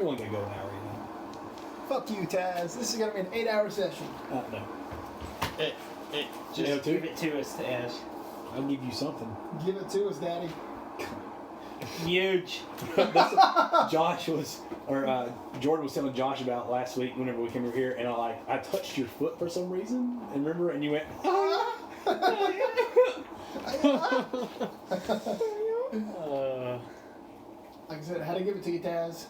We're only gonna go an hour, Fuck you, Taz. This is gonna be an 8-hour session. No. Just give it to us, Taz. I'll give you something. Give it to us, Daddy. Huge. Jordan was telling Josh about last week whenever we came over here, and I touched your foot for some reason, and remember, and you went, Like I said, I had to give it to you, Taz.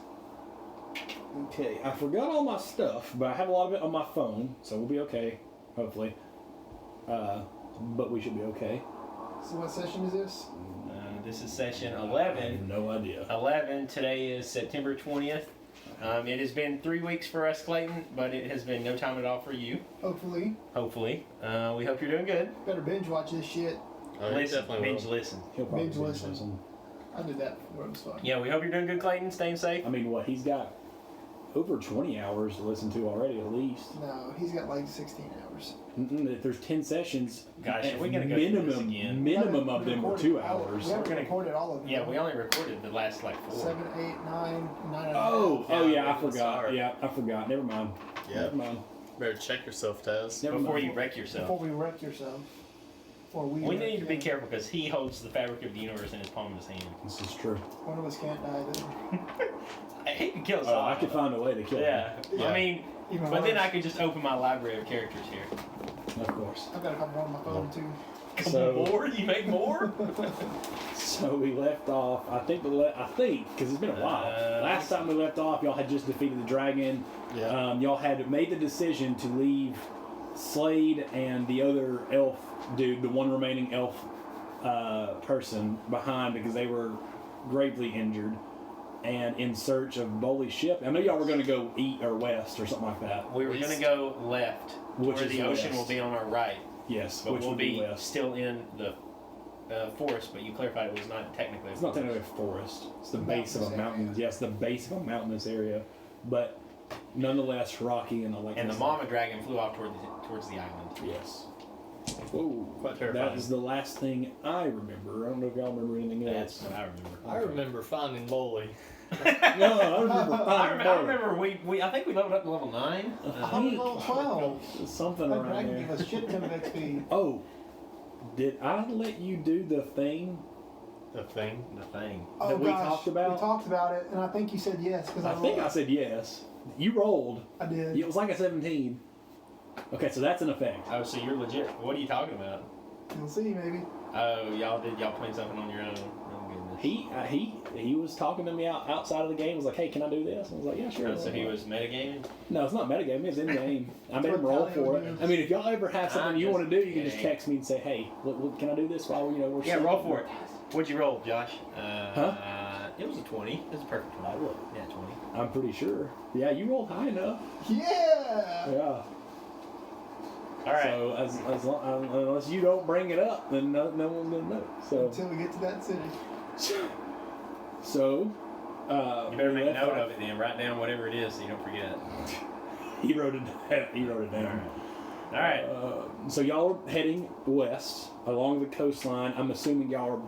Okay, I forgot all my stuff, but I have a lot of it on my phone, so we'll be okay, hopefully. But we should be okay. So what session is this? This is session 11. I have no idea. 11. Today is September 20th. It has been 3 weeks for us, Clayton, but it has been no time at all for you. Hopefully. Hopefully. We hope you're doing good. Better binge watch this shit. Listen, binge listen. He'll probably Binge listen. I did that before. It was fun. Yeah, we hope you're doing good, Clayton. Staying safe. I mean, what, he's got over 20 hours to listen to already, at least. No, he's got like 16 hours. If there's 10 sessions, gosh, are we going to go through this again? Minimum of them were 2 hours. We haven't recorded all of them. Yeah, we only recorded the last like 4. 7, 8, 9, 9 and a Oh, half. yeah, I forgot. Yeah, I forgot. Never mind. Yeah. Never mind. Better check yourself, Taz. Before you wreck yourself. Before we wreck yourself. We need to be careful because he holds the fabric of the universe in his palm of his hand. This is true. One of us can't die then. He can kill us all. I could find a way to kill him. Yeah. I mean, Even but then worse. I could just open my library of characters here. Of course. I've got a couple more on my phone too. More? You make more? So we left off. I think because it's been a while. Last time we left off, y'all had just defeated the dragon. Yeah. Y'all had made the decision to leave Slade and the other elf dude, the one remaining elf person, behind because they were gravely injured. And in search of Bowley's ship. I know y'all were going to go east or west or something like that. We were going to go left, Which where is the ocean west. will be on our right. Yes, But which we'll would be west. still in the forest, but you clarified it was not technically a It's not forest. technically a forest. It's the base of a Mountainous mountain. area. Yes, the base of a mountainous area, but nonetheless rocky and all that. And the kind of mama dragon flew off towards the island. stuff. Yes. Whoa. Quite terrifying. That is the last thing I remember. I don't know if y'all remember anything That's else. what I remember. I remember finding Bowley. No, I remember. I remember I think we leveled up to level 9. I'm level 12. Something That around dragon gave there. us shit ton of XP. Oh, did I let you do the thing? The thing. The thing. Oh That we gosh, talked about? we talked about it, and I think you said yes because I think I said yes. You rolled. I did. It was like a 17. Okay, so that's an effect. Oh, so you're legit. What are you talking about? You'll see, maybe. Oh, y'all planned something on your own. Oh, goodness. He was talking to me outside of the game. Was like, hey, can I do this? And I was like, yeah, sure. Oh, so he was metagaming? No, it's not metagame. It's in game. I made That's him what roll Talio for it. does. I mean, if y'all ever have something I'm you just want to do, you can just kidding. text me and say, hey, can I do this while we're Yeah, sleeping? roll for it. What'd you roll, Josh? Huh? It was a 20. It was a perfect 20. I will. Yeah, 20. I'm pretty sure. Yeah, you rolled high enough. Yeah. Yeah. All right. So as long, unless you don't bring it up, then no one's gonna know. So Until we get to that city. so. You better make a left note off- of it then. Write down whatever it is so you don't forget. He wrote it down. He wrote it down. All right. So y'all are heading west along the coastline. I'm assuming y'all are,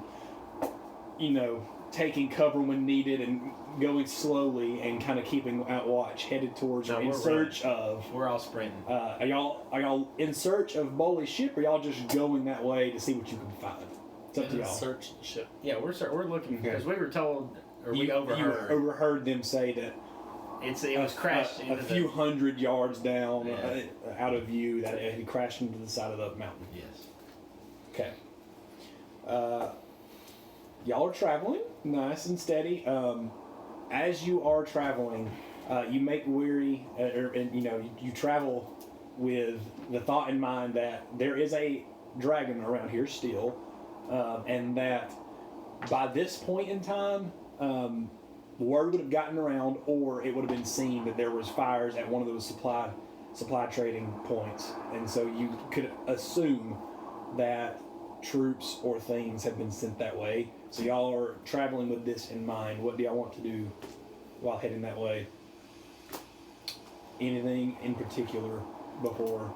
taking cover when needed and going slowly and kind of keeping out watch, headed towards No, or in we're search of. We're all sprinting. Are y'all in search of Bowley's ship, or y'all just going that way to see what you can find? It's up to y'all. Search ship. Yeah, we're looking Okay. because we were told, or we You overheard. overheard them say that It was crashed a into few hundred yards down Yeah. out of view that it had crashed into the side of the mountain. Yes. Okay. Y'all are traveling nice and steady. As you are traveling, you make weary, and you travel with the thought in mind that there is a dragon around here still, and that by this point in time, word would have gotten around, or it would have been seen that there was fires at one of those supply trading points, and so you could assume that troops or things have been sent that way. So y'all are traveling with this in mind. What do y'all want to do while heading that way? Anything in particular before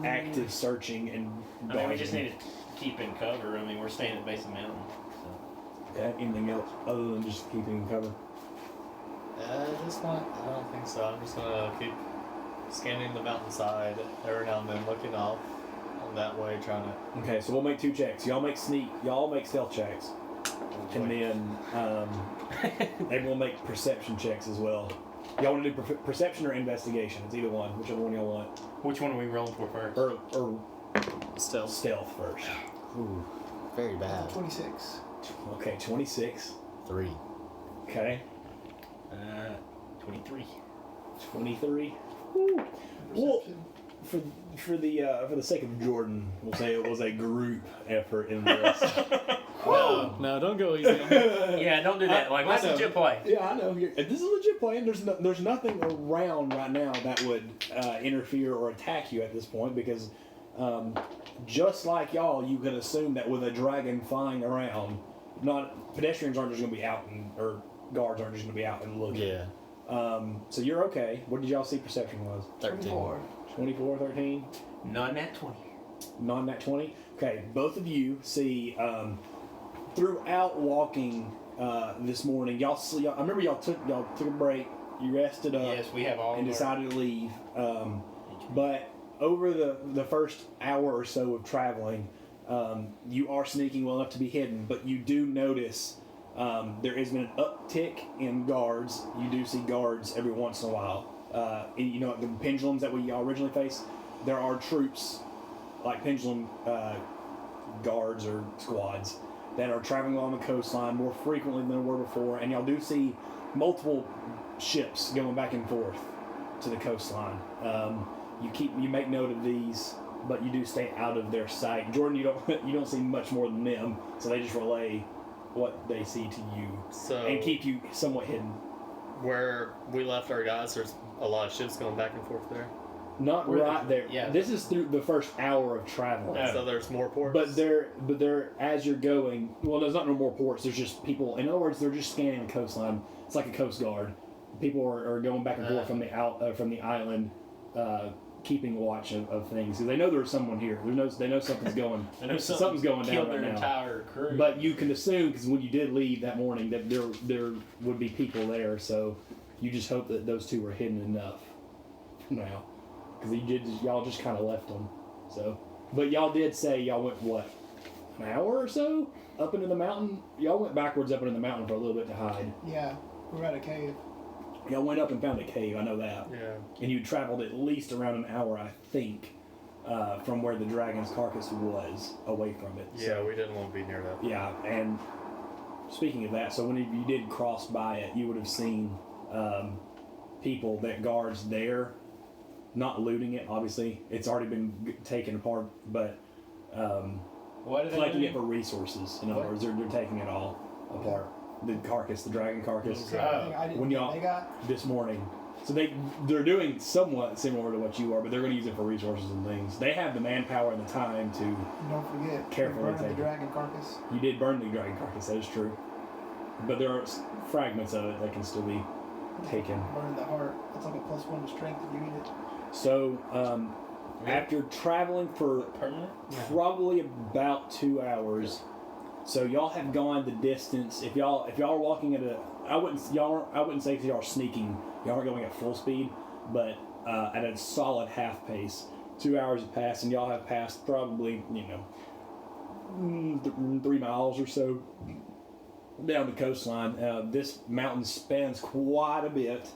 active searching and I mean, we just need to keep in cover. I mean, we're staying at the base of the mountain. So. anything else other than just keeping cover? This one, I don't think so. I'm just gonna keep scanning the mountainside every now and then, looking off on that way, trying to. Okay, so we'll make 2 checks. Y'all make stealth checks, and then maybe we'll make perception checks as well. Y'all want to do perception or investigation? It's either one, whichever one y'all want. Which one are we rolling for first? Or Stealth first. Ooh, very bad. 26. Okay, 26. 3. Okay, 23. 23. Woo. Well, Perception. for the sake of Jordan, we'll say it was a group effort in this. No, don't go easy. Yeah, don't do that. Like, let's legit play. Yeah, I know. This is legit playing. There's nothing around right now that would interfere or attack you at this point because, just like y'all, you could assume that with a dragon flying around, pedestrians aren't just going to be out or guards aren't just going to be out and looking. Yeah. So you're okay. What did y'all see perception was? 13. 24. 24, 13? None at 20. Non-nat 20? Okay, both of you see, throughout walking this morning, y'all see, I remember y'all took a break, you rested up, Yes, we have all and of our- decided to leave. But over the first hour or so of traveling, you are sneaking well enough to be hidden, but you do notice there has been an uptick in guards. You do see guards every once in a while. You know, the pendulums that we originally faced, there are troops like pendulum guards or squads that are traveling along the coastline more frequently than there were before, and y'all do see multiple ships going back and forth to the coastline. You make note of these, but you do stay out of their sight. Jordan, you don't see much more than them, so they just relay what they see to you and keep you somewhat hidden. Where we left our guys, there's a lot of ships going back and forth there. Not right there. Yeah. This is through the first hour of travel. Yeah. So there's more ports. But they're as you're going. Well, there's not no more ports. There's just people. In other words, they're just scanning the coastline. It's like a coast guard. People are going back and forth from the island, keeping watch of things because they know there's someone here. They know something's going. I know something's going down killed right their now. entire crew. But you can assume because when you did leave that morning that there would be people there. So you just hope that those two were hidden enough now. Because y'all just kind of left them. So, but y'all did say y'all went what, an hour or so up into the mountain. Y'all went backwards up into the mountain for a little bit to hide. Yeah, we were at a cave. Y'all went up and found a cave. I know that. Yeah. And you traveled at least around an hour, I think, from where the dragon's carcass was, away from it. Yeah, So, we didn't want to be near that. yeah, and speaking of that, so when you did cross by it, you would have seen people that guards there. Not looting it, obviously. It's already been taken apart, but what are they collecting doing? it for resources. In other words, they're taking it all apart. The carcass, the dragon carcass, I didn't when y'all they got this morning. So they're doing somewhat similar to what you are, but they're going to use it for resources and things. They have the manpower and the time to. don't forget Carefully we burned taken. the dragon carcass. You did burn the dragon carcass, that is true, but there are fragments of it that can still be taken. Burned the heart. That's like a +1 to strength if you eat it. So after traveling for Permanent? probably about 2 hours. So y'all have gone the distance. If y'all are walking at I wouldn't say y'all are sneaking. Y'all aren't going at full speed, but at a solid half pace. 2 hours have passed, and y'all have passed probably 3 miles or so down the coastline. This mountain spans quite a bit.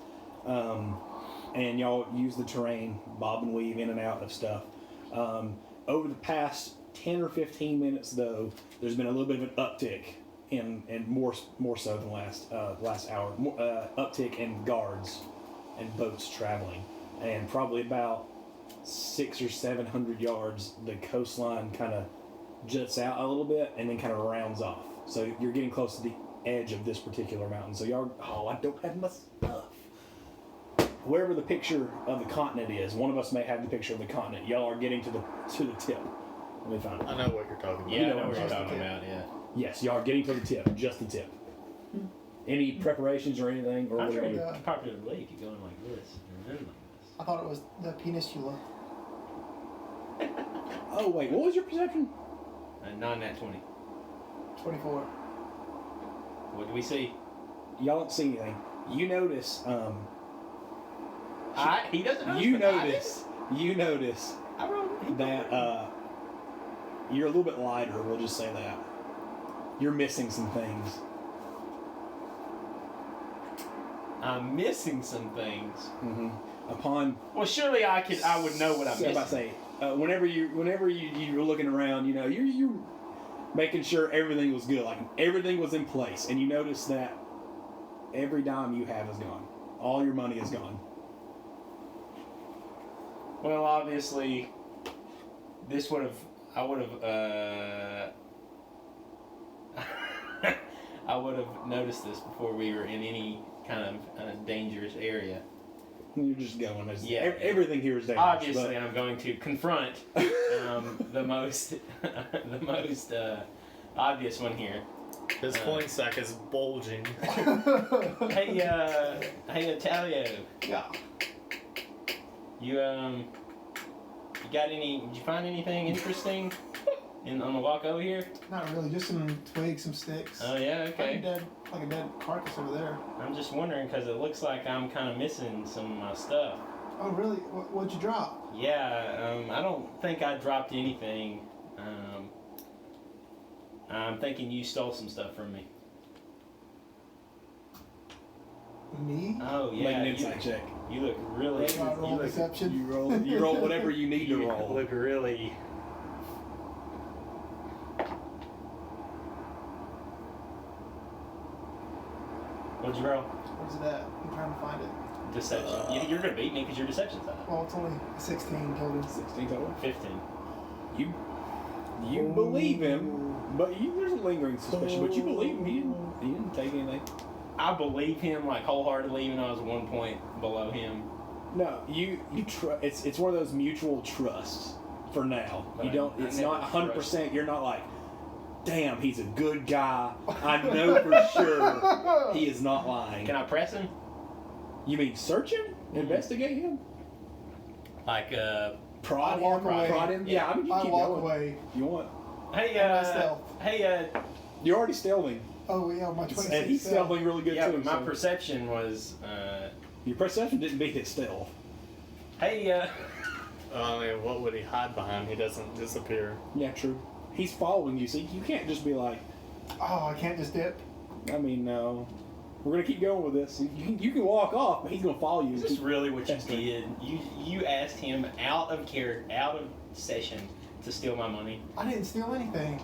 And y'all use the terrain, bob and weave in and out of stuff. Over the past 10 or 15 minutes, though, there's been a little bit of an uptick in more so than last hour. Uptick in guards and boats traveling, and probably about 600 or 700 yards, the coastline kind of juts out a little bit and then kind of rounds off. So you're getting close to the edge of this particular mountain. So y'all, I don't have my stuff. Wherever the picture of the continent is, one of us may have the picture of the continent. Y'all are getting to the tip. Let me find it. I know what you're talking about. Yeah, You I know know what what you're I'm talking talking about, yeah. Yes, y'all are getting to the tip, just the tip. Any preparations or anything? Or I'm what are sure you- the popular lake, you're going like this. You're doing like this. I thought it was the peninsula. Oh wait, what was your perception? Non-nat 20. 24. What do we see? Y'all don't see anything. You notice. He doesn't notice. You but I notice. You notice did. I rolled. that you're a little bit lighter. We'll just say that. You're missing some things. I'm missing some things. Mm-hmm. Upon. Well, surely I would know what I'm missing. I say, whenever you're looking around, you know, you're making sure everything was good, like everything was in place, and you notice that every dime you have is gone. All your money is gone. Well, obviously, I would have noticed this before we were in any kind of dangerous area. You're just going. Yeah. Everything here is dangerous. Obviously, I'm going to confront the most obvious one here. His coin sack is bulging. Hey, Talio. Yeah. You did you find anything interesting on the walk over here? Not really, just some twigs, some sticks. Oh yeah, okay. Like a dead carcass over there. I'm just wondering because it looks like I'm kind of missing some of my stuff. Oh really? What'd you drop? Yeah, I don't think I dropped anything. I'm thinking you stole some stuff from me. Me? Oh yeah. Make an insight check. You look really. Do I roll deception? You roll whatever you need to You roll. look really. What'd you roll? Where's it at? I'm trying to find it. Deception. You're gonna beat me because your deception's high. Well, it's only 16 total. 16 total. 15. You believe him, but there's a lingering suspicion. But you believe him. He didn't take anything. I believe him like wholeheartedly, even though I was 1 point below him. No, you it's one of those mutual trusts for now. But You don't. I It's never not 100%. trust. You're not like, damn, he's a good guy. I know for sure he is not lying. Can I press him? You mean search him? Investigate him? Like, Prod I walk him? away. Prod him? Yeah, I mean, you I keep walk going. away. You want? hey, You're already stealthing. Oh yeah, my 26. And he's stealthing really good yeah, too. but my so- perception was, Your perception didn't beat his stealth. hey, I mean, what would he hide behind? He doesn't disappear. Yeah, true. He's following you, so you can't just be like, Oh, I can't just dip. I mean, no. We're gonna keep going with this. You can walk off, but he's gonna follow you. is this really what you That's right. did? You asked him out of session to steal my money. I didn't steal anything.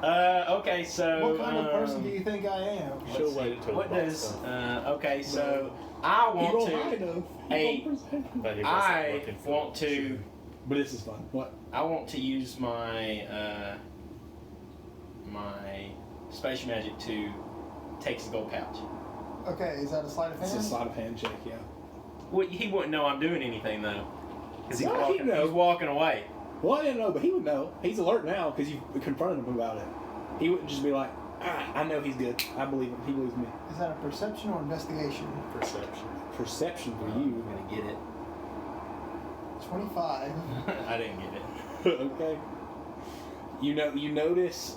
Okay, so. What kind of person do you think I am? let's She'll see. wait until What the boss does? Okay, so I He want rolled high to. enough. Hey, He rolled perception. But he wasn't I looking for want it. to. But this is fun. What? I want to use my my spatial magic to take his gold pouch. Okay, is that a sleight of It's hand? a sleight of hand check, yeah. Well, he wouldn't know I'm doing anything though, because he's, No, he'd know. he's walking away. Well, I didn't know, but he would know. He's alert now because you confronted him about it. He wouldn't just be like, I know he's good. I believe him. He believes me. Is that a perception or investigation? Perception. Perception for I'm you. gonna get it. 25. I didn't get it. Okay. You notice,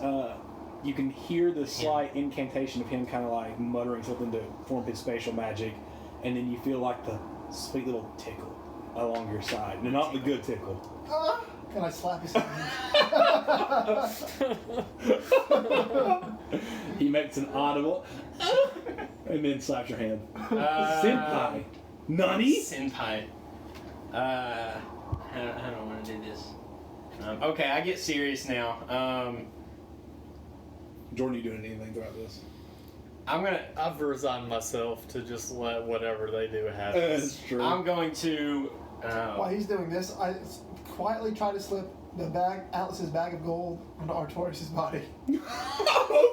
you can hear the slight incantation of him kind of like muttering something to form his spatial magic, and then you feel like the sweet little tickle along your side. No, not the good tickle. Can I slap his hand? He makes an audible, and then slaps your hand. Uh, Senpai. Nani? Senpai. I don't want to do this. Okay, I get serious now. Jordan, you doing anything throughout this? I'm gonna. I've resigned myself to just let whatever they do happen. That's true. I'm going to. While he's doing this, I quietly try to slip Atlas's bag of gold onto Artorias' body.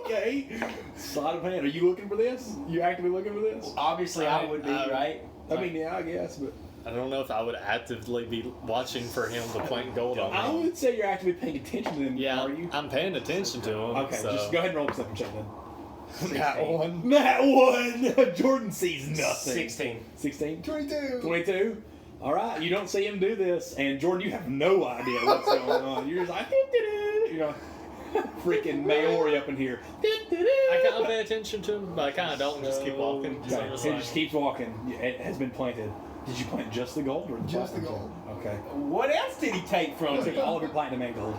Okay. Sleight of hand. Are you looking for this? You actively looking for this? Obviously, I would be right. I mean, yeah, I guess, but I don't know if I would actively be watching for him to plant gold on I me. would say you're actively paying attention to them. Yeah, Are you? I'm paying attention to him. Okay, so. just go ahead and roll a perception check then. 16. That one. Jordan sees nothing. 16. 16. 22! 22. All right, you don't see him do this, and Jordan, you have no idea what's going on. You're just like, you know, freaking Maori up in here. I kind of pay attention to him, but I kind of don't and just keep walking. Okay, he just keeps walking. It has been planted. Did you plant just the gold or Just the platinum? gold. Okay. What else did he take from He took me? all of your platinum and gold.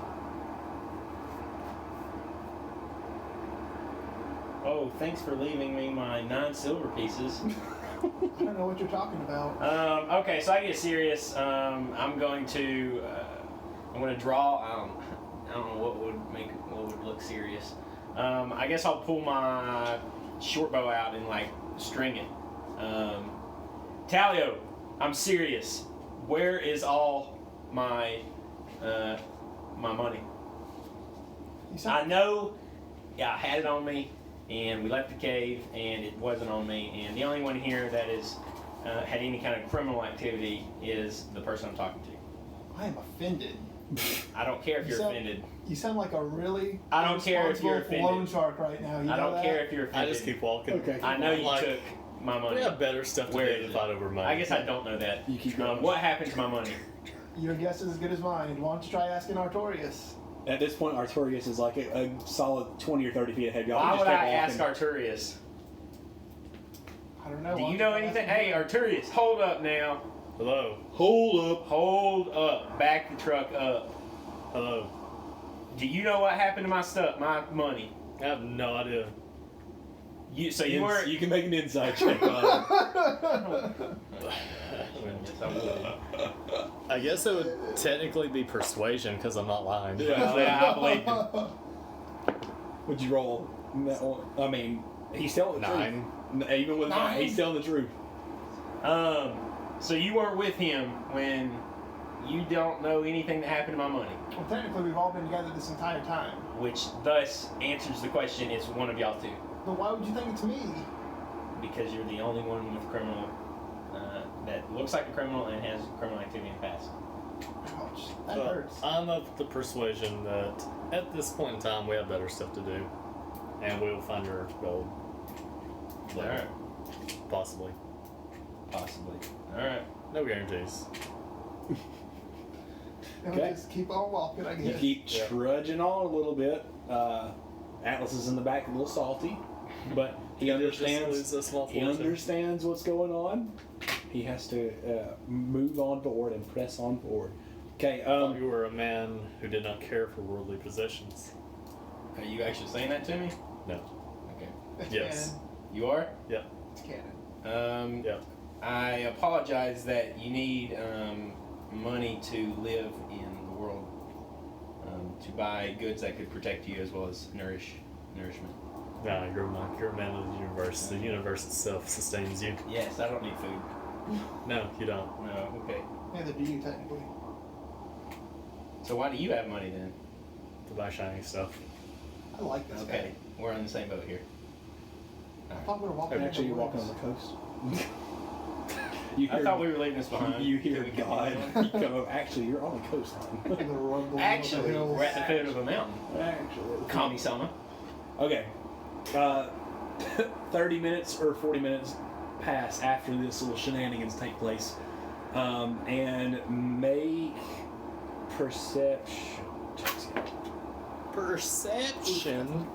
Oh, thanks for leaving me my 9 silver pieces. I don't know what you're talking about. Okay, so I get serious. I'm going to draw. I don't know what would look serious. I guess I'll pull my short bow out and like string it. Talio, I'm serious. Where is all my my money? I know. Yeah, I had it on me, and we left the cave, and it wasn't on me. And the only one here that is had any kind of criminal activity is the person I'm talking to. I am offended. I don't care if you're offended. You sound like a really I don't care if you're responsible offended. loan shark right now. You I know don't that? care if you're offended. I just keep walking. Okay. I know you Like, took my money. We have better stuff to Where do is than it? fight over money. I guess I don't know that. You keep going. What happened to my money? Your guess is as good as mine. Why don't you try asking Artorius? At this point, Artorius is like a solid 20 or 30 feet ahead. Y'all Why just would kept I ask walking. Arturius? I don't know. Do Why you don't know try anything? asking Hey, Arturius, hold up now. Hello. Hold up. Hold up. Back the truck up. Hello. Do you know what happened to my stuff, my money? I have no idea. You were. You can make an inside check on Yes, I would. I guess it would technically be persuasion because I'm not lying. it. Yeah, I believe you. Would you roll? I mean, he's telling the 9. truth. Even with 9, he's telling the truth. So you weren't with him when you don't know anything that happened to my money, Well, technically, we've all been together this entire time. which thus answers the question. It's one of y'all two, But why would you think it's me? because you're the only one with criminal that looks like a criminal and has criminal activity in the past. Ouch. That But hurts. I'm of the persuasion that at this point in time we have better stuff to do, and we will find your gold. All right, Possibly. possibly. All right. No guarantees. And Okay. we just keep on walking, I You guess. keep Yeah. trudging on a little bit. Atlas is in the back, a little salty, but he understands. Just lose a small He fortune. understands what's going on. He has to move on forward and press on forward. Okay. I thought you were a man who did not care for worldly possessions. Are you actually saying that to me? No. Okay. It's Yes. canon. You are. Yeah. It's canon. Yeah. I apologize that you need money to live in the world, to buy goods that could protect you as well as nourishment. No, you're a man of the universe. The universe itself sustains you. Yes, I don't need food. No, you don't. No, okay. Neither do you, technically. So why do you have money then? To buy shiny stuff. I like this Okay, we're on the same boat here. guy. I thought we were walking. Actually, you're walking on the coast. You I thought we were leaving this behind. You Can hear we keep God. going? You come over. Actually, you're on the coastline. The rumble of the Actually, hills. we're at the foot of a mountain. Actually. Kami-sama. Okay. 30 minutes or 40 minutes pass after this little shenanigans take place. And make perception checks. Perception.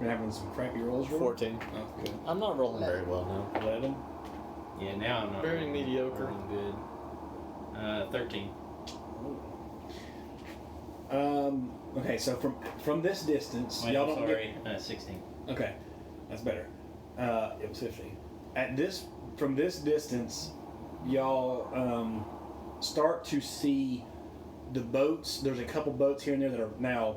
We're having some crappy rolls. Roll? 14. Oh, good. I'm not rolling very well now. 11. Yeah, now I'm not Very rolling- mediocre. rolling good. 13. Okay, so from this distance, Wait, y'all I'm don't sorry. 16. get. Okay, that's better. It was 15. From this distance, y'all start to see the boats. There's a couple boats here and there that are now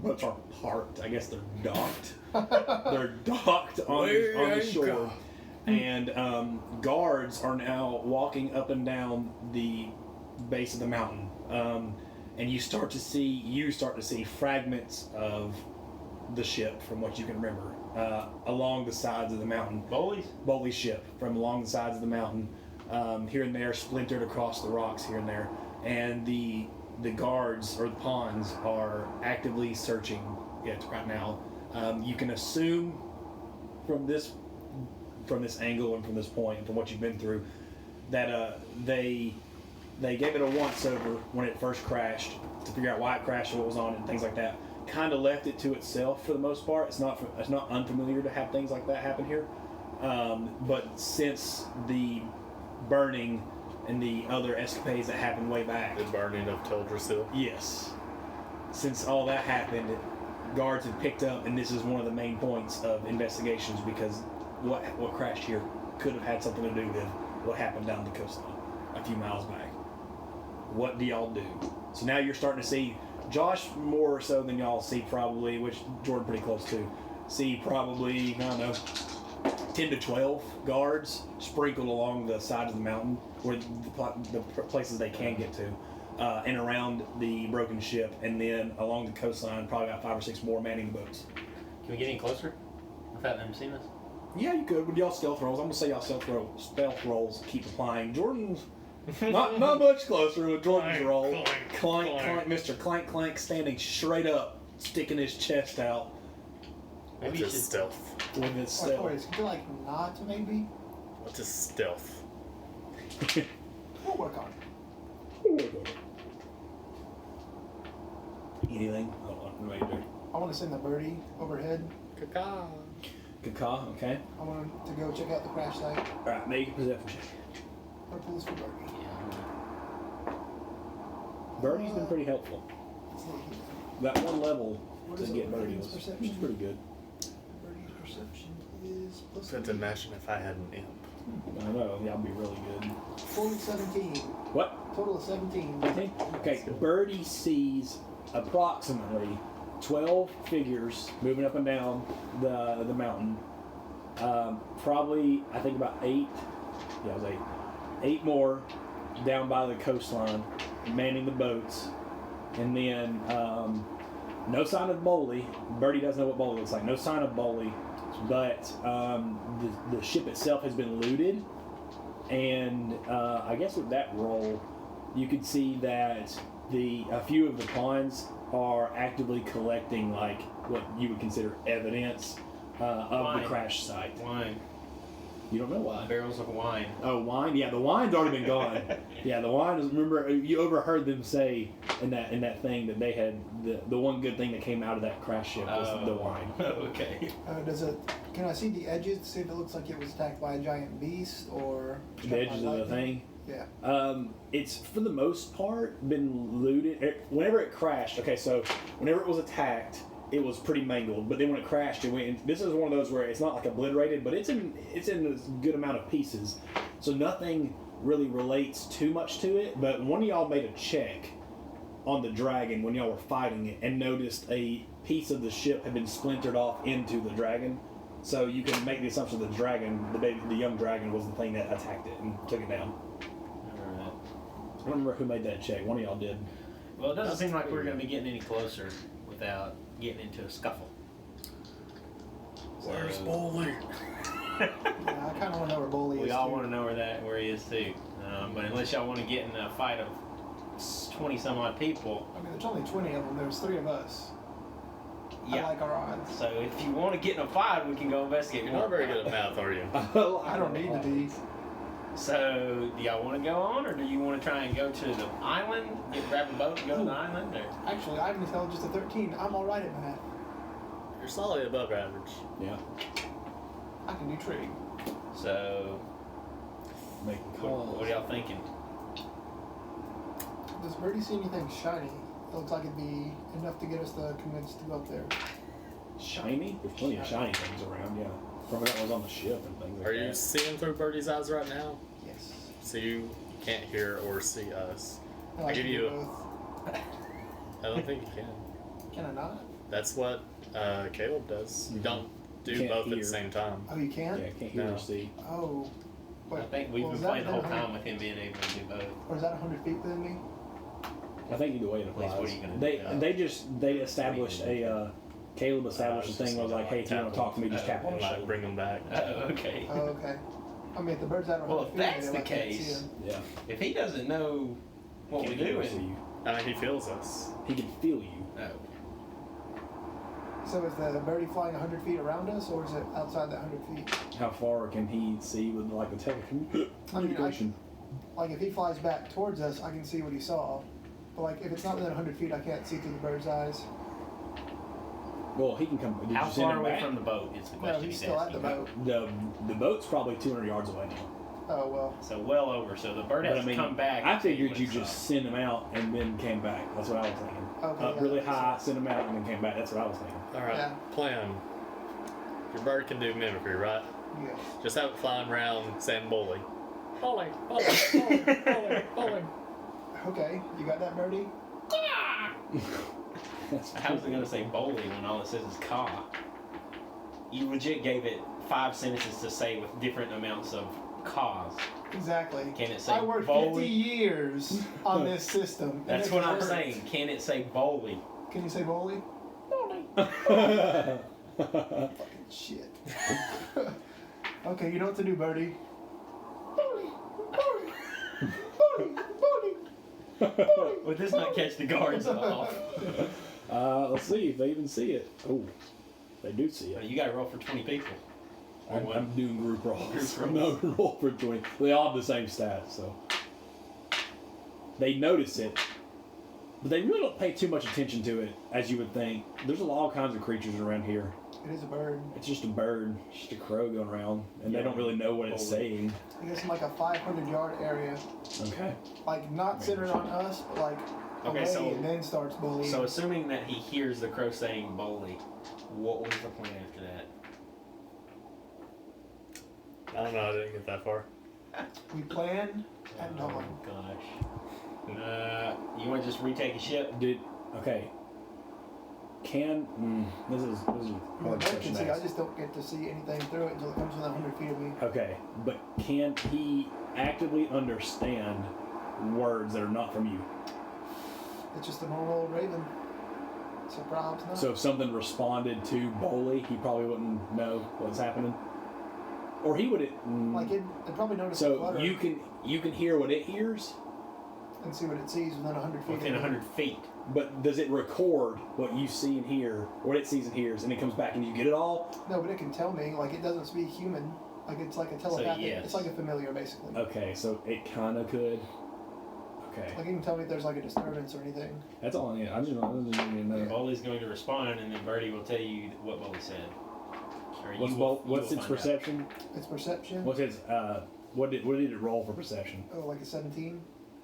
boats aren't parked. I guess they're docked. They're docked on the shore, and guards are now walking up and down the base of the mountain. And you start to see fragments of the ship from what you can remember along the sides of the mountain. Bowley's ship from along the sides of the mountain, here and there, splintered across the rocks here and there. And the guards or the pawns are actively searching it right now. You can assume from this angle and from this point, from what you've been through, that they gave it a once over when it first crashed to figure out why it crashed, what was on it, and things like that. Kind of left it to itself for the most part. It's not unfamiliar to have things like that happen here. But since the burning and the other escapades that happened way back, The burning of Teldrassil. yes, since all that happened, guards have picked up, and this is one of the main points of investigations because what crashed here could have had something to do with what happened down the coastline a few miles back. What do y'all do? So now you're starting to see Josh more so than y'all see probably, which Jordan pretty close to. See probably, I don't know, 10 to 12 guards sprinkled along the side of the mountain where the places they can get to. And around the broken ship, and then along the coastline, probably about 5 or 6 more manning the boats. Can we get any closer without them seeing us? Yeah, you could. With y'all stealth rolls, I'm gonna say y'all stealth rolls keep applying. Jordan's not much closer with Jordan's Clank, roll. clank, Clank, clank. Mr. Clank Clank standing straight up, sticking his chest out Maybe What you is should. stealth? with his Or stealth. could you like not maybe? What is stealth? We'll work on it. Anything? I don't know what you do. I want to send the birdie overhead. Caca. Good call. Okay. I want him to go check out the crash site. All right. Make a perception check. Purple is for birdie. Birdie's been pretty helpful. Let's look here. That one level What to is get it? Birdie Birdie's was perception? pretty good. Birdie's perception is plus Let's imagine if I had an imp. I don't know. Y'all be really good. total 17. What? Total of 17. Okay, Birdie sees approximately 12 figures moving up and down the mountain. Probably, I think about 8. Yeah, it was 8. 8 more down by the coastline, manning the boats. And then no sign of Boley. Birdie doesn't know what Boley looks like. No sign of Boley. But the ship itself has been looted. And I guess with that roll, you could see that a few of the pawns are actively collecting like what you would consider evidence of Wine. the crash site. Wine. You don't know why. Barrels of wine. Oh, wine? Yeah, the wine's already been gone. Yeah, the wine is. Remember, you overheard them say in that thing that they had the one good thing that came out of that crash ship was the wine. Okay. Can I see the edges to see if it looks like it was attacked by a giant beast or The struck by edges of the lightning? thing. Yeah. It's for the most part been looted. Whenever it crashed, okay, so whenever it was attacked, it was pretty mangled. But then when it crashed, it went. This is one of those where it's not like obliterated, but it's in a good amount of pieces. So nothing really relates too much to it. But one of y'all made a check on the dragon when y'all were fighting it, and noticed a piece of the ship had been splintered off into the dragon. So you can make the assumption that the dragon, the young dragon, was the thing that attacked it and took it down. Alright. I don't remember who made that check. One of y'all did. Well, it doesn't seem like we're going to be getting any closer without getting into a scuffle. Where's So- Bowling? Yeah, I kind of want to know where Boley is. We all too. want to know where he is too. But unless y'all want to get in a fight of 20 some odd people, I mean, there's only 20 of them. There's 3 of us. I yeah. like our odds. So if you want to get in a fight, we can go investigate. You're not very good at math, are you? I don't need to be. So do y'all want to go on, or do you want to try and go to the island, grab a boat and go to the island? Or? Actually, I have an intelligence of 13. I'm all right at math. You're solidly above average. Yeah. I can do trade. So Make what are y'all thinking? Does Birdie see anything shiny? It looks like it'd be enough to get us the convinced to go up there. Shiny? There's plenty of shiny things around, yeah. From that was on the ship and things like Are that. you seeing through Birdie's eyes right now? Yes. So you can't hear or see us. I like give to do you a- both. I don't think you can. Can I not? That's what Caleb does. You don't do Can't both at hear. the same time. Oh, you can't? Yeah, can't hear No. or see. Oh. Wait, I think we've well, been is that playing the whole then time 100 with him being able to do both. Or is that 100 feet within me? I think either way it Please, applies. what are you gonna they do? they established a Caleb established a It's thing just where was like, hey, if you want to talk to me, just tap on the Like shoulder. bring them back. Oh, okay. Oh, okay. I mean, if the bird's out of Well, 100 if feet, that's then the I can't see case- him. Yeah. If he doesn't know what Can't we're hear or see doing, you. I mean, he feels us. He can feel you. oh. So is the birdie flying 100 feet around us, or is it outside that 100 feet? How far can he see with like the telecommunication? like if he flies back towards us, I can see what he saw. But like if it's not within 100 feet, I can't see through the bird's eyes. Well, he can come. Did How you send far him away back? from the boat is the question No, he's still at asking. the boat. The boat's probably 200 yards away now. Oh well. So well over. So the bird But has to come back. I and see figured what you it just saw. send him out and then came back. That's what I was thinking. Okay, Up yeah, really that makes high, sense. send him out, and then came back. That's what I was thinking. Alright, Yeah. plan. Your bird can do mimicry, right? Yes. Just have it flying around saying bully. Bully, bully, bully, bully, bully. Okay, you got that, Birdie? How was it going to say bowling when all it says is caw? You legit gave it 5 sentences to say with different amounts of caws. Exactly. Can it say I worked bowling? 50 years on this system. and That's it what I'm worked. saying. Can it say bowling? Can you say bowling? That's Fucking shit. Okay, you know what to do, Birdie. Bowling, bowling, bowling, bowling. Would this not catch the guards off? Let's see if they even see it. Oh, they do see it. You got to roll for 20 people. I'm doing group rolls. Group I'm not gonna roll for 20. They all have the same stats, so they notice it, but they really don't pay too much attention to it as you would think. There's all kinds of creatures around here. It is a bird. It's just a bird, just a crow going around, and they don't really know what it's saying. I guess in like a 500-yard area. Okay. Like not centered on us, but like Okay, away, so- and then starts bullying. So assuming that he hears the crow saying bowling, what was the plan after that? I don't know, I didn't get that far. we plan at dawn. Gosh. You want to just retake a ship? Okay. This is a You hard can question see, to I ask. just don't get to see anything through it until it comes within 100 feet of me. Okay, but can he actively understand words that are not from you? It's just a normal old raven. So probs not. So if something responded to Bowley, he probably wouldn't know what's happening, or he would. like it probably notice the So flutter you can hear what it hears, and see what it sees within 100 feet. Within of me. 100 feet. but does it record what you see and hear, what it sees and hears, and it comes back and you get it all? No, but it can tell me. Like it doesn't speak human. Like it's like a telepathic. yes. It's like a familiar, basically. Okay, so it kind of could. Okay, Like it can tell me if there's like a disturbance or anything. that's all I need. I just need to know. Bowley's going to respond, and then Birdie will tell you what Bowley said. Or What's you will what's its find out. perception? It's perception. What's its what did it roll for perception? Oh, like a 17.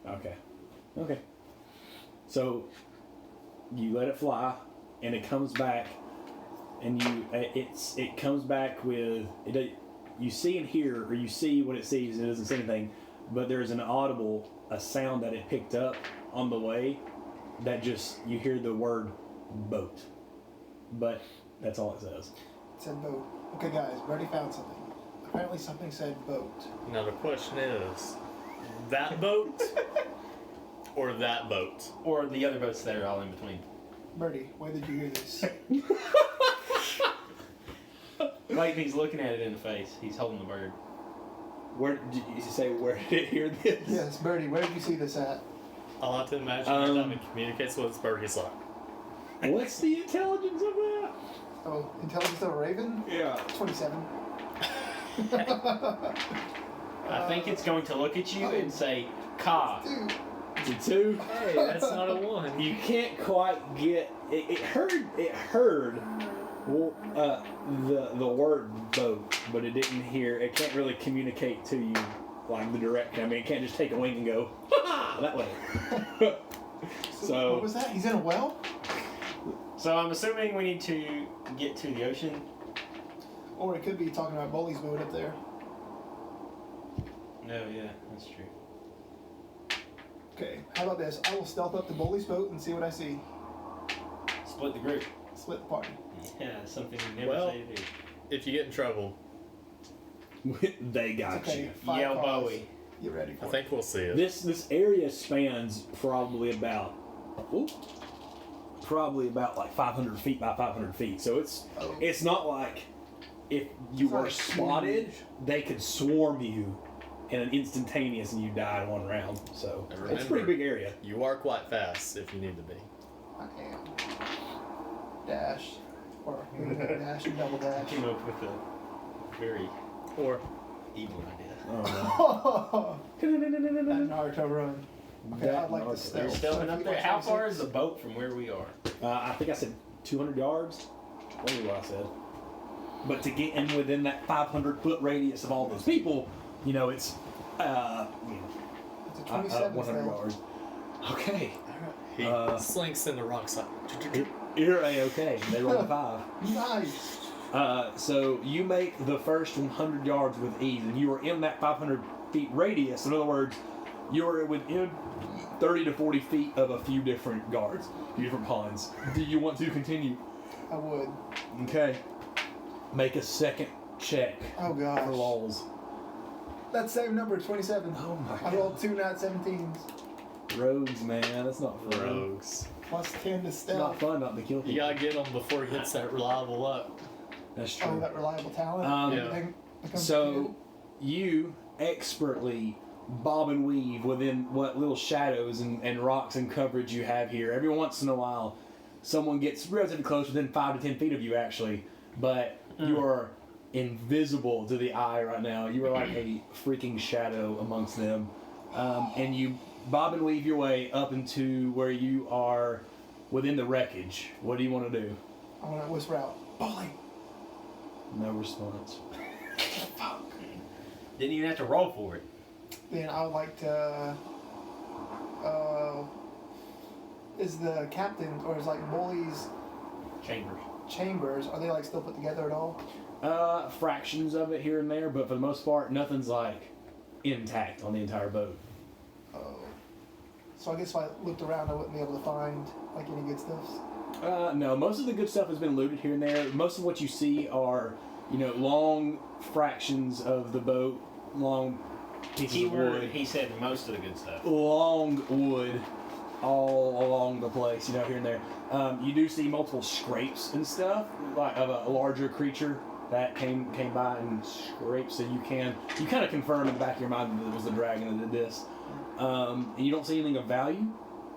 Okay. So you let it fly, and it comes back, and it comes back with it. You see and hear, or you see what it sees, and it doesn't say anything, but there's a sound that it picked up on the way, that just you hear the word boat, but that's all it says. It said boat. Okay, guys, we already found something. Apparently, something said boat. Now the question is, that boat or that boat? Or the other boats that are all in between. Birdie, where did you hear this? Clayton, he's looking at it in the face. He's holding the bird. Where did you say? Where did it hear this? Yes, Birdie, where did you see this at? I'll have to imagine every time it communicates with its bird, he's like, What's the intelligence of that? Oh, intelligence of a raven? Yeah. 27. I think it's going to look at you and say, "Ka." Dude, It's a 2. hey, that's not a 1. You can't quite get it. It heard well, the word boat, but it didn't hear. It can't really communicate to you like the direction. I mean, it can't just take a wing and go that way. So what was that? He's in a well? So I'm assuming we need to get to the ocean. Or it could be talking about Bully's boat up there. No, yeah, that's true. Okay, how about this? I will stealth up to Bully's boat and see what I see. Split the group. Split the party. Yeah, that's something you never Well, say to do. If you get in trouble, they got It's okay. you. 5 Yell cars. Bowie. Get ready for I it. think we'll see it. This area spans probably about like 500 feet by 500 feet. So Oh. it's not like if you It's were not spotted, huge. they could swarm you in an instantaneous and you die in one round. So And it's a pretty remember- big area. You are quite fast if you need to be. I am. Dash. Or dash and double dash. Came up with a very Or evil idea. Oh, That Naruto run. Okay, I'd like to You're stealth. stealthing up there. How far is the boat from where we are? I think I said 200 yards. What was what I said? But to get in within that 500-foot radius of all those people, you know, it's It's a 27 100 stealth. yards. Okay. He slinks in the wrong side. You're A-okay. They rolled a 5. Nice. So you make the first 100 yards with ease, and you are in that 500 feet radius. In other words, you are within 30 to 40 feet of a few different guards, different pawns. Do you want to continue? I would. Okay. Make a second check Oh for gosh. lulls. That same number, 27. Oh my I rolled 2 nat 17s. Rogues, man, that's not fun. Rogues. Plus 10 to It's stealth. not fun not to kill people. You gotta get him before he hits that reliable up. That's Oh, true. that reliable talent. Yeah. Everything becomes So you expertly bob and weave within what little shadows and rocks and coverage you have here. Every once in a while, someone gets relatively close, within 5 to 10 feet of you actually, but you are invisible to the eye right now. You are like a freaking shadow amongst them. And you bob and weave your way up into where you are within the wreckage. What do you want to do? I want to whisper out, bully. No response. Didn't even have to roll for it. Then I would like to. Is the captain or is like bullies chambers? Are they like still put together at all? Fractions of it here and there, but for the most part, nothing's like intact on the entire boat. Oh. So I guess if I looked around, I wouldn't be able to find like any good stuff. No, most of the good stuff has been looted here and there. Most of what you see are, you know, long fractions of the boat, long pieces of Keyword, wood, he said most of the good stuff. long wood, all along the place, you know, here and there. You do see multiple scrapes and stuff, like of a larger creature that came by and scraped. So you kind of confirm in the back of your mind that it was the dragon that did this. And you don't see anything of value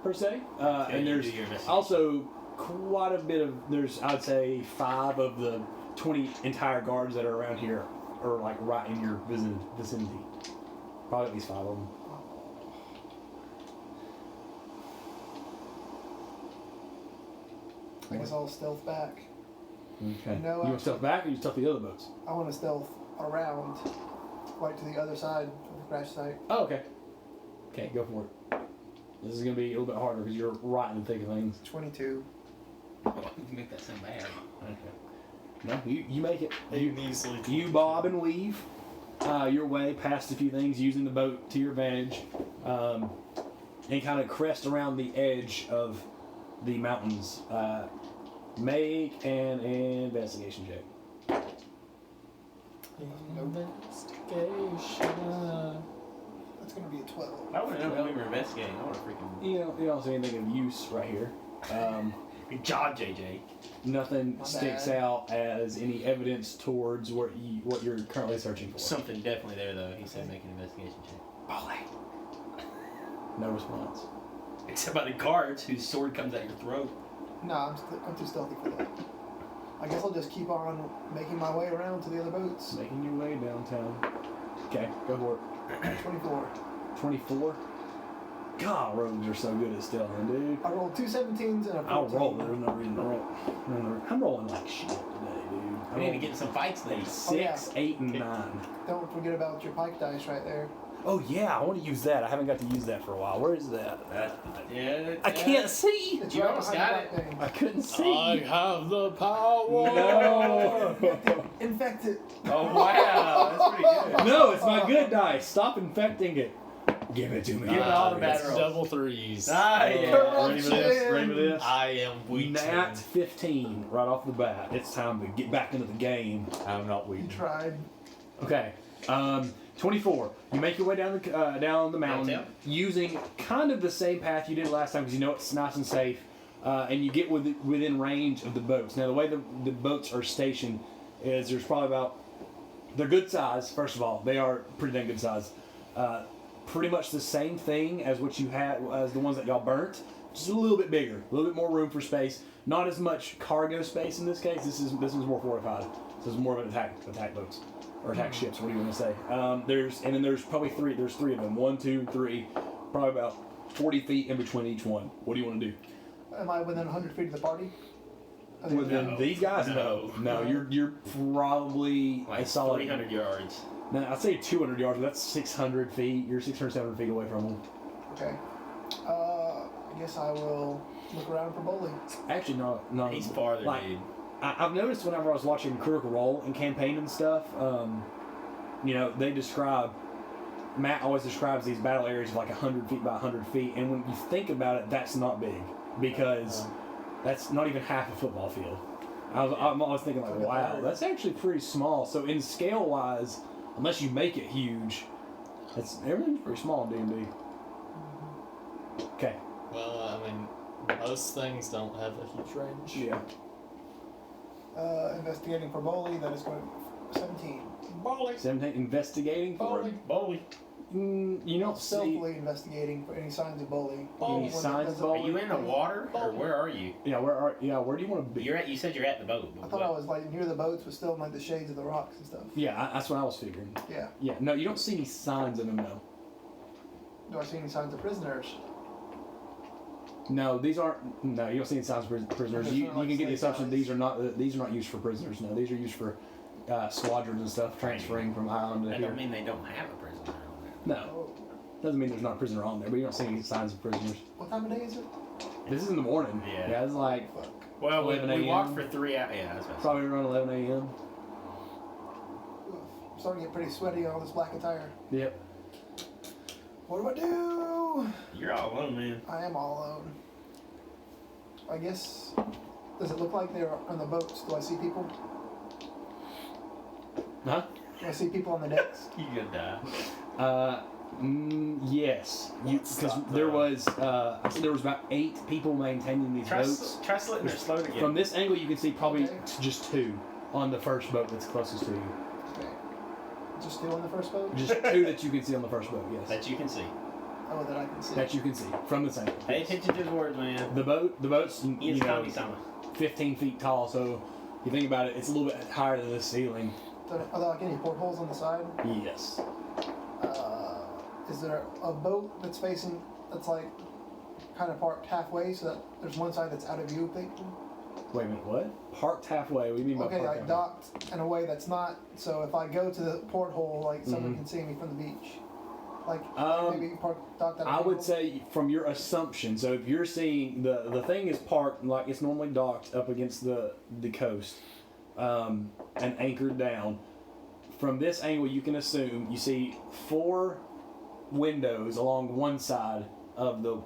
per se. And you there's do your investigation. also quite a bit of, I'd say 5 of the 20 entire guards that are around here are like right in your vicinity. Probably at least 5 of them. I guess I'll stealth back. Okay. No, you want to stealth back or you stealth the other boats? I want to stealth around, right to the other side of the crash site. Oh, okay. Okay, go for it. This is going to be a little bit harder because you're right in the thick of things. 22. You make that sound bad. Okay. No, you make it. You can easily. You bob and weave your way past a few things using the boat to your advantage, and kind of crest around the edge of the mountains. Make an investigation check. Investigation. That's going to be a 12. I want to know what we were investigating. I want to freaking You don't see anything of use right here. good job, JJ. Nothing My sticks bad. out as any evidence towards what you're currently searching for. Something definitely there though. He said make an investigation check. No response. Except by the guards whose sword comes at your throat. No, I'm too stealthy for that. I guess I'll just keep on making my way around to the other boats. Making your way downtown. Okay, go for it. 24. 24. God, rogues are so good at stealthing, dude. I rolled 2 17s and a 14. I'll roll. There's no reason to roll. I'm rolling like shit today, dude. We need to get in some fights then. 6, 8, and 9. Don't forget about your pike dice right there. Oh yeah, I want to use that. I haven't got to use that for a while. Where is that? Yeah. I can't see. It's You right almost behind got the black thing. I couldn't see. I have the power. No. Infect it. Oh wow, that's pretty good. No, it's my good dice. Stop infecting it. Give it to me. Give it all the bad It's rolls. double 3s. Ready for this? Ready for this? I am weak. Nat 15 right off the bat. It's time to get back into the game. I'm not You weak. tried. Okay. 24. You make your way down the mountain Downtown? using kind of the same path you did last time because you know it's nice and safe, and you get within range of the boats. Now the way the boats are stationed is there's probably they're good size. First of all, they are pretty dang good size. Pretty much the same thing as what you had as the ones that y'all burnt, just a little bit bigger, a little bit more room for space. Not as much cargo space in this case. This is more fortified. So it's more of an attack boats. or attack ships. What do you want to say? There's probably three. There's three of them. 1, 2, 3. Probably about 40 feet in between each one. What do you want to do? Am I within 100 feet of the party? Within these guys? No. You're probably like a solid 300 yards. No, I'd say 200 yards, but that's 600 feet. You're 600, 700 feet away from them. Okay. I guess I will look around for Bowley. Actually, no. He's farther, dude. I've noticed whenever I was watching Quarrel and Campaign and stuff, they describe, Matt always describes these battle areas of like 100 feet by 100 feet, and when you think about it, that's not big, because that's not even half a football field. I'm always thinking like, wow, that's actually pretty small. So in scale-wise, unless you make it huge, everything's pretty small in D&D. Okay. Well, I mean, most things don't have a huge range. Yeah. Investigating for Bowley, that is going to 17. Bowley. 17. Investigating for it. Bowley. You don't see Stealthily investigating for any signs of Bowley. any signs of Bowley. Are you in the water, or where are you? Yeah, where do you want to be? You said you're at the boat. I thought I was like near the boats, but still in like the shades of the rocks and stuff. Yeah, that's what I was figuring. Yeah. Yeah, no, you don't see any signs of them, though. Do I see any signs of prisoners? No, these aren't. No, you don't see any signs of prisoners. You can get the assumption these are not used for prisoners. No, these are used for squadrons and stuff transferring from island to That here. don't mean they don't have a prisoner on there. No, Oh. doesn't mean there's not a prisoner on there, but you don't see any signs of prisoners. What time of day is it? This is in the morning. Yeah. It's like Fuck. Well, 11 we walked a.m. for 3 hours. Yeah, that's what probably around 11 a.m. Oof. I'm starting to get pretty sweaty on all this black attire. Yep. What do I do? You're all alone, man. I am all alone. I guess. Does it look like they're on the boats? Do I see people? Huh? Do I see people on the decks? You could die. Yes. Because there was I think there was about 8 people maintaining these boats. Try slitting their slow again. From this angle, you can see probably just 2 on the first boat that's closest to you. Okay. Just 2 on the first boat? Just 2 that you can see on the first boat. Yes. That you can see. Oh, that I can see. That you can see from this angle. Pay attention to his words, man. The boat's Ian's Kami-sama. 15 feet tall, so you think about it, it's a little bit higher than the ceiling. Are there like any portholes on the side? Yes. Is there a boat that's like kind of parked halfway so that there's one side that's out of view? Wait a minute, what? Parked halfway? What do you mean by Okay, parked like halfway? docked in a way that's not, so if I go to the porthole, like someone can see me from the beach. Like maybe docked at an I would angle? say from your assumption, so if you're seeing the thing is parked like it's normally docked up against the coast and anchored down. From this angle, you can assume you see 4 windows along one side of the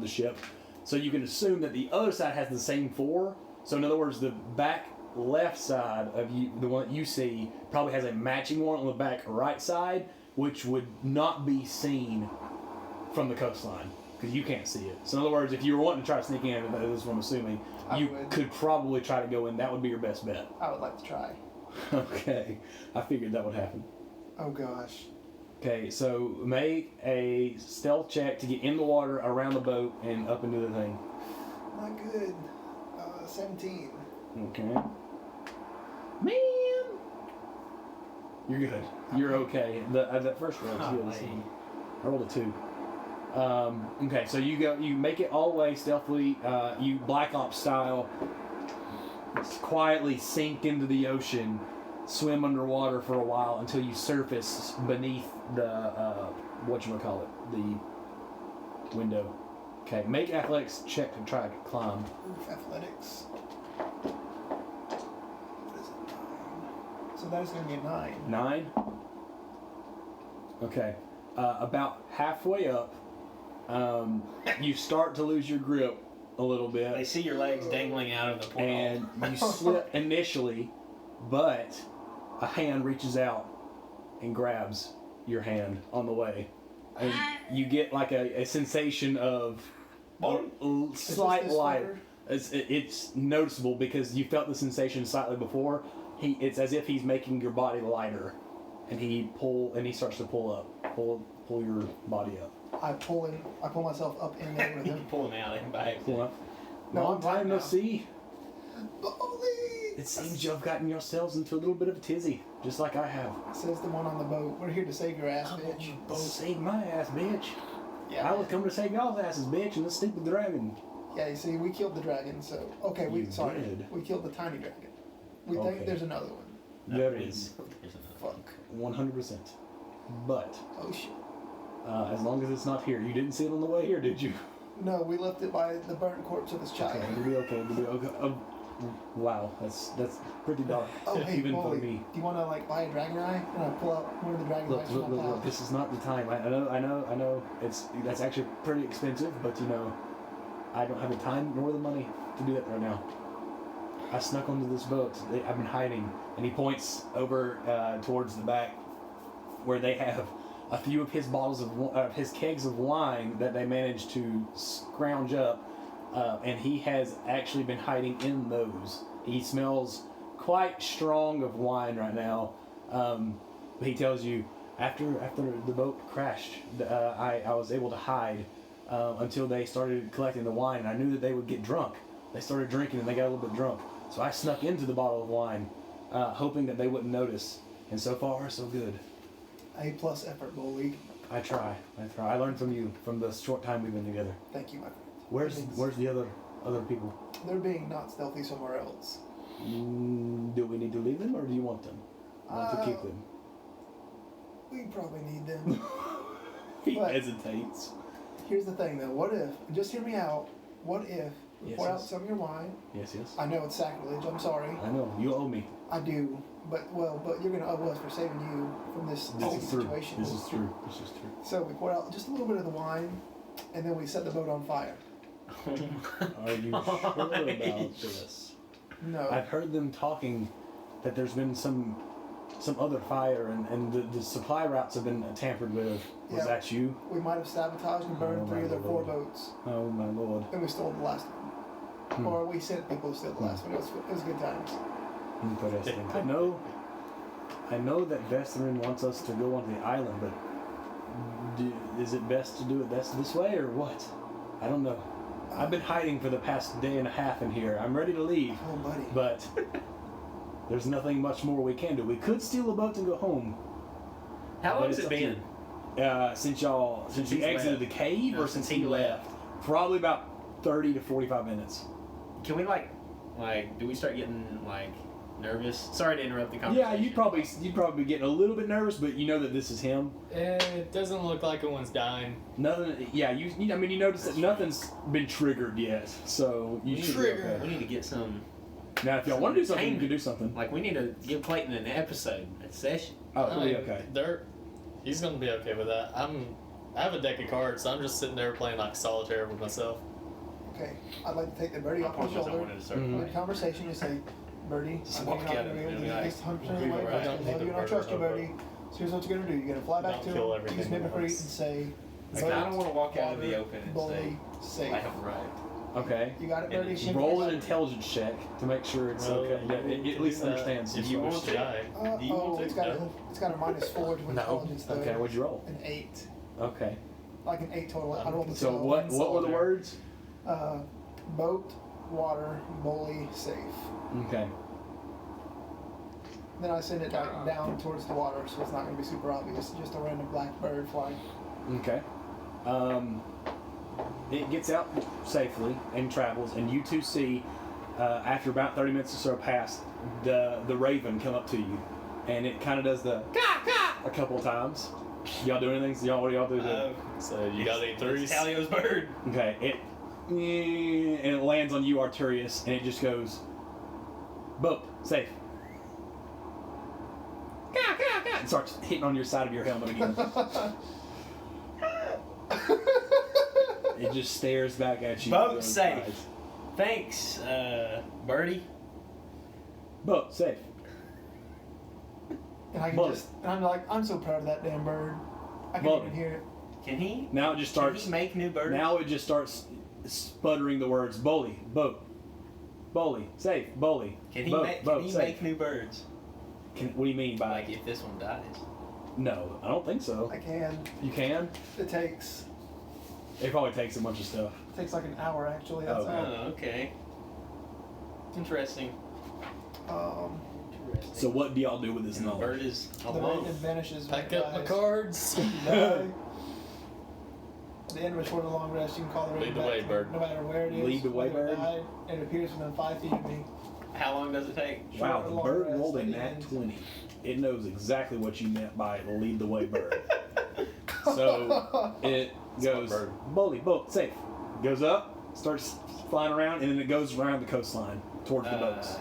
the ship. So you can assume that the other side has the same 4. So in other words, the back left side of you, the one that you see, probably has a matching one on the back right side, which would not be seen from the coastline because you can't see it. So in other words, if you were wanting to try to sneak in, that is what I'm assuming, could probably try to go in. That would be your best bet. I would like to try. Okay, I figured that would happen. Oh gosh. Okay, so make a stealth check to get in the water around the boat and up into the thing. Not good. 17. Okay. Man! You're good. You're okay. That first roll was good. I rolled a 2. Okay, so you make it all the way stealthily, you Black Ops style, quietly sink into the ocean, swim underwater for a while until you surface beneath the the window. Okay, make athletics check to try to climb. Oof, athletics. What is it? 9. So that is going to be a 9. 9? Okay. About halfway up, you start to lose your grip a little bit. They see your legs dangling out of the porthole. And you slip initially, but a hand reaches out and grabs your hand on the way. And you get like a sensation of slight light. It's noticeable because you felt the sensation slightly before. It's as if he's making your body lighter, and he starts to pull your body up. I pull myself up in there with You him. pull him out and back. Pull up. No, Long I'm time fine no now. see. Bowley! It seems you've gotten yourselves into a little bit of a tizzy, just like I have. Says the one on the boat. We're here to save your ass, bitch. Save my ass, bitch. Yeah. I was coming to save y'all's asses, bitch, and this stupid dragon. Yeah, you see, we killed the dragon, so... Okay, You sorry. did? We killed the tiny dragon. We Okay. think there's another one. There is. Fuck. 100%. But, Oh, shit. as long as it's not here. You didn't see it on the way here, did you? No, we left it by the burnt corpse of his child. Okay, it'll be okay. It'll be okay. Wow, that's pretty dark. Oh, hey, even for Molly, me. do you want to, like, buy a dragon eye? And I pull out one of the dragon eyes Look, from my pouch. this is not the time. I know. That's actually pretty expensive, but you know, I don't have the time nor the money to do that right now. I snuck onto this boat. I've been hiding, and he points over towards the back, where they have a few of his bottles of his kegs of wine that they managed to scrounge up, and he has actually been hiding in those. He smells quite strong of wine right now. But he tells you after the boat crashed, I was able to hide until they started collecting the wine, and I knew that they would get drunk. They started drinking and they got a little bit drunk. So I snuck into the bottle of wine, hoping that they wouldn't notice. And so far, so good. A+ effort, Molly. I try. I learned from you from the short time we've been together. Thank you, my friend. Where's the other people? They're being not stealthy somewhere else. Do we need to leave them, or do you want them? Want to keep them? We probably need them. He But- hesitates. Here's the thing, though. What if, just hear me out, what if we Yes, pour out yes. some of your wine? Yes. I know it's sacrilege, I'm sorry. I know. You owe me. I do. But you're going to owe us for saving you from this This is true. situation. This is true. So we pour out just a little bit of the wine, and then we set the boat on fire. Are you sure about this? No. I've heard them talking that there's been some other fire and the supply routes have been tampered with. Was Yeah. that you? We might have sabotaged and burned Oh, 3 my of their 4 Lord. boats. Oh my lord. And we stole the last one. Hmm. Or we sent people to steal the last one. It was good times. Interesting. I know that Vestrin wants us to go onto the island, but is it best to do it this way or what? I don't know. I've been hiding for the past day and a half in here. I'm ready to leave, Oh, buddy. but there's nothing much more we can do. We could steal a boat and go home. How long But has it's it up to been? you. Since you he's exited left. the cave, No, or since since he he left? Probably about 30 to 45 minutes. Can we like do we start getting like nervous? Sorry to interrupt the conversation. Yeah, you'd probably be getting a little bit nervous, but you know that this is him. It doesn't look like anyone's dying. Nothing. Yeah, you notice that nothing's been triggered yet, so you should be Trigger. We okay. need to get some. Now, if y'all want to do something, you can do something. Like we need to give Clayton an episode, a session. Oh, it'll be okay. He's gonna be okay with that. I have a deck of cards, so I'm just sitting there playing like solitaire with myself. Okay. I'd like to take the birdie I off my apologize, I shoulder. wanted to start Mhm. Good conversation. You say, Birdie, Just I know walk you're not out going to be able to and do be like, this 100% of "We the way, go but right I down love to you the and I trust you, murder Birdie. So here's what you're going to do. You're going to fly back Don't to kill him, everything use mimicry, and once. say, Like, I don't want to walk out in the water, open and bully, say safe. I have arrived. Okay. You got it, And Birdie? she Roll an intelligence check to make sure it's Well, okay. Yeah, it at least understands. If you you want want to. to die. Do you want to? It's got a -4 to No. intelligence, though. Okay, what'd you roll? An 8. Okay. Like an 8 total. I rolled the So 12. what were the Solitaire. words? Boat, water, bully, safe. Okay. Then I send it down towards the water, so it's not going to be super obvious. Just a random black bird flying. Okay. It gets out safely and travels, and you two see, after about 30 minutes or so pass, the raven come up to you, and it kind of does the a couple of times. Y'all do anything? So what do y'all do? So you got any threes? It's Talio's bird. Okay. And it lands on you, Arturius, and it just goes, boat, safe. It starts hitting on your side of your helmet again. It just stares back at you. Boat with those safe. eyes. Thanks, Birdie. Boat safe. And I can Bully. and I'm like, I'm so proud of that damn bird. I can't Bully. even hear it. Can he? Now it just Can starts. he make new birds? Now it just starts sputtering the words bully, boat, bully, safe, bully. Can he boat, make? boat, Can he safe. make new birds? What do you mean by? Like if this one dies. No, I don't think so. I can. You can. It takes It probably takes a bunch of stuff. like an hour actually. That's Okay. all. Oh, okay. Interesting. So what do y'all do with this And the bird knowledge? is The alone. raven vanishes. Pack when it up my dies. cards. Die. At the end of a short or long rest, you can call the raven Lead the back way, to me, bird. no matter where it is. Lead the way, whether it bird. died, and it appears within 5 feet of me. How long does it take? Wow, Short or the long bird rest rolled a at the nat end. 20. It knows exactly what you meant by lead the way bird. So it goes, bird. Bully, boat, safe. Goes up, starts flying around, and then it goes around the coastline towards the boats.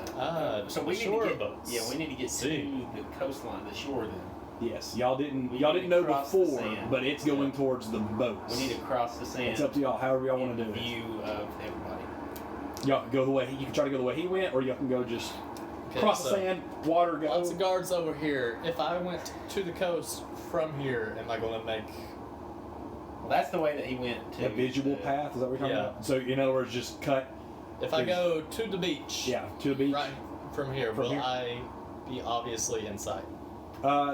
So we need shore to get boats. Yeah, we need to get See. to the coastline, the shore. Then Yes, y'all didn't We y'all need didn't to know cross the before, sand. but it's going towards the boats. we need to cross the sand. It's up to y'all, however y'all want in to do the it. view of everybody. Y'all can go the way you can try to go the way he went, or y'all can go just Okay, cross the so sand, water, go. Lots of guards over here. If I went to the coast from here, am I going to make? Well, that's the way that he went to A visual the- path, is that what you're talking Yeah. about? So in other words, just cut, If I go to the beach, yeah, to the beach. right from here, From will here? I be obviously in sight?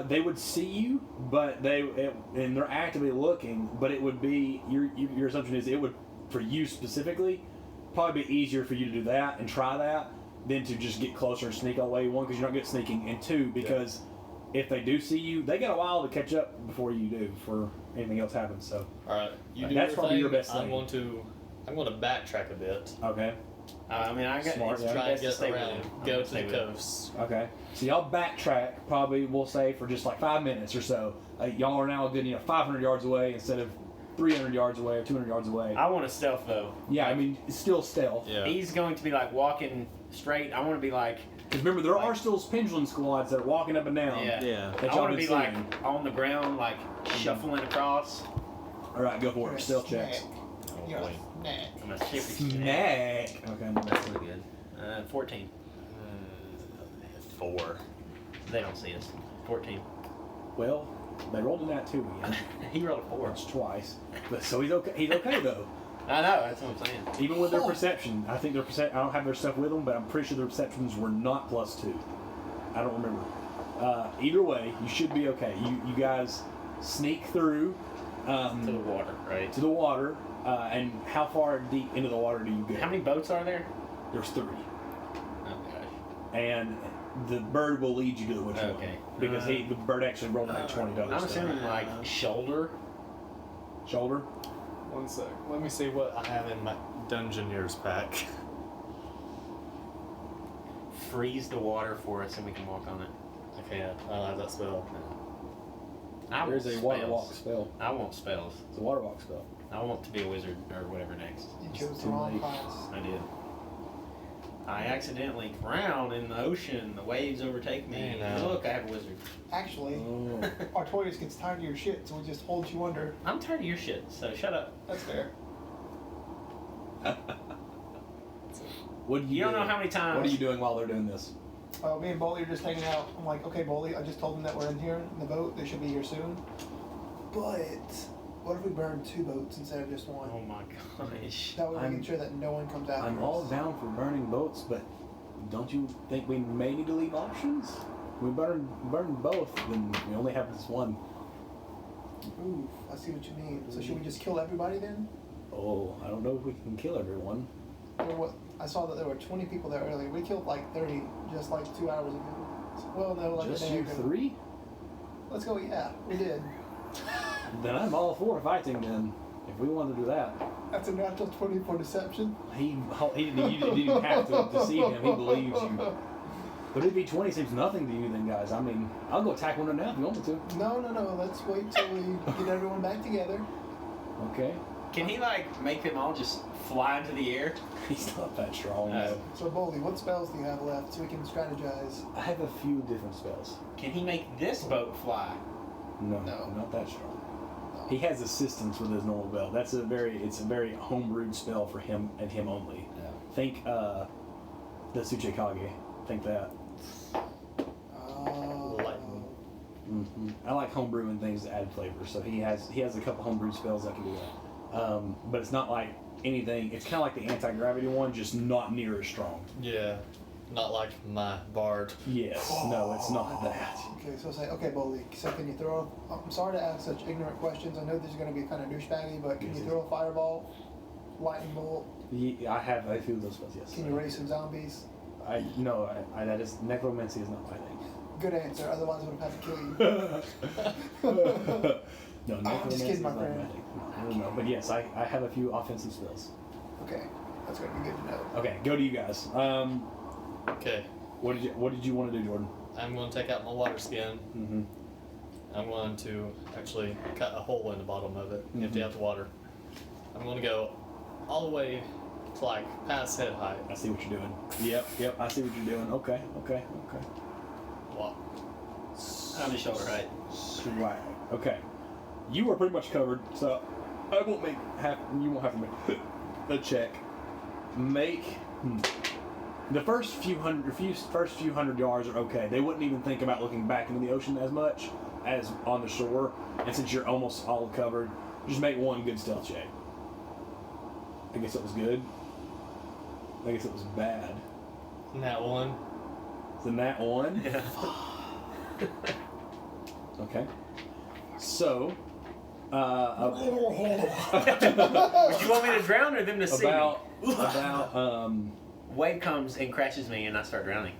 They would see you, but and they're actively looking. But it would be your assumption is it would, for you specifically, probably be easier for you to do that and try that than to just get closer and sneak away. One, because you're not good at sneaking, and two, because if they do see you, they got a while to catch up before you do for anything else happens. So All right, you do That's your probably thing. your best I'm thing. going to backtrack a bit. okay, I mean, I got Smart, it's yeah. Try and best to get stay with around, him. I'm go gonna to stay the with him. coast. okay. So y'all backtrack probably we'll say for just like 5 minutes or so. Y'all are now good, 500 yards away instead of 300 yards away or 200 yards away. I want to stealth though. Yeah, I mean it's still stealth. Yeah. He's going to be like walking straight. I want to be like, Because remember, there are still pendulum squads that are walking up and down. yeah. Yeah. That I y'all want to been be like seeing. on the ground, like shuffling across. All right, go for You're it. a Stealth snack. checks. You're a boy. snack. I'm a chippy Snack. Okay. That's pretty good. 14. 4. They don't see us. 14. Well, they rolled a nat 2 again. He rolled a 4. Once, twice. But so he's okay. He's okay though. I know. That's what I'm saying. Even with their perception, I think I don't have their stuff with them, but I'm pretty sure their perceptions were not +2. I don't remember. Either way, you should be okay. You guys sneak through To the water, right? to the water. And how far deep into the water do you go? How many boats are there? There's 3. Oh gosh. And the bird will lead you to which one. Okay. Because the bird actually rolled like 20 to I'm understand. assuming like shoulder. Shoulder. One sec. Let me see what I have in my Dungeoneers pack. Freeze the water for us and we can walk on it. I can't. I don't have that spell. I There's want a water spells. walk spell. I want spells. It's a water walk spell. I want to be a wizard or whatever next. You chose Too the wrong late. class. I did. I accidentally drown in the ocean. The waves overtake me. Hey, now. Look, I have a wizard. Actually, Oh. Artorius gets tired of your shit, so we just hold you under. I'm tired of your shit, so shut up. That's fair. What do You don't know how many times. What are you doing while they're doing this? Me and Bolly are just hanging out. I'm like, okay, Bolly, I just told them that we're in here in the boat. They should be here soon. But what if we burn 2 boats instead of just one? Oh my gosh. That way we I'm- make sure that no one comes after I'm us. all down for burning boats, but don't you think we may need to leave options? We burn both, then we only have this one. Ooh, I see what you mean. So should we just kill everybody then? Oh, I don't know if we can kill everyone. Or what? I saw that there were 20 people there earlier. We killed like 30 just like 2 hours ago. Well, no, like Just a day you ago. 3? Let's go. Yeah, we did. Then I'm all for fighting. Then, if we want to do that, That's a natural 20 for deception. you didn't even have to deceive him. He believes you. But if V20 seems nothing to you, then guys, I mean, I'll go attack one of them now if you want me to. No. Let's wait till we get everyone back together. Okay. Can he like make them all just fly into the air? He's not that strong. No. So, Boldy, what spells do you have left so we can strategize? I have a few different spells. Can he make this boat fly? No, No. not that strong. He has assistance with his normal bell. It's a very homebrewed spell for him and him only. Think the Tsuchikage. Think that. Lightning. Mm-hmm. I like homebrewing things to add flavor, so he has a couple homebrewed spells that can do that. But it's not like anything. It's kind of like the anti-gravity one, just not near as strong. Yeah. Not like my bard. Yes. No, it's not that. Okay, so say, okay, Boldy, so can you throw, I'm sorry to ask such ignorant questions. I know this is going to be kind of douchebaggy, but can you throw a fireball, lightning bolt? I have a few of those spells. Yes. Can you raise some zombies? that is necromancy is not my thing. Good answer. Otherwise, I would have had to kill you. No, I'm necromancy just is kidding, my not friend. my thing. I don't know, but yes, I have a few offensive spells. Okay, that's gonna be good to know. Okay, go to you guys. Okay. What did you want to do, Jordan? I'm going to take out my water skin. Mm-hmm. I'm going to actually cut a hole in the bottom of it, Mhm. empty out the water. I'm going to go all the way to like past head height. I see what you're doing. Yep, I see what you're doing. Okay. Walk. On the shoulder height. Right. Okay. You are pretty much covered, so I won't you won't have to make a check. The first few hundred yards are okay. They wouldn't even think about looking back into the ocean as much as on the shore. And since you're almost all covered, just make one good stealth check. I guess it was good. I guess it was bad. And that one. Then that one. Yeah. Okay. So, Would you want me to drown or them to see me? Wave comes and crashes me and I start drowning.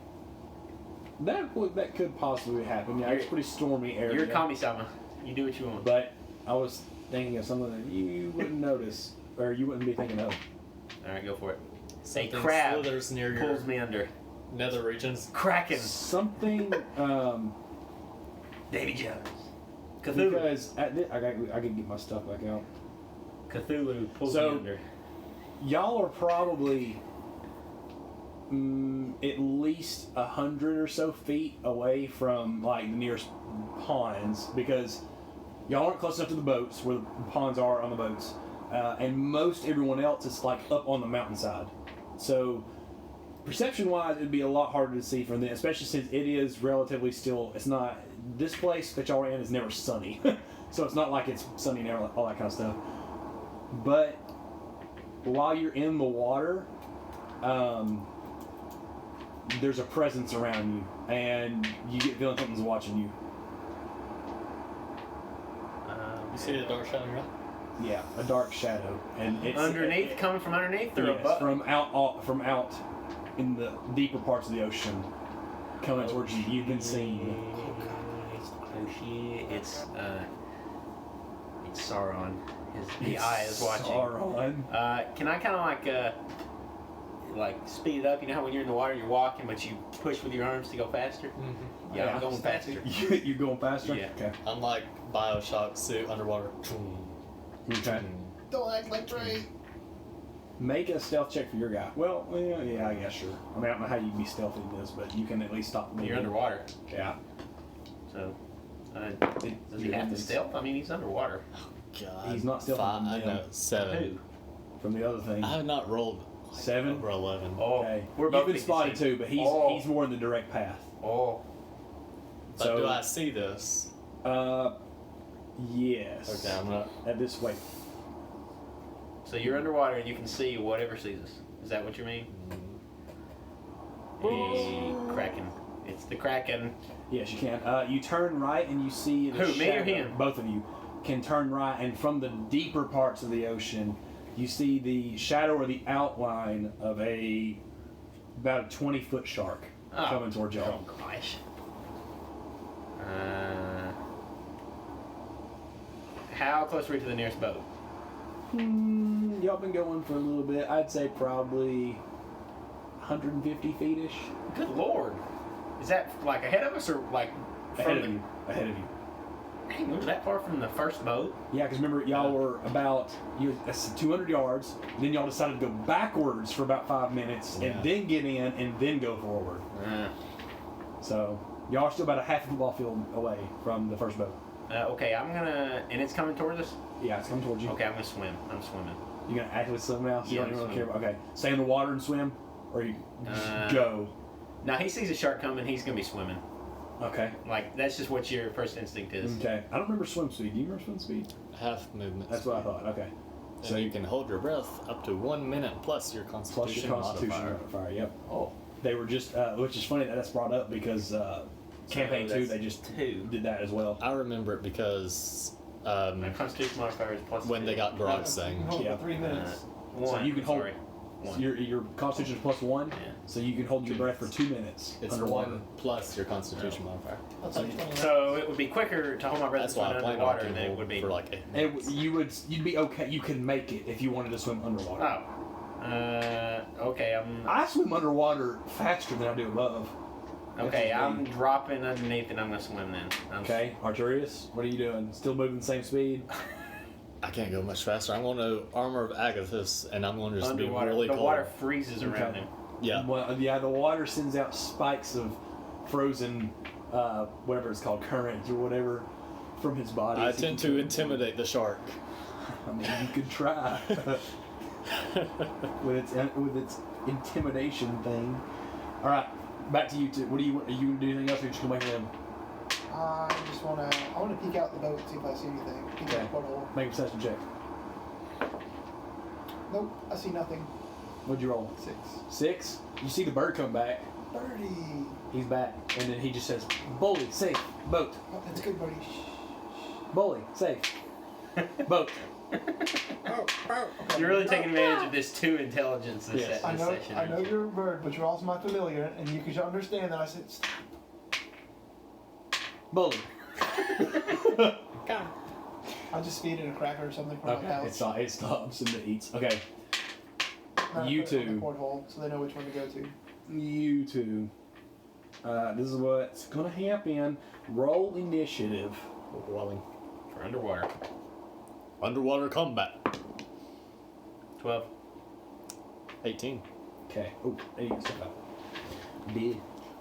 that could possibly happen. Yeah, it's pretty stormy area. You're Kami-sama. You do what you want. But I was thinking of something that you wouldn't notice, or you wouldn't be thinking of. Alright, go for it. Something A crab slithers near your pulls me under. nether regions. Kraken. Something, Davy Jones. Cthulhu. because I could get my stuff back out. Cthulhu pulls So- me under. Y'all are probably at least 100 or so feet away from like the nearest ponds, because y'all aren't close enough to the boats where the ponds are on the boats, and most everyone else is like up on the mountainside. So perception-wise, it'd be a lot harder to see from them, especially since it is relatively still. It's not this place that y'all are in is never sunny, so it's not like it's sunny and all that kind of stuff. But while you're in the water, there's a presence around you, and you get feeling something's watching you. You see the dark shadow, right? Yeah, a dark shadow, and it's Underneath, coming from underneath or yes, above? from out in the deeper parts of the ocean, coming towards you. You've been seen. It's Sauron. The eye is watching. Sauron. Can I kind of like speed it up? You know how when you're in the water you're walking, but you push with your arms to go faster? Mm-hmm. Yeah, I'm going faster. You going faster? Yeah. Okay. Unlike Bioshock suit underwater. Okay. Don't act like Trey. Make a stealth check for your guy. Well, yeah, I guess sure. I mean, I don't know how you'd be stealthy in this, but you can at least stop moving. You're underwater, Yeah. so does he have to stealth? I mean, he's underwater. God. He's not stealthy from them. No, 7. Who? From the other thing. I have not rolled 7? over 11. Oh, Okay. we're You've both been being spotted deceived. too, but he's more in the direct path. Oh, But So- do I see this? Yes. Okay, I'm gonna. At this way. so you're underwater and you can see whatever sees us. Is that what you mean? Hey, Kraken. It's the Kraken. Yes, you can. You turn right and you see the Who, me or shadow. him? Both of you can turn right, and from the deeper parts of the ocean, you see the shadow or the outline of about a 20-foot shark coming towards y'all. Oh gosh. How close are we to the nearest boat? Y'all been going for a little bit. I'd say probably 150 feet-ish. Good lord. Is that like ahead of us or like Ahead of you. Ahead of you. Dang, we were that far from the first boat? Yeah, because remember, y'all were that's 200 yards. Then y'all decided to go backwards for about 5 minutes, Yeah. and then get in, and then go forward. So y'all are still about a half a football field away from the first boat. Okay, I'm gonna, and it's coming towards us? Yeah, it's coming towards you. Okay, I'm gonna swim. I'm swimming. You gonna actively swim now? So you Yeah, don't I'm really care swimming. about. Okay, stay in the water and swim, or you just go. Now he sees a shark coming, he's gonna be swimming. Okay. Like, that's just what your first instinct is. Okay. I don't remember swim speed. Do you remember swim speed? Half movement. That's what I thought. Okay. So you can hold your breath up to 1 minute plus your Plus constitution, your constitution modifier. modifier. Yep. Oh, they were just, which is funny that that's brought up because campaign 2 that's they just 2. did that as well. I remember it because My constitution modifier is plus when 2. they got Grog's You thing. can hold Yeah. for 3 minutes. 1. So you can hold- Sorry. Your Constitution is +1, Yeah. so you can hold your breath for 2 minutes It's underwater. 1 plus your Constitution modifier. That's like 20, right? So it would be quicker to hold my breath That's and why swim I played underwater Arty than it would be. for like 8 And minutes. you'd be okay. You can make it if you wanted to swim underwater. Okay. I swim underwater faster than I do above. Okay, I'm dropping underneath and I'm gonna swim then. Okay, Arturius, what are you doing? Still moving the same speed? I can't go much faster. I'm going to Armor of Agathis, and I'm going to just Underwater. be really The cold. water freezes around him. Yeah. Well, yeah, the water sends out spikes of frozen, whatever it's called, current or whatever, from his body. I tend to intimidate the shark. I mean, you could try with its intimidation thing. All right, back to you two. What are you gonna do anything else? Or you just gonna make them I just wanna peek out the boat and see if I see anything. Peek out the porthole. make a perception check? Nope, I see nothing. What'd you roll? 6. 6. You see the bird come back. Birdie. He's back, and then he just says, "Bully, safe, boat. Oh, that's good, buddy. Shh. Bully, safe, boat." You're really taking advantage of this 2 intelligence this, Yes. I this know, session. I know you're a bird, but you're also my familiar, and you can understand that I said stop. Bully. I'll just feed it a cracker or something from my Okay, pouch. it stops and it eats. Okay, Not you put it on two. the porthole, so they know which one to go to. you two. This is what's gonna happen. Roll initiative. Welling. For underwater. Underwater combat. 12. 18. Okay. Oh, there you go. Step out. Big.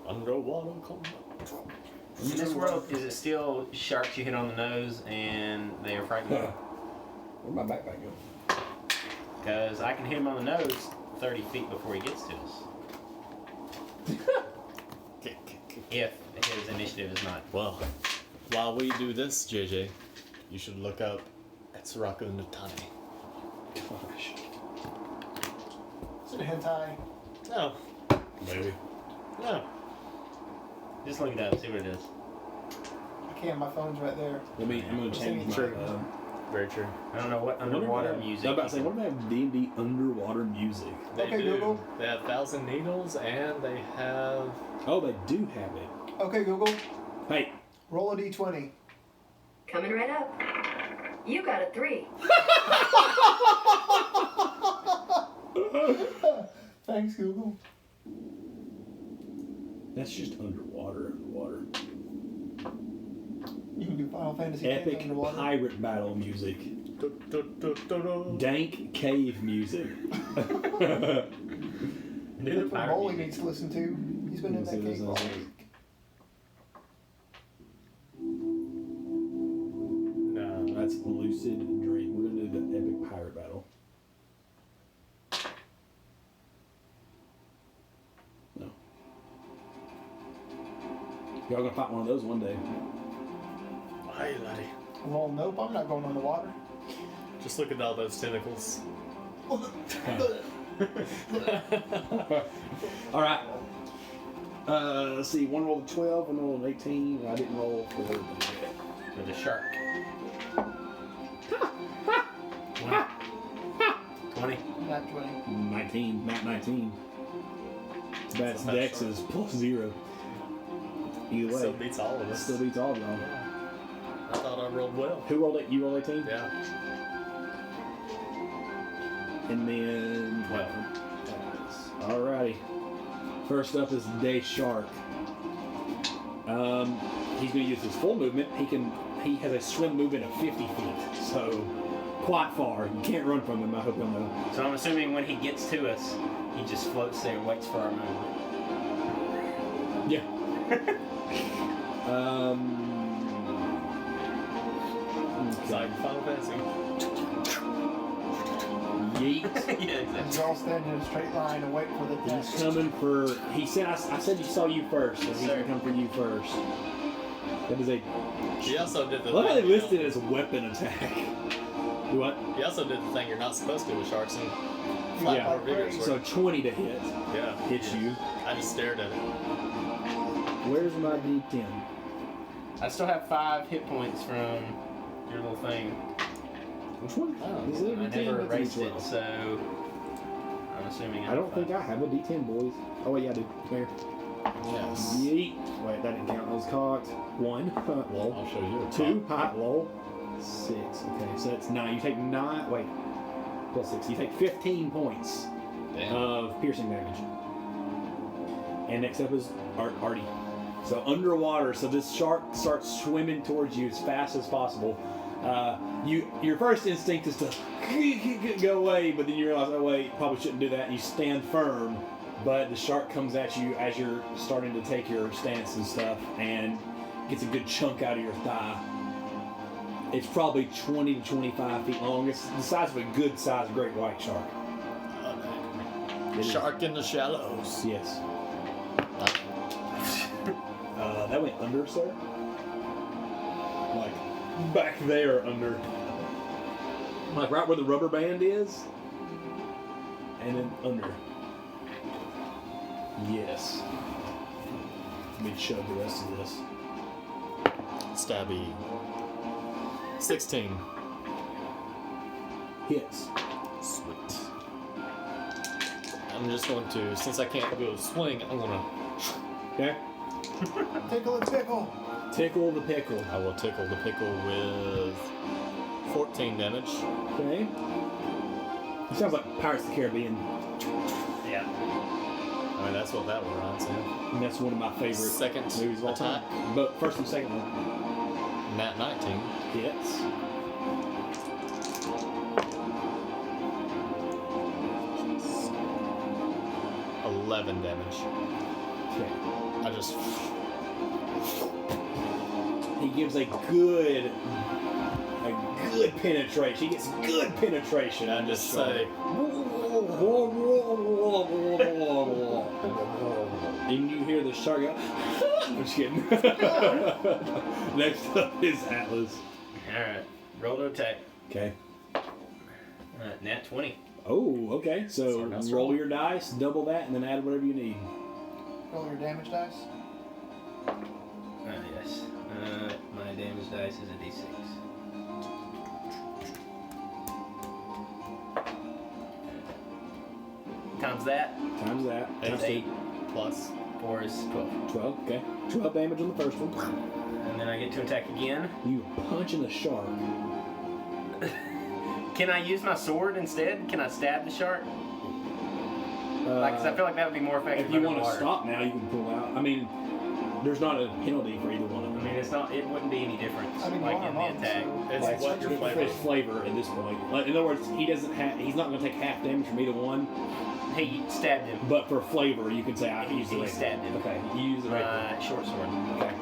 Underwater combat. In this world, is it still sharks you hit on the nose and they are frightened? Where'd my backpack go? Because I can hit him on the nose 30 feet before he gets to us. If his initiative is not. Well, while we do this, JJ, you should look up Etsuraku Nutani. Gosh. Is it a hentai? No. Maybe. No. Just look it up, see what it is. I can't, my phone's right there. I'm gonna change my. True. Very true. I don't know what underwater music. I'm about to say, what do they have D&D underwater music? They Okay, do. Google. They have 1,000 Needles, and they have... Oh, they do have it. Okay, Google, Hey. roll a d20. Coming right up. You got a 3. Thanks, Google. That's just underwater. You can do Final Fantasy X Epic underwater. pirate battle music. Dank cave music. Do That's the what pirate Molly music. needs to listen to. He's been in that cave all week. No. That's Lucid Dream. We're gonna do the epic pirate battle. No. Y'all gonna fight one of those one day. Hey, laddie. Well, nope, I'm not going on the water. Just look at all those tentacles. All right. Let's see. One rolled a 12, one rolled an 18. I didn't roll for the For the shark. 20. Not 20. 19. Not 19. That's not Dex sharp. is +0. Either way, Still beats all of us. still beats all of y'all. I thought I rolled well. Who rolled it? You rolled 18? Yeah. And then 12. Alrighty. First up is Day Shark. He's going to use his full movement. He has a swim movement of 50 feet, so quite far. You can't run from him. I hope you'll know. So I'm assuming when he gets to us, he just floats there and waits for our movement. Yeah. It's like Final Fantasy. Yeet. Yeah, exactly. He's all standing in a straight line and waiting for the He's test. coming for. He said. I said he saw you first, so he's Sir. gonna come for you first. That is a. He also did the Look how they thing, you listed know, it as a weapon attack. Do what? He also did the thing you're not supposed to with sharks and Flat Yeah. like crazy. So 20 to hit. yeah. Hits you. I just stared at it. Where's my D10? I still have 5 hit points from your little thing. Which one? Oh, Is it I a D10? never That's erased each it, one. so I'm assuming. I don't think I have a D10, boys. Oh wait, yeah, I do. Come here. Yes. Yeet. Wait, that didn't count. That was cocked. 1. Lol. I'll show you. 2. Hot. Lol. 6. Okay, so that's 9. You take 9. Wait. Plus 6. You take 15 points of piercing damage. And next up is Arty. So underwater, so this shark starts swimming towards you as fast as possible. Your first instinct is to go away, but then you realize, oh wait, probably shouldn't do that. And you stand firm, but the shark comes at you as you're starting to take your stance and stuff, and gets a good chunk out of your thigh. It's probably 20 to 25 feet long. It's the size of a good sized great white shark. Shark in the shallows. Yes. That went under, sir. Like back there under. Like right where the rubber band is. And then under. Yes. Let me chug the rest of this. Stabby. 16. Hits. Sweet. I'm just going to, since I can't go swing, I'm going to... Okay. Tickle and tickle. Tickle the pickle. I will tickle the pickle with 14 damage. Okay. It sounds like Pirates of the Caribbean. Yeah. I mean, that's what that one runs in. And that's one of my favorite Second movies of all attack. time. But first and second one. Nat 19. Hits. $11 damage. Okay. I just... He gives a good penetration. He gets good penetration. I just say... And you hear the shark go, I'm just kidding. Next up is Atlas. Alright, roll to attack. Okay. Nat 20. Oh, okay. So Sorry, that's roll wrong. your dice, double that, and then add whatever you need. Roll your damage dice. Yes. My damage dice is a d6. Times that. Times that. That's 8. Plus. 4 is 12. 12, okay. 12 damage on the first one. And then I get to attack again. You punch in the shark. Can I use my sword instead? Can I stab the shark? Because I feel like that would be more effective. If you want to underwater. stop now, you can pull out. I mean, there's not a penalty for either one of I them. mean, it's not. It wouldn't be any difference. I mean, like you are in the wrong, attack. so- It's Like, what your for flavor. his flavor at this point. Like, in other words, he doesn't have. He's not going to take half damage from either one. He stabbed him. But for flavor, you can say I He use the rapier. stabbed him. Okay, you use the rapier. Short sword. Okay.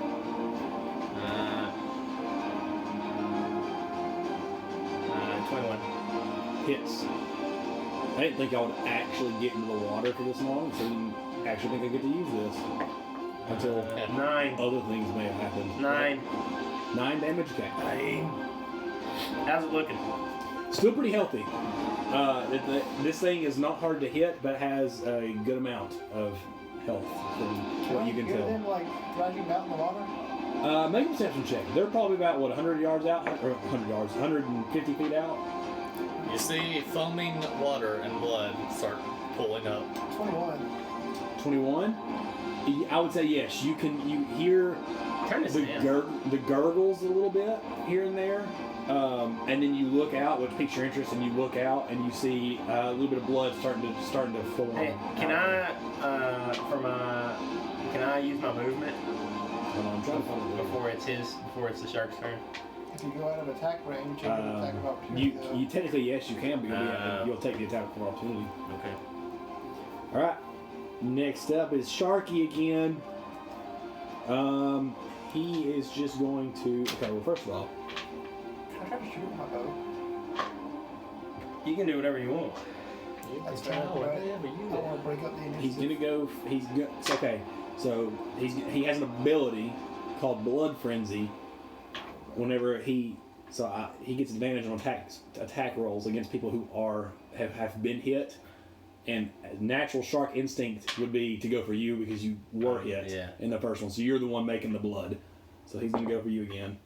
21. Hits. I didn't think I would actually get into the water for this long, so I didn't actually think I get to use this until 9. other things may have happened. 9. 9 damage. Okay. How's it looking? Still pretty healthy. This thing is not hard to hit, but has a good amount of health from what you can hear tell. them like thrashing about in the water? Make a perception check. They're probably about, 100 yards out? Or 100 yards, 150 feet out? You see foaming water and blood start pulling up. 21. 21? I would say yes. You hear Turn this the in. the gurgles a little bit here and there. And then you look out, which piques your interest, and you look out and you see a little bit of blood starting to form. Hey, can I use my movement I'm trying to find it. before it's the shark's turn? If you go out of attack range, you get an attack of opportunity. You technically yes you can, but you'll take the attack of opportunity. Okay. All right. Next up is Sharky again. He is just going to. Okay. Well, first of all, Can I try to shoot with my bow? You can do whatever you want. That's fair, but I want to break up the initiative. he's gonna go. It's okay. So he has an ability called Blood Frenzy. Whenever he gets advantage on attack rolls against people who have been hit, and natural shark instinct would be to go for you because you were hit in the first one. So you're the one making the blood. So he's gonna go for you again.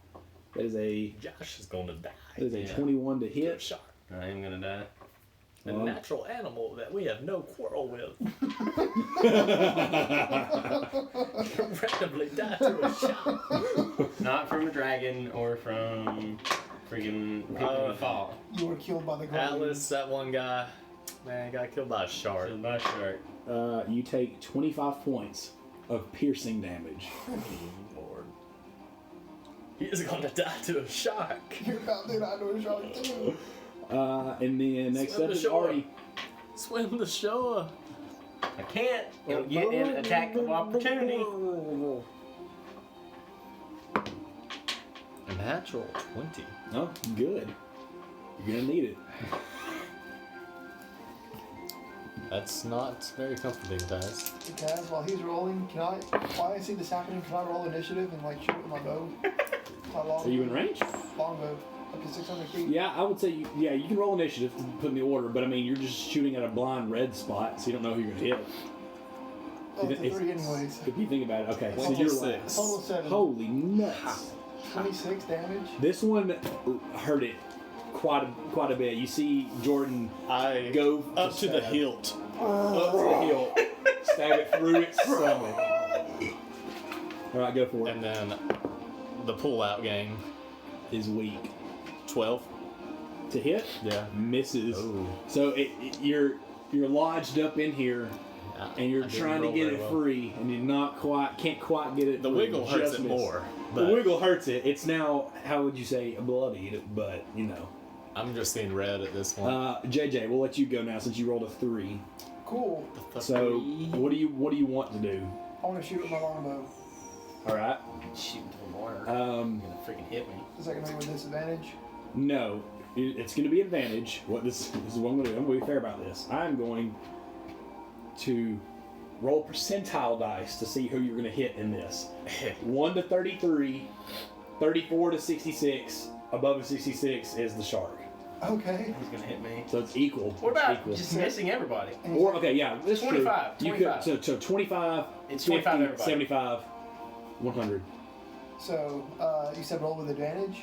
That is a Josh is going to die. That is a 21 to hit. Shot. I am gonna die. A natural animal that we have no quarrel with. Randomly died to a shot. Not from a dragon or from friggin' people in the fall. You were killed by the goblin. Alice, that one guy, man, got killed by a shark. Killed by a shark. You take 25 points of piercing damage. Lord. He is gonna die to a shark. You're about to die to a shark too. And then next Swim up to is shore. Arty. Swim the shore. I can't. It'll get an attack of opportunity. A natural 20. Oh, good. You're gonna need it. That's not very comforting, guys. Hey, Kaz, while he's rolling, while I see this happening, can I roll initiative and like shoot with my bow? My Are you in range? longbow, up to 600 feet. Yeah, I would say you can roll initiative to put in the order, but I mean you're just shooting at a blind red spot, so you don't know who you're gonna hit. Oh, it's a 3 anyways. If you think about it, okay, so Total you're six. last. Total 7. Holy nuts! 26 damage. This one hurt it quite a bit. You see Jordan I go up to the stab. hilt. Up to the hilt, stab it through its stomach. All right, go for it. And then the pull-out game Is weak 12. to hit. Yeah. Misses. Oh. So you're lodged up in here, and you're I didn't trying to roll get very it well. free, and you can't quite get it. The through. wiggle hurts Just it miss. more. The But wiggle hurts it. It's now, how would you say, bloodied, but you know. I'm just seeing red at this one. JJ, we'll let you go now since you rolled a 3. Cool. So what do you want to do? I want to shoot with my longbow. All right. Shoot from water. You're gonna freaking hit me. Is that going to be with disadvantage? No, it's going to be advantage. This is what I'm going to do. I'm going to be fair about this. I'm going to roll percentile dice to see who you're going to hit in this. 1 to 33, 34 to 66. Above a 66 is the shark. Okay. He's gonna hit me. So it's equal. What about equal. just missing everybody? Or okay, yeah, that's 25, true. 25. You could so 25. It's 50, 25 everybody. 75, 100. So, you said roll with advantage?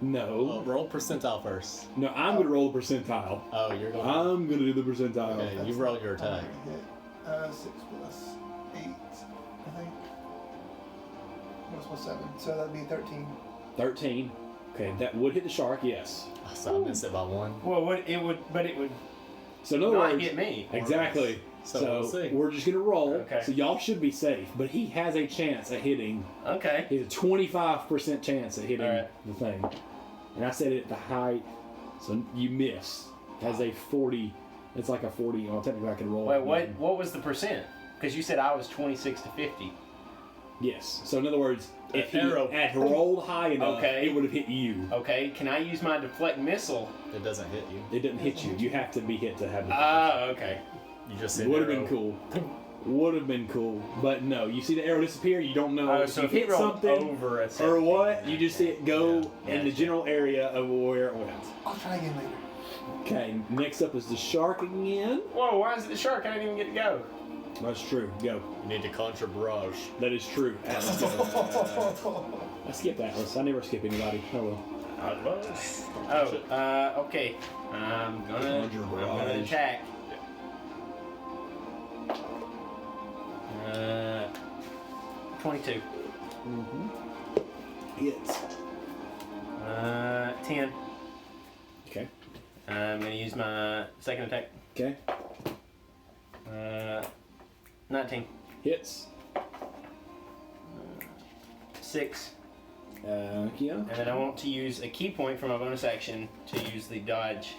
No, Roll percentile first. no, I'm gonna roll a percentile. Oh, you're going. I'm gonna do the percentile. Okay, you roll your attack. 6 plus 8, I think. What's plus 7? So that'd be 13. 13. Okay, that would hit the shark. Yes. So I missed it by 1. Well, it would So in other not words, hit me. exactly. So So we'll see. we're just gonna roll. Okay. So y'all should be safe, but he has a chance at hitting. Okay. He has a 25% chance at hitting Alright. the thing. And I said it at the height, so you miss. Has a 40. It's like a 40. Well, technically I can roll. Wait, what was the percent? Because you said I was 26 to 50. Yes. So in other words, if he arrow. had rolled high enough, Okay. it would have hit you. Okay, can I use my deflect missile? It doesn't hit you. It didn't hit you. You have to be hit to have the. Okay. You just It hit would have arrow. been cool. Would have been cool, but no. You see the arrow disappear. You don't know Oh, if so you if he hit rolled something over a or 17, what. You just see it go Yeah, in the gotcha. general area of where it went. I'll try again later. Okay. Next up is the shark again. Whoa, why is it the shark? I didn't even get to go. That's true. Go. You need to contra barrage. That is true. Atlas, go. I skipped Atlas. I never skip anybody. Oh well. Okay. I'm gonna barrage. attack. 22. Mm-hmm. Hits. 10. Okay. I'm gonna use my second attack. Okay. 19. Hits. 6. Yeah. And then I want to use a key point for my bonus action to use the dodge.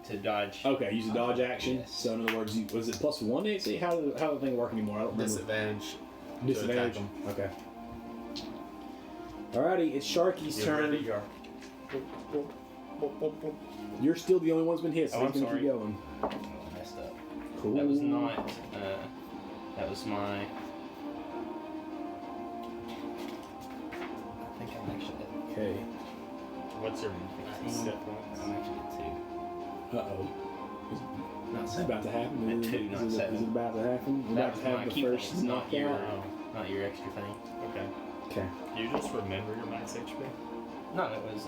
To dodge. Okay. Use a dodge action. Yes. So in other words, was it +1 to AC? How the thing work anymore? I don't remember. Disadvantage. Disadvantage. To attack Okay. Alrighty, it's Sharky's You're turn. ready, Gar. You're still the only one's been hit, so Oh, he's I'm gonna keep going. I messed up. Cool. That was not. That was my. I think I'm actually at Okay. What's your max hit points? I'm actually at 2. Uh-oh. Not Is it 7. about to happen? At Is 2, it- not is it 7. about to happen? We're That about was to my have the key first points, not your, knockout? not your extra thing. Okay. Okay. Do you just remember your max HP? No, it was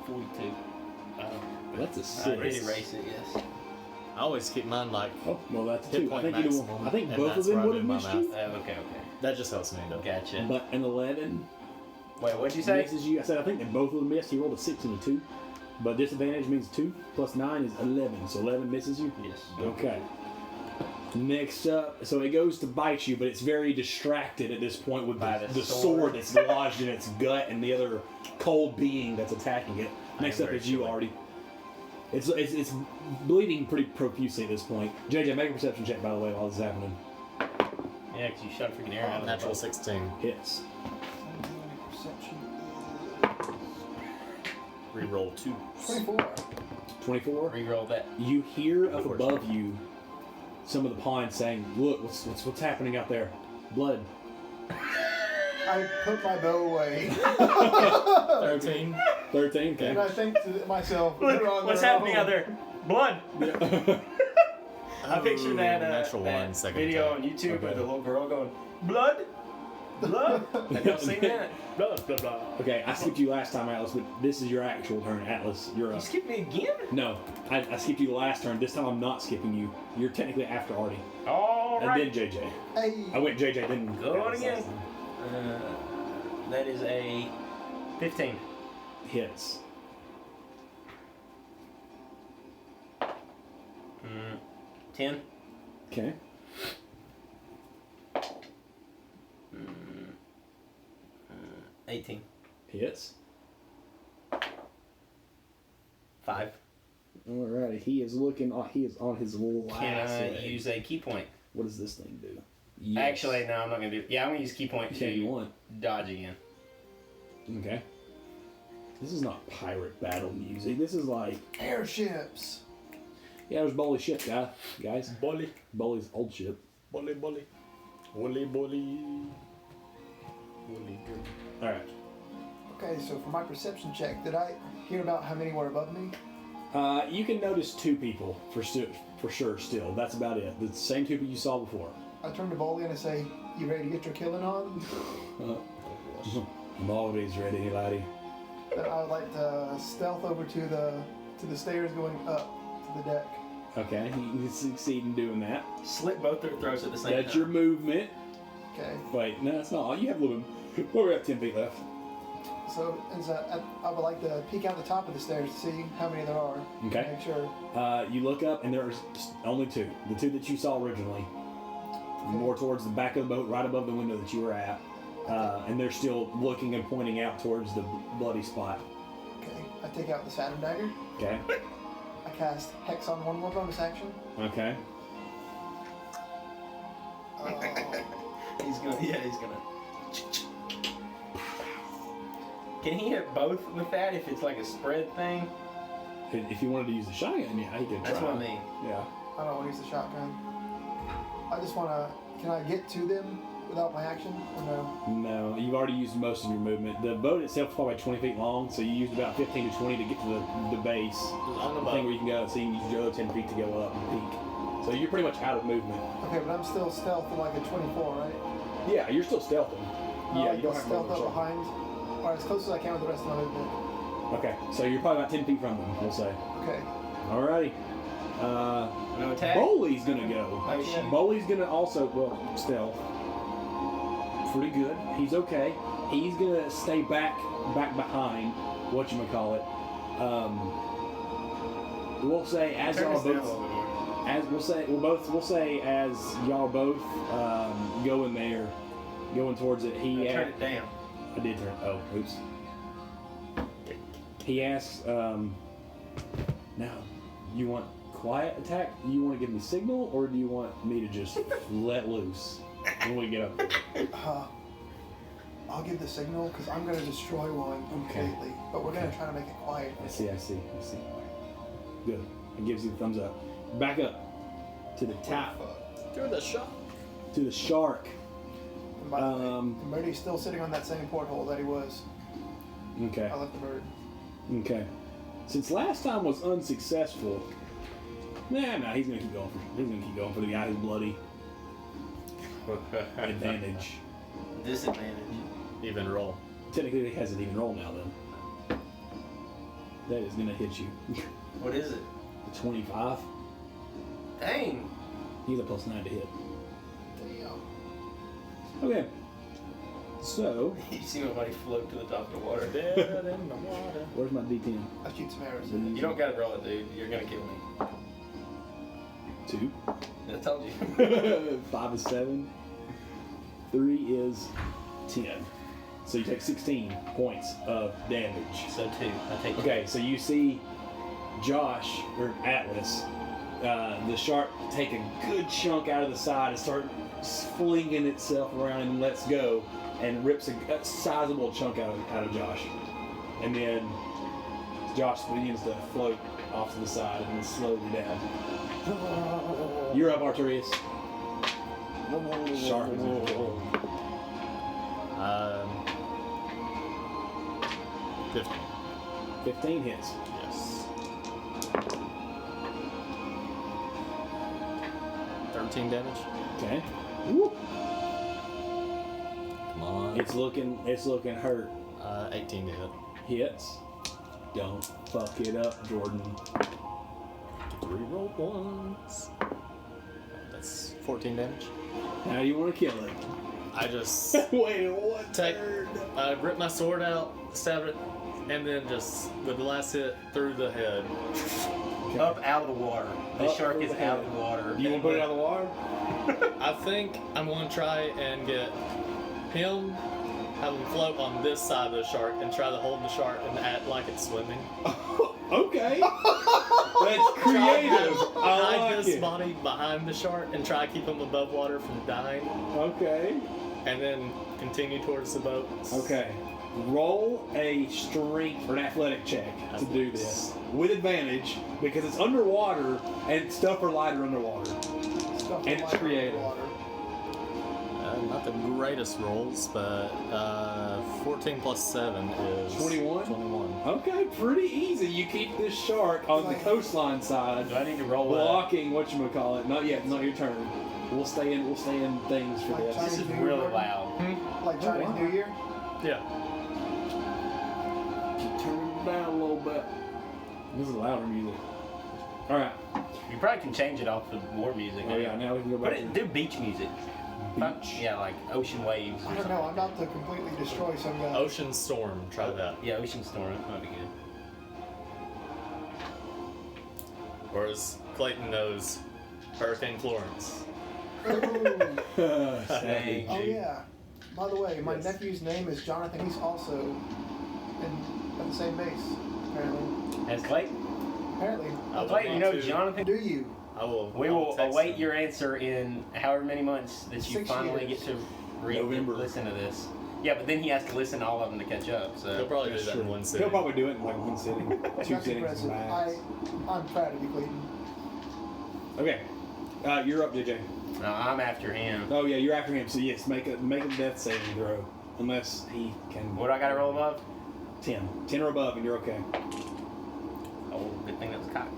42. That's a I did 6. erase it, yes. I always keep mine like. Oh, well, that's Hit 2. point I think maximum, I think and both of that's them where I would have do my missed you. Okay. That just helps me though. Gotcha. But an 11 Wait, what'd you say? misses you. I said I think they both of them missed. He rolled a 6 and a 2. But disadvantage means 2 plus 9 is 11. So 11 misses you? Yes. Okay. Next up, so it goes to bite you, but it's very distracted at this point with By the the sword sword. that's lodged in its gut and the other cold being that's attacking it. Next am up very is you, chilly. Arty. It's bleeding pretty profusely at this point. JJ, make a perception check, by the way, while this is happening. Yeah, because you shot a freaking arrow out of the Natural bow. 16. Hits. Perception Reroll 2. is 24. 24. Reroll that. You hear up above you some of the pawns saying, "Look, what's happening out there? Blood." I put my bow away. 13. 13. Okay. And I think to myself, Look, they're on what's their happening own. out there? Blood! I picture that, natural that 1, second video attack. on YouTube Okay. with the little girl going, blood! Blood! Have y'all seen that? Blood, blah, blah. Okay, I skipped you last time, Atlas, but this is your actual turn, Atlas. You're You up. skipped me again? No, I skipped you the last turn. This time I'm not skipping you. You're technically after Arty. All right. And then JJ. Hey, I went JJ, then Go on Atlas again. last time. That is a 15. Hits. 10. Okay. 18. Hits. 5. Alrighty, he is looking. He is on his last Can I leg. use a key point? What does this thing do? Yes. Actually, no, I'm not going to do it. Yeah, I'm going to use key point Okay, you to want. dodge again. Okay. This is not pirate battle music. This is like, airships. yeah, there's Bully's ship, guys. Bully. Bully's old ship. Bully. Bully. Bully. Bully. All right. Okay, so for my perception check, did I hear about how many were above me? You can notice 2 people for sure. Still, that's about it. The same 2 people you saw before. I turn to Bolly and I say, "You ready to get your killing on?" I'm always ready, laddie. Then I would like to stealth over to the stairs going up to the deck. Okay, you can succeed in doing that. Slit both their throats at the same That's time. your movement. Okay, Wait, no, that's not all. You have a little bit. Well, we have 10 feet left. so I would like to peek out the top of the stairs to see how many there are. Okay. Make sure. You look up, and there's only 2. The 2 that you saw originally. More towards the back of the boat, right above the window that you were at. And they're still looking and pointing out towards the bloody spot. Okay, I take out the Saturn dagger. Okay. I cast Hex on one more bonus action. Okay. He's gonna. Can he hit both with that if it's like a spread thing? If you wanted to use the shotgun, yeah, he could try. That's what I mean. Yeah. I don't want to use the shotgun. I just want to. Can I get to them without my action? Or no? No, you've already used most of your movement. The boat itself is probably 20 feet long, so you used about 15 to 20 to get to the base. On the The thing boat. where you can go, so you can use your other 10 feet to go up and peek. So you're pretty much out of movement. Okay, but I'm still stealth in like a 24, right? Yeah, you're still stealthing. Yeah, you don't have to stealth move up much. behind, or as close as I can with the rest of my movement. Okay, so you're probably about 10 feet from them, we'll say. Okay. Alrighty. No attack? Bowley's gonna go. Oh, shit. Bowley's gonna also, well, stealth. Pretty good. He's okay. He's gonna stay back behind, whatchamacallit. We'll say as Turn y'all this down a both, little bit more. as we'll say as y'all both go in there, going towards it. He Turn it down. I did turn. Oh, oops. He asks, now, you want quiet attack? Do you want to give me signal, or do you want me to just let loose when we get up there? I'll give the signal because I'm going to destroy one completely. But we're going to try to make it quiet. I see. Good. It gives you the thumbs up. Back up to the top, Do the shot. to the shark. And by the way, the birdie's still sitting on that same porthole that he was. Okay. I left the bird. Okay. Since last time was unsuccessful, he's gonna keep going for the guy who's bloody. Advantage. Disadvantage. Even roll. Technically, he has an even roll now. Then that is gonna hit you. What is it? 25. Dang. He's a +9 to hit. Damn. Okay. So, You see nobody float to the top of the water. Dead in the water. where's my D10? I shoot some arrows. You don't gotta roll it, dude. You're gonna kill me. 2. I told you. 5 is 7. 3 is 10. So you take 16 points of damage. So 2. I take 2. Okay, so you see Josh, or Atlas, the shark take a good chunk out of the side and start flinging itself around and lets go and rips a sizable chunk out of Josh. And then Josh begins to float off to the side and then slowly down. You're up, Arturius. Shark is in control. 15. 15 hits. Yes. 13 damage. Okay. Woo. Come on. It's looking hurt. 18 to hit. Hits. Don't fuck it up, Jordan. 3 roll ones. That's 14 damage. How do you want to kill it? I just Wait, what? rip my sword out, stab it, and then just with the last hit through the head. Up out of the water. The Up shark through is the out head. of the water. Do you want to put it out of the water? I think I'm going to try and get him, have him float on this side of the shark, and try to hold the shark and act like it's swimming. Okay. That's creative. I Hide like his it. body behind the shark and try to keep him above water from dying, Okay. and then continue towards the boat. Okay. Roll a strength or an athletic check to do this with advantage because it's underwater and stuff are lighter underwater. Stuff And it's like creative. water. Not the greatest rolls, but 14 plus 7 is 21? 21. Okay, pretty easy. You keep this shark on the coastline side, Do I need to roll blocking whatchamacallit. Not yet, not your turn. We'll stay in things for Like this. This is Chinese really New Year? loud. Like Chinese wow. New Year? Yeah. Turn it down a little bit. This is louder music. Alright. You probably can change it off the war music. Oh yeah, now we can go back Put it, do beach music. Beach. Yeah, like ocean waves. I don't know. I'm about to completely destroy some guy. Ocean Storm, try that. Yeah, ocean storm. That might be good. Or as Clayton knows, Hurricane Florence. Savage. Oh yeah. By the way, my Yes. nephew's name is Jonathan. He's also at the same base, apparently. As Clayton? Apparently. I will Clayton, you know want to- Jonathan? Do you? I will. We I will text await him. your answer in however many months that you 6 finally years. get to November. listen to this. Yeah, but then he has to listen to all of them to catch up. He'll So probably do That's that in true. one sitting. He'll probably do it in like one sitting, two Nothing sittings present. max. I'm proud of you, Clayton. Okay, you're up, JJ. no, I'm after him. Oh yeah, you're after him. So yes, make a death saving throw, unless he can. What do I got to roll above? 10 or above, and you're okay. Oh, good thing that was cocked.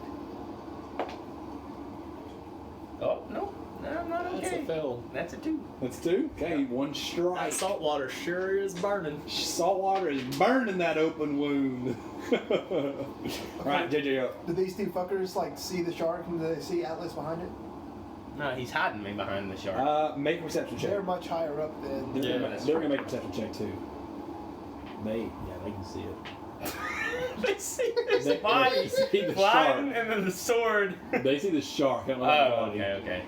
Oh no, I'm not That's okay. a fail. That's a 2. That's 2. Okay, one That strike. salt water sure is burning. Salt water is burning that open wound. Right, JJ up. Do these two fuckers like see the shark and do they see Atlas behind it? No, he's hiding me behind the shark. Make a perception check. They're much higher up than. They're Yeah, gonna, that's they're gonna make a perception check too. They can see it. They see They his body see the flying shark. and then the sword. They see the shark. I don't know about the Oh, body. okay.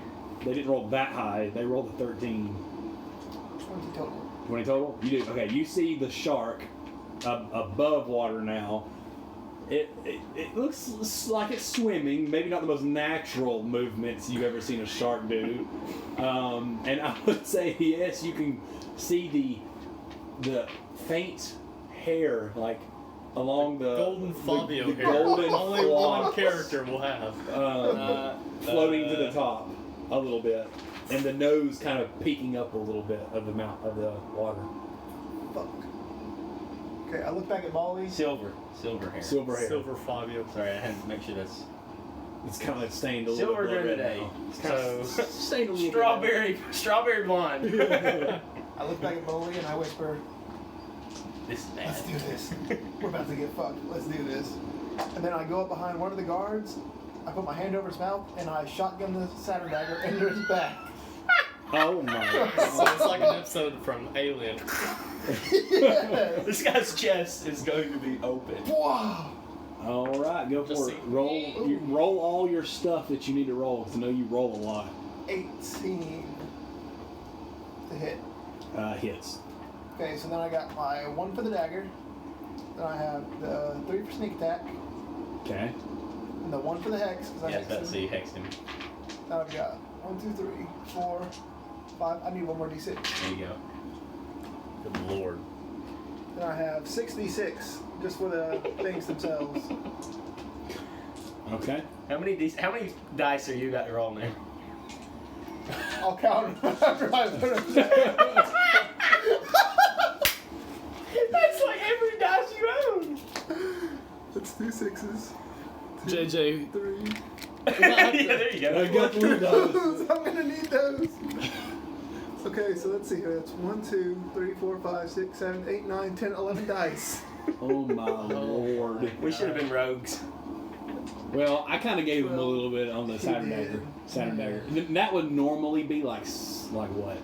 They didn't roll that high. They rolled a 13. 20 total. 20 total? You do. Okay, you see the shark above water now. It looks like it's swimming. Maybe not the most natural movements you've ever seen a shark do. And I would say, yes, you can see the faint hair, like, along the Golden Fabio the hair. golden Only one flocks, character will have. floating to the top a little bit, and the nose kind of peeking up a little bit of the water. Fuck. Okay, I look back at Molly. Silver hair. Silver hair. Silver Fabio. Sorry, I had to make sure that's It's kind of like stained a little silver bit during the red day. now. It's kind of So stained a little bit. strawberry blonde. I look back at Molly and I whisper, This is bad. "Let's do this. We're about to get fucked. Let's do this." And then I go up behind one of the guards I put my hand over his mouth and I shotgun the Saturn dagger into his back. Oh my So god. it's like an episode from Alien. Yes. This guy's chest is going to be open. Wow. All right, go Just for it. see. Roll all your stuff that you need to roll, because I know you roll a lot. 18 to hit. Hits. Okay, so then I got my 1 for the dagger. Then I have the 3 for sneak attack. Okay. And the 1 for the hex, because I Yeah, hexed that's him. you hexed him. Now I've got 1, 2, 3, 4, 5. I need 1 more d6. There you go. Good lord. Then I have 6d6 just for the things themselves. Okay. How many dice are you got to roll now? I'll count them after I put them down. That's like every dice you own. Let's do 6s. JJ. 3. Yeah, there you go. I got 3 dice. I'm gonna need those. Okay, so let's see here. That's 1, 2, 3, 4, 5, 6, 7, 8, 9, 10, 11 dice. Oh my lord. We should have been rogues. Well, I kind of gave him a little bit on the He Saturn did. dagger. Saturn dagger. That would normally be like what?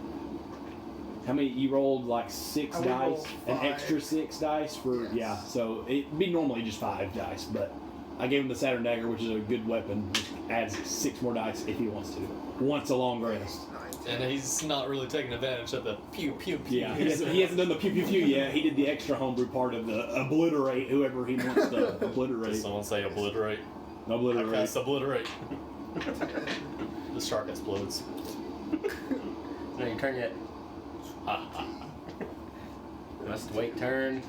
How many? You rolled like 6 I dice, rolled an 5. extra 6 dice for Yes. yeah. So it'd be normally just 5 dice, but I gave him the Saturn dagger, which is a good weapon, which adds 6 more dice if he wants to. Once a long rest. 9, And he's not really taking advantage of the pew pew pew. Yeah, he hasn't done the pew pew pew yet. He did the extra homebrew part of the obliterate whoever he wants to obliterate. Did someone say obliterate? I Obliterate. cast obliterate. The shark explodes. No, you turn yet. Must wait turn.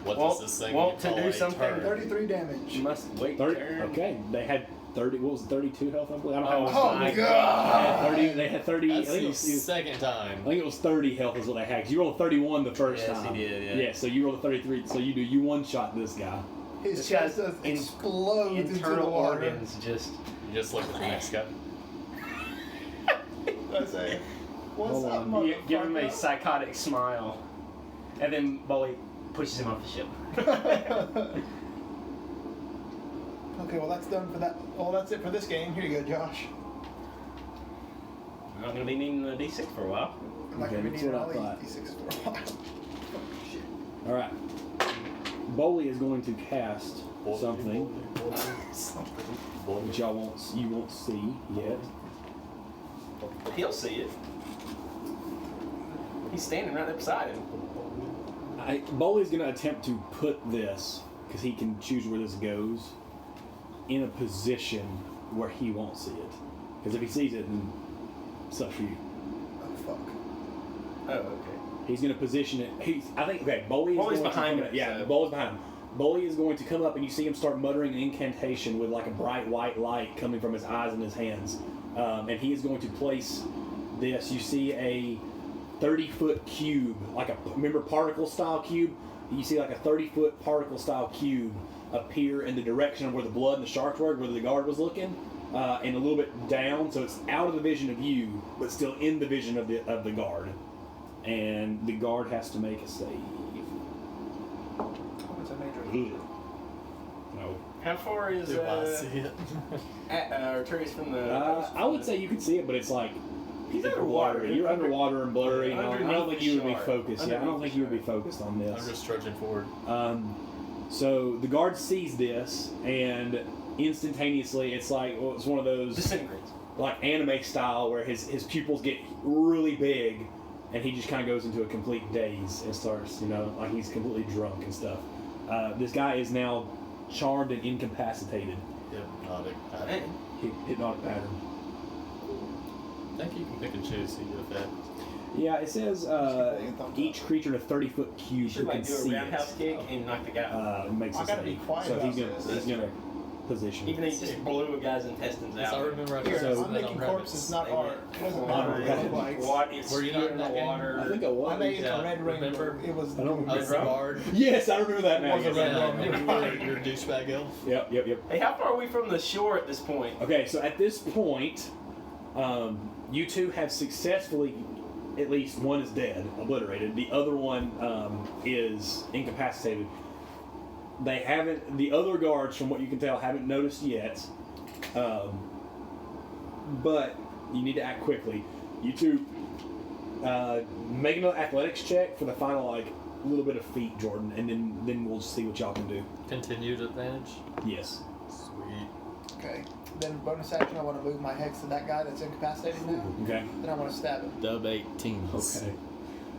What Want- does this thing want to call do a something? turn? 33 damage. Must wait 30. turn. Okay, they had 30. What was it, 32 health? I believe. I don't Oh, have Oh my They god! had 30. They had 30. That's I think the it was. second time. I think it was 30 health is what they had. 'Cause you rolled a 31 the first Yes, time. he did, yeah. Yeah, so you rolled a 33. So you one shot this guy. His This chest guy's does in- explode into the Internal water. organs just. You just look at the next guy. I say, what's Hold up, on. motherfucker? You give him a psychotic smile, and then Bully pushes him off the ship. Okay, well that's done for that. Well, that's it for this game. Here you go, Josh. I'm not gonna be needing the D6 for a while. I'm not Okay, gonna be that's needing what I all thought. these d6 for a while. Shit. All right. Boley is going to cast something which you won't see yet. He'll see it. He's standing right there beside him. Boley's going to attempt to put this, because he can choose where this goes, in a position where he won't see it. Because if he sees it, then it sucks for you. Oh fuck. Oh, okay. He's going to position it. Boley is Boley's going behind to come him, Yeah, so- Boley's behind him. Boley is going to come up, and you see him start muttering an incantation with like a bright white light coming from his eyes and his hands. And he is going to place this. You see a 30-foot cube, remember particle-style cube? You see like a 30-foot particle-style cube appear in the direction of where the blood and the sharks were, where the guard was looking, and a little bit down, so it's out of the vision of you, but still in the vision of the guard. And the guard has to make a save. Oh, it's a major. No. How far is Do I see it? Arturius from the? I would say you could see it, but it's like He's underwater. You're underwater and blurry. I don't Underneath think the you would be shark. focused. Yeah, I don't Underneath think the you would be shark. focused on this. I'm just trudging forward. So the guard sees this, and instantaneously, it's like it's one of those Disintegrates. like anime style where his pupils get really big, and he just kind of goes into a complete daze and starts, like he's completely drunk and stuff. This guy is now charmed and incapacitated. Hypnotic. Man. Hypnotic pattern. I think you can pick and choose the effect. Yeah, it says each creature in a 30-foot cube You who should can like do see a roundhouse it. kick and knock the guy out. Makes I a gotta be save. quiet So about he's this. gonna position. Even though you just blew a guy's intestines Yes, I out. remember I Here, said So- I'm that making on corpses, not They art. went It doesn't water. matter what it looks like. What? It's Were you not spewing in that game? water. I think I was. I made Yeah, a red rainbow. remember? It was. I don't I was the guard. Yes, I remember that now. Was it Yes. red? Yeah, your douchebag elf. Yep. Hey, how far are we from the shore at this point? Okay, so at this point, you two have successfully, at least one is dead, obliterated. The other one is incapacitated. They haven't. The other guards, from what you can tell, haven't noticed yet. But you need to act quickly. You two make another athletics check for the final little bit of feet, Jordan, and then we'll see what y'all can do. Continued advantage. Yes. Sweet. Okay. Then bonus action, I want to move my hex to that guy that's incapacitated now. Okay. Then I want to stab him. Dub 18s. Okay.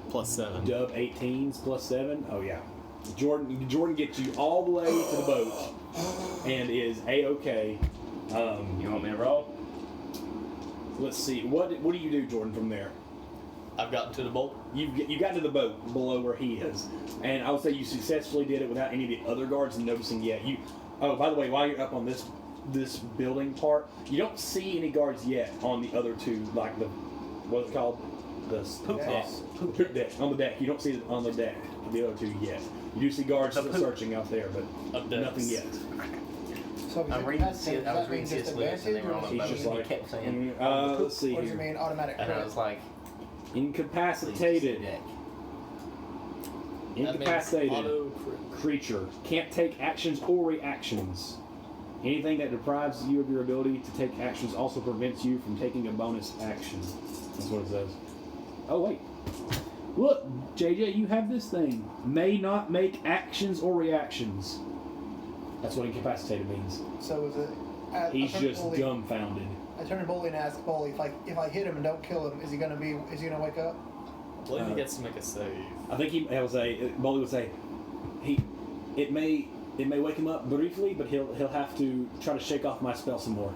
Plus 7. Dub 18s plus 7. Oh yeah. Jordan gets you all the way to the boat and is A-okay. You want me to roll? Let's see. What do you do, Jordan, from there? I've gotten to the boat. You got to the boat below where he is, and I would say you successfully did it without any of the other guards noticing yet. Oh, by the way, while you're up on this building part, you don't see any guards yet on the other two, like what's it called? The Poop deck. Poop deck. On the deck. You don't see it on the deck, the other two yet. You do see guards still searching out there, but nothing yet. So if he's I'm reading incapacitated, I was does that reading mean C.S. just Lewis and they advantage, were or on does the it He's boat just and like, he kept saying, let's see What does it here. mean, automatic and I crit? was like, Incapacitated. deck. That means Incapacitated auto crit. creature can't take actions or reactions. Anything that deprives you of your ability to take actions also prevents you from taking a bonus action. That's what it says. Oh wait. Look, JJ, you have this thing. May not make actions or reactions. That's what incapacitated means. So is it? He's just dumbfounded. I turn to Bully and ask Bully if I hit him and don't kill him, is he gonna wake up? I believe he gets to make a save. I think Bolly would say, it may wake him up briefly, but he'll have to try to shake off my spell some more.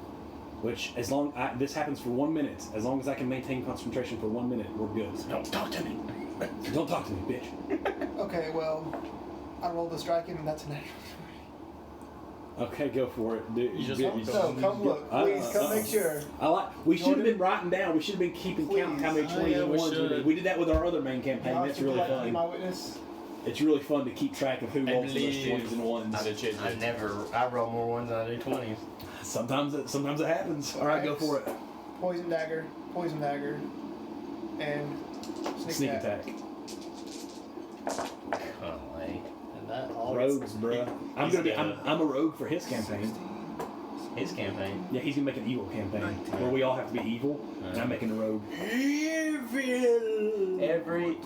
Which, this happens for 1 minute. As long as I can maintain concentration for 1 minute, we're good. Don't talk to me. Don't talk to me, bitch. Okay, well, I rolled the strike and that's a natural. Okay, go for it. Dude, You just dude, So come look, please come make sure. We should have been writing down. We should have been keeping count how many 20s and 1s we did. We did that with our other main campaign. Y'all That's would really like to be fun. my witness? It's really fun to keep track of who rolls those believe 20s and 1s. I roll more ones than I do 20s. Sometimes it happens. All right, go for it. Poison dagger, and Sneak attack. Golly. And that all Rogues, bruh. I'm a rogue for his campaign. His campaign. Yeah, he's gonna make an evil campaign where we all have to be evil, and I'm making a rogue.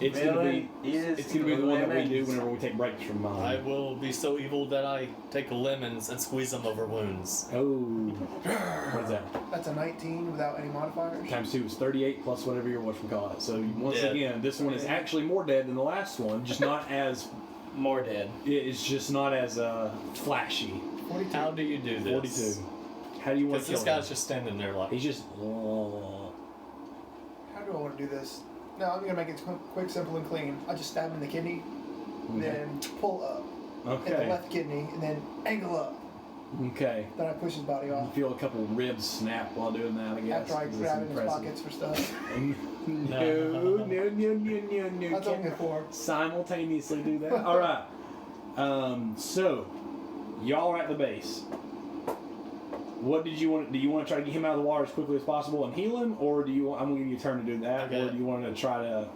It's gonna be the one that we do whenever we take breaks from mine. I will be so evil that I take lemons and squeeze them over wounds. Oh, what is that? That's a 19 without any modifiers. Times 2 is 38 plus whatever your whatchamacallit. So once Dead. again, this one is actually more dead than the last one, just not as More dead. it's just not as flashy. 42. How do you do this? 42. How do you want Because to this kill guy's him? just standing there like. He's just. How do I want to do this? No, I'm gonna make it quick, simple, and clean. I just stab him in the kidney, then pull up in the Okay. left kidney, and then angle up. Okay. Then I push his body You off. feel a couple ribs snap while doing that, I guess. After I 'cause grab it's in his pockets for stuff. No. That's Can't only a 4. simultaneously do that. All right. So, y'all are at the base. What did you want? Do you want to try to get him out of the water as quickly as possible and heal him, or do you? I'm gonna give you a turn to do that, Okay. or do you want to try to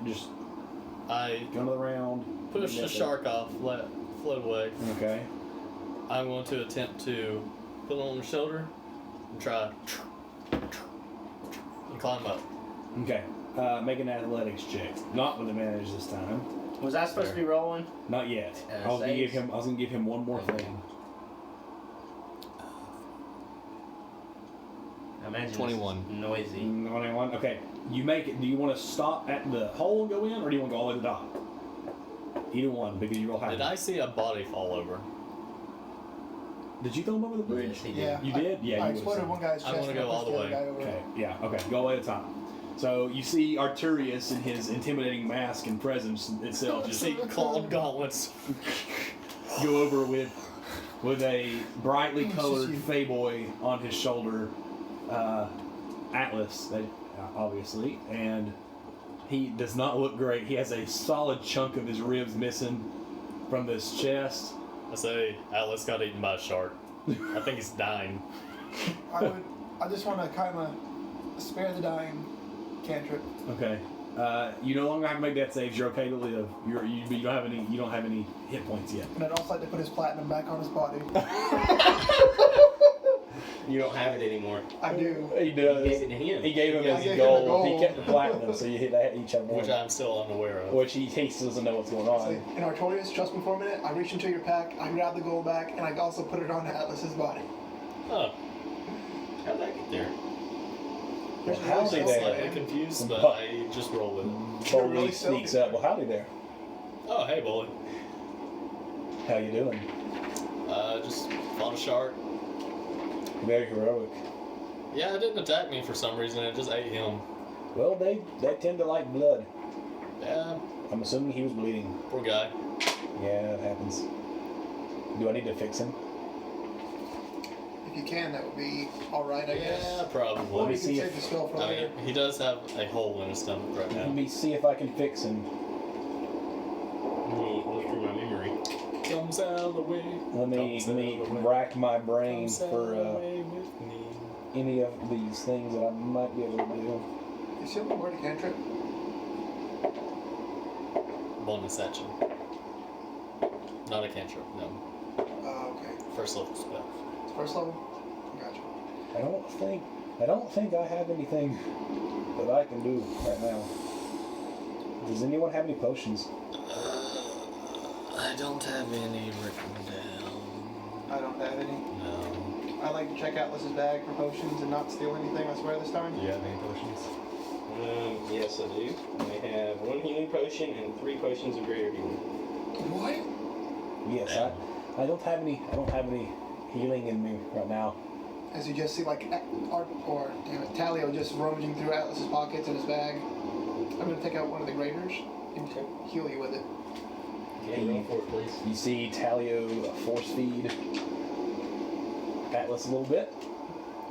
just I go another round? push the shark off, let it float away. Okay. I'm going to attempt to put it on the shoulder and try and climb up. Okay. Make an athletics check. Not with advantage this time. Was I supposed to be rolling? Not yet. I was gonna give him one more thing. I imagine 21. it's noisy. 21. Okay. You make it. Do you want to stop at the hole and go in, or do you want to go all the way to the top? Either one, because you roll high. Did I see a body fall over? Did you throw him over the bridge? Yes, he did. Yeah. You did? Yeah, I you exploded would've one guy's I chest. wanna and go pushed all the other way. guy over. Okay, yeah, okay. Go all the way to the top. So you see Arturius in his intimidating mask and presence itself just See clawed gauntlets. go over with a brightly colored Shit. Feyboy on his shoulder, Atlas, obviously, and he does not look great. He has a solid chunk of his ribs missing from this chest. I say, Atlas got eaten by a shark. I think he's dying. I just want to kind of spare the dying cantrip. Okay. You no longer have to make death saves. You're okay to live. You don't have any. You don't have any hit points yet. And I'd also like to put his platinum back on his body. You don't have it anymore. I do. He does. You gave it to him. He gave him I his gave him the gold. gold. He kept the platinum, so you hit that each of one. Which I'm still unaware of. Which he still doesn't know what's going So, on. in Artorias, trust me for a minute, I reach into your pack, I grab the gold back, and I also put it on Atlas's body. Oh, How'd that get there? There's Well, how's really he so there? slightly man. confused, but But- I just roll with it. You're Bully really sneaks silly. up. Well, howdy there. Oh, hey, bully. How you doing? Just fought a shark. Very heroic. Yeah, it didn't attack me for some reason. It just ate him. Well, they tend to like blood. Yeah, I'm assuming he was bleeding. poor guy. Yeah, it happens. Do I need to fix him? If you can, that would be alright, I guess. Yeah, probably. Or me you can see save if- the spell for I later. mean, he does have a hole in his stomach right Let now. me see if I can fix him. Let me look through my memory. Come sail away. Let me rack my brain for away with me. any of these things that I might be able to do. Is he able to word a cantrip? Bonus action. Not a cantrip, no. Okay. First level spell. It's first level? Gotcha. I don't think I have anything that I can do right now. Does anyone have any potions? I don't have any written down. I don't have any. No. I like to check Atlas's bag for potions and not steal anything, I swear, this time. Do you have any potions? Yes, I do. I have 1 healing potion and 3 potions of greater healing. What? Yes, Damn. I don't have any. I don't have any healing in me right now. As you just see, like, Talio just rummaging through Atlas's pockets in his bag. I'm gonna take out one of the graders and heal you with it. Okay, roll for it, please. You see Talio force feed Atlas a little bit.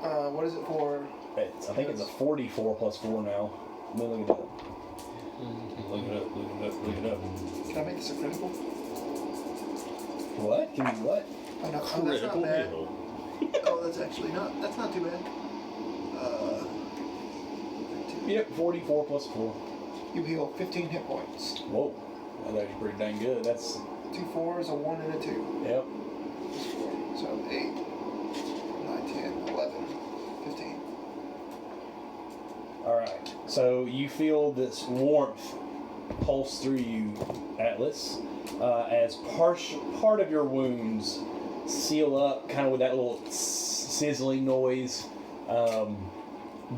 What is it for? I think it's a 44 plus 4 now. Let me look it up. Look it up. Look it up. Look it up. Can I make this a critical? What? Can you what? Oh, no, oh, that's not bad. Oh, that's actually not. That's not too bad. Yep, 44 plus 4. You heal 15 hit points. Whoa. That's actually pretty dang good. That's, 2 4s, a 1, and a 2. yep. So 8, 9, 10, 11, 15. Alright. So you feel this warmth pulse through you, Atlas, as part of your wounds seal up, kind of with that little sizzling noise.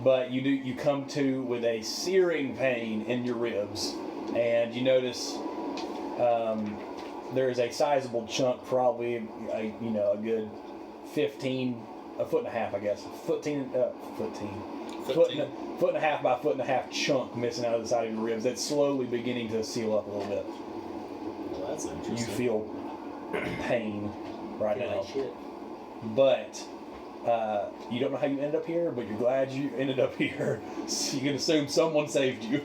But you come to with a searing pain in your ribs, and you notice there is a sizable chunk, probably a good 15, a foot and a half, I guess, foot and a half by foot and a half chunk missing out of the side of your ribs. That's slowly beginning to seal up a little bit. Well, that's interesting. You feel pain right Feel now, like shit. but you don't know how you ended up here. But you're glad you ended up here. So you can assume someone saved you.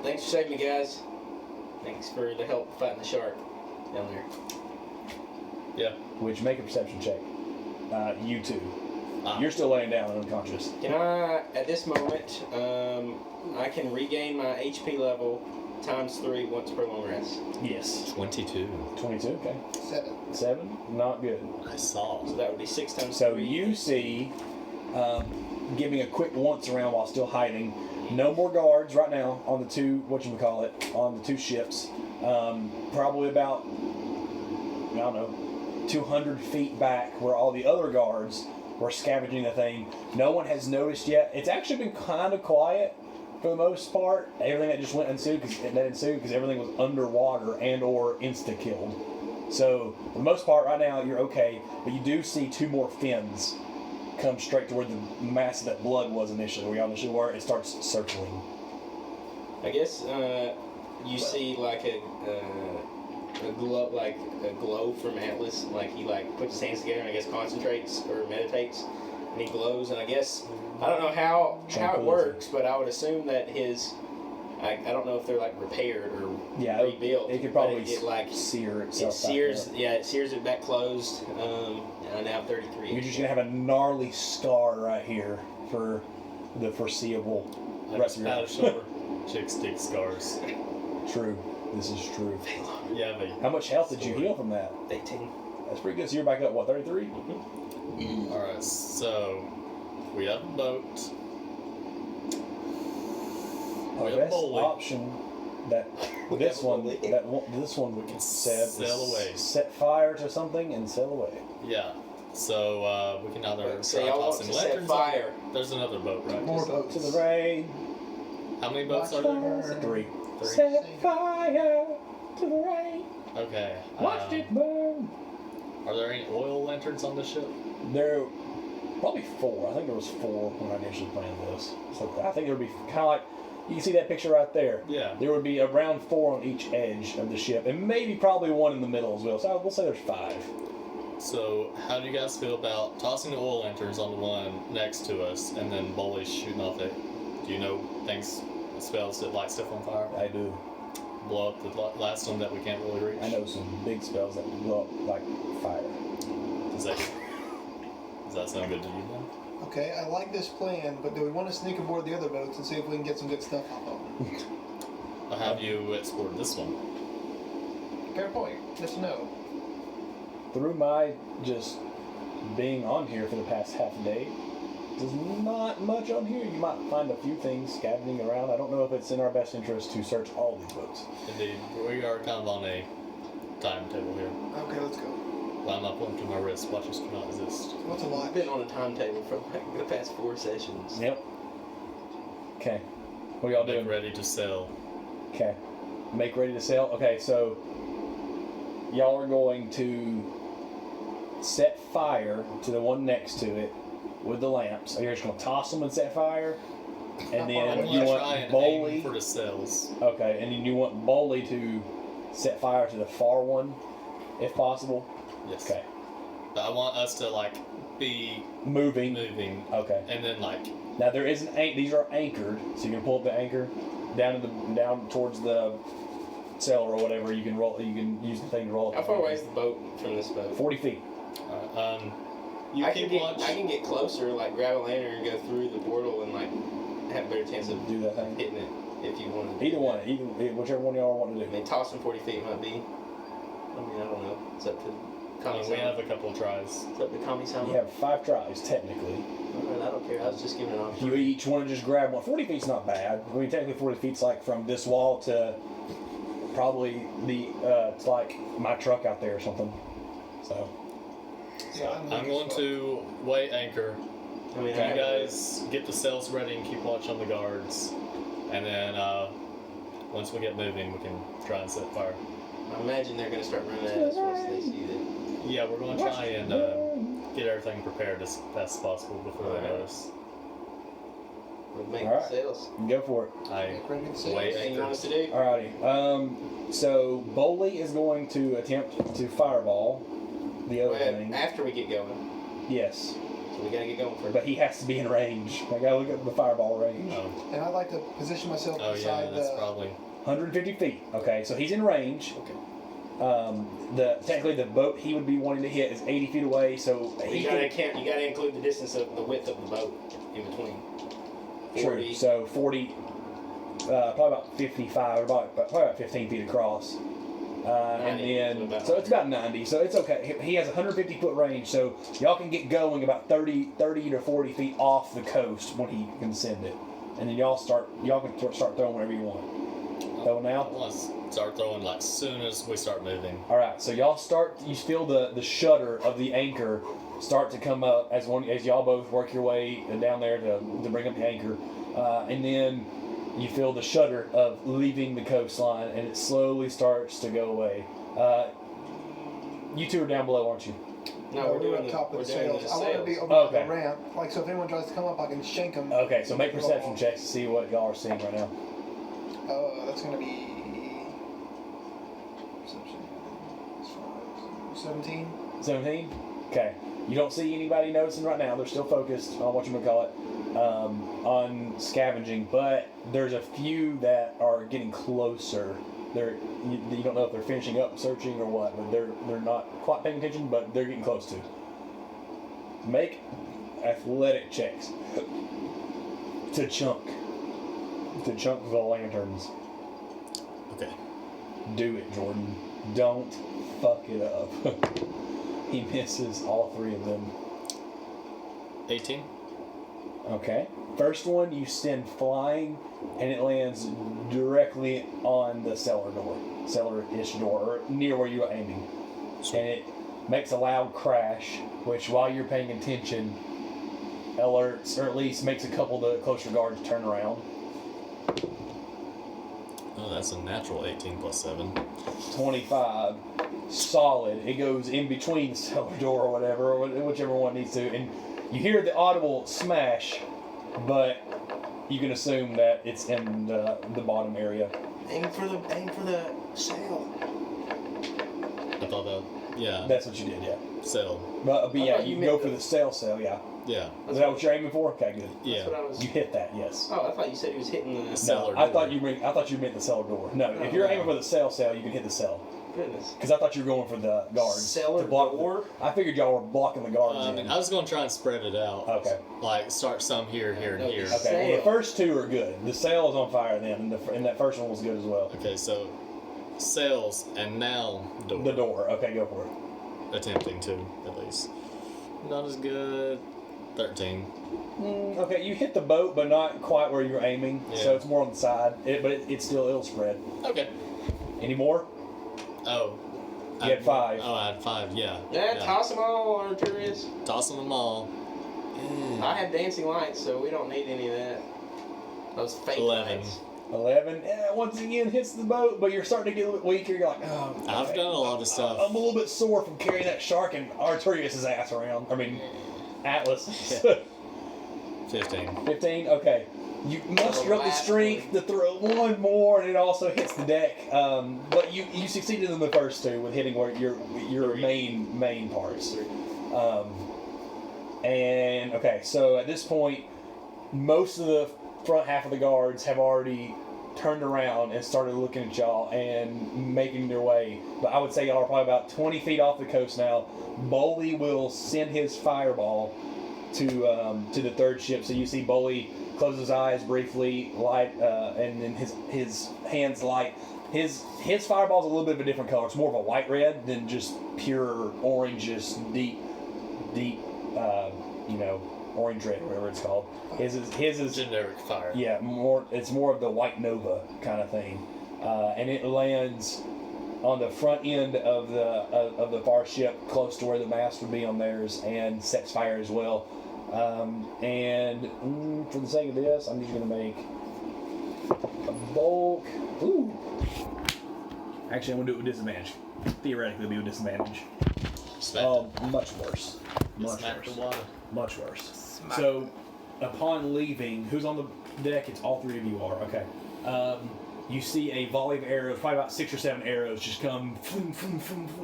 Thanks for saving me, guys. Thanks for the help fighting the shark down there. Yeah. Which, make a perception check. You two. Ah. You're still laying down unconscious. Can I, at this moment, I can regain my HP level ×3 once per long rest. Yes. 22. 22. Okay. 7. 7. Not good. I saw. So that would be 6 × 3. So you see, giving a quick once around while still hiding. No more guards right now on the two, on the two ships. Probably about, I don't know, 200 feet back where all the other guards were scavenging the thing. No one has noticed yet. It's actually been kind of quiet for the most part. Everything that just ensued because everything was underwater and or insta-killed. So for the most part right now you're okay, but you do see 2 more fins come straight to where the mass of that blood was initially, where y'all initially were. It starts circling. I guess you see like a glow from Atlas, like he puts his hands together and I guess concentrates or meditates, and he glows. And I guess I don't know how it works, but I would assume that his I don't know if they're repaired or rebuilt. It could probably it sear it itself. sears. Back up. Yeah, it sears it back closed. And I'm now 33. You're just gonna have a gnarly scar right here for the foreseeable rest of your life. Over. Chicks dig scars. True. This is true. Yeah, How much health did you heal from that? 18. That's pretty good. So you're back up, what, 33? Mm-hmm. Alright, so we have a boat. Our We have best bowling. option that this one we can said Sail is away. set fire to something and sail away. Yeah. So we can either So try y'all want tossing to set lanterns. fire. There's another boat, right? More boats. To the rain. How many boats are Watch there? fire. Three. Three. Set fire to the rain. Okay. Watch it burn. Are there any oil lanterns on the ship? There probably 4. I think there was 4 when I initially planned this. So I think there would be kind of like, you can see that picture right there. Yeah. There would be around 4 on each edge of the ship, and maybe probably 1 in the middle as well. So we'll say there's 5. So how do you guys feel about tossing the oil lanterns on the one next to us, and then Bully shooting off it? Do you know things, spells that light stuff on fire? I do. Blow up the last one that we can't really reach? I know some big spells that blow up like fire. Does that sound good to you then? Okay, I like this plan, but do we want to sneak aboard the other boats and see if we can get some good stuff off of them? Or have you explored this one? Fair point. Yes or no? Through my just being on here for the past half a day, there's not much on here. You might find a few things scavenging around. I don't know if it's in our best interest to search all these boats. Indeed. We are kind of on a timetable here. Okay, let's go. Well, I'm not pointing to my wrist. Watches cannot exist. What's a lot? I've been on a timetable for like the past 4 sessions. Yep. Okay. What are y'all Make doing? ready to sail. Okay. Make ready to sail. Okay, so y'all are going to set fire to the one next to it with the lamps. So you're just going to toss them and set fire, and I'm then going you to try want and Boley. aim for the sails. Okay, and then you want Boley to set fire to the far one, if possible. Yes. Okay. But I want us to like be Moving. moving, Okay. and then like Now there is an these are anchored, so you can pull up the anchor down towards the sail or whatever. You can roll. You can use the thing to roll. How far away is the boat from this boat? 40 feet. you I keep can watch. get closer, like grab a lantern and go through the portal and like have a better chance of Do that thing. hitting it if you want to. Either one. Whichever one y'all want to I do. mean, tossing 40 feet might be. I mean, I don't know. It's up to Kami We have a couple of tries. It's up to Kami You have 5 tries technically. I don't care. I was just giving an If option. you each want to just grab one, 40 feet's not bad. I mean, technically 40 feet's like from this wall to probably the it's like my truck out there or something. So Yeah, I'm going to weigh anchor. I mean, You guys get the sails ready and keep watch on the guards, and then once we get moving, we can try and set fire. I imagine they're going to start running at us once they see that. Yeah, we're going to try and get everything prepared as fast as possible before they notice. We'll make Alright. sales. go for it. I Make ready to sail. weigh Anything you anchor. want us to do? Alrighty. So Boley is going to attempt to fireball the other thing. After we get going. Yes, So we got to get going first. but he has to be in range. I gotta look at the fireball range. Oh, And I'd like to position myself oh yeah, beside that's the. probably 150 feet. Okay, so he's in range. Okay. Technically the boat he would be wanting to hit is 80 feet away. So he You gotta can, include the distance of the width of the boat in between. true. So 40, probably about 55, or probably about 15 feet across. And 90, then, so it's about 90, so it's okay. He has 150 foot range, so y'all can get going about 30 to 40 feet off the coast when he can send it. And then y'all can start throwing whenever you want. Throw I now? want to start throwing like soon as we start moving. Alright, so you feel the shutter of the anchor start to come up as y'all both work your way down there to bring up the anchor. And then you feel the shudder of leaving the coastline, and it slowly starts to go away. You two are down below, aren't you? No, we're doing on top of we're the doing sails. the I want to be sails. over Okay. the ramp, like so. If anyone tries to come up, I can shank them. Okay, so make perception checks to see what y'all are seeing right now. That's gonna be perception. 17. 17? Okay. You don't see anybody noticing right now. They're still focused on what you gonna call it, on scavenging, but there's a few that are getting closer. You don't know if they're finishing up searching or what, but they're not quite paying attention, but they're getting close to. Make athletic checks to chunk the lanterns. Okay. Do it, Jordan. Don't fuck it up. He misses all 3 of them. 18. Okay. First one you send flying, and it lands directly on the cellar-ish door, or near where you were aiming. Sweet. And it makes a loud crash, which while you're paying attention, alerts, or at least makes a couple of the closer guards turn around. Oh, that's a natural 18 plus 7. 25. Solid. It goes in between the cellar door or whatever, or whichever one needs to, and you hear the audible smash, but you can assume that it's in the bottom area. Aim for the sail. I thought that, yeah. That's what you did, yeah. Sail. But yeah, thought you you can go meant for the sail, yeah. Yeah. Is that what you're aiming for? Okay, good. Yeah. That's what I was. You hit that, yes. Oh, I thought you said he was hitting the. No, Cellar I door. thought you meant the cellar door. No, if you're aiming for the sail, you can hit the sail. Goodness. Because I thought you were going for the guards. Cellar to block door? I figured y'all were blocking the guards I in. mean, I was going to try and spread it out. Okay. Like, start some here, here, and No, here. it's- Okay, well, the Sail. first two are good. The sail is on fire then, and that first one was good as well. Okay, so sails and now door. The door. Okay, go for it. Attempting to, at least. Not as good. 13. Okay, you hit the boat, but not quite where you're aiming, Yeah. so it's more on the side. But it'll spread. Okay. Any more? Oh. You had 5. Oh, I had 5, yeah. Yeah, toss them all, Arturius. Toss them all. I have dancing lights, so we don't need any of that. Those fake 11. lights. 11. Once again, hits the boat, but you're starting to get a little weaker. You're like, oh. I've done a lot of stuff. I'm a little bit sore from carrying that shark and Arturius' ass around. I mean, Atlas. 15. 15. Okay. You muster up the strength to throw one more, and it also hits the deck. But you succeeded in the first two with hitting where your main parts. And okay, so at this point, most of the front half of the guards have already turned around and started looking at y'all and making their way. But I would say y'all are probably about 20 feet off the coast now. Boley will send his fireball to the third ship. So you see Boley close his eyes briefly, light, and then his hands light. His fireball's a little bit of a different color. It's more of a white red than just pure orange, just deep, orange red, whatever it's called. His is Generic fire. yeah, it's more of the white nova kind of thing, and it lands on the front end of the far ship, close to where the mast would be on theirs, and sets fire as well. And for the sake of this, I'm just gonna make a bulk. Ooh. Actually, I'm gonna do it with disadvantage. Theoretically, it'll be with disadvantage. Much worse. Much Smack the worse. water. Much worse. So, upon leaving, who's on the deck? It's all 3 of you are. Okay. You see a volley of arrows, probably about 6 or 7 arrows, just come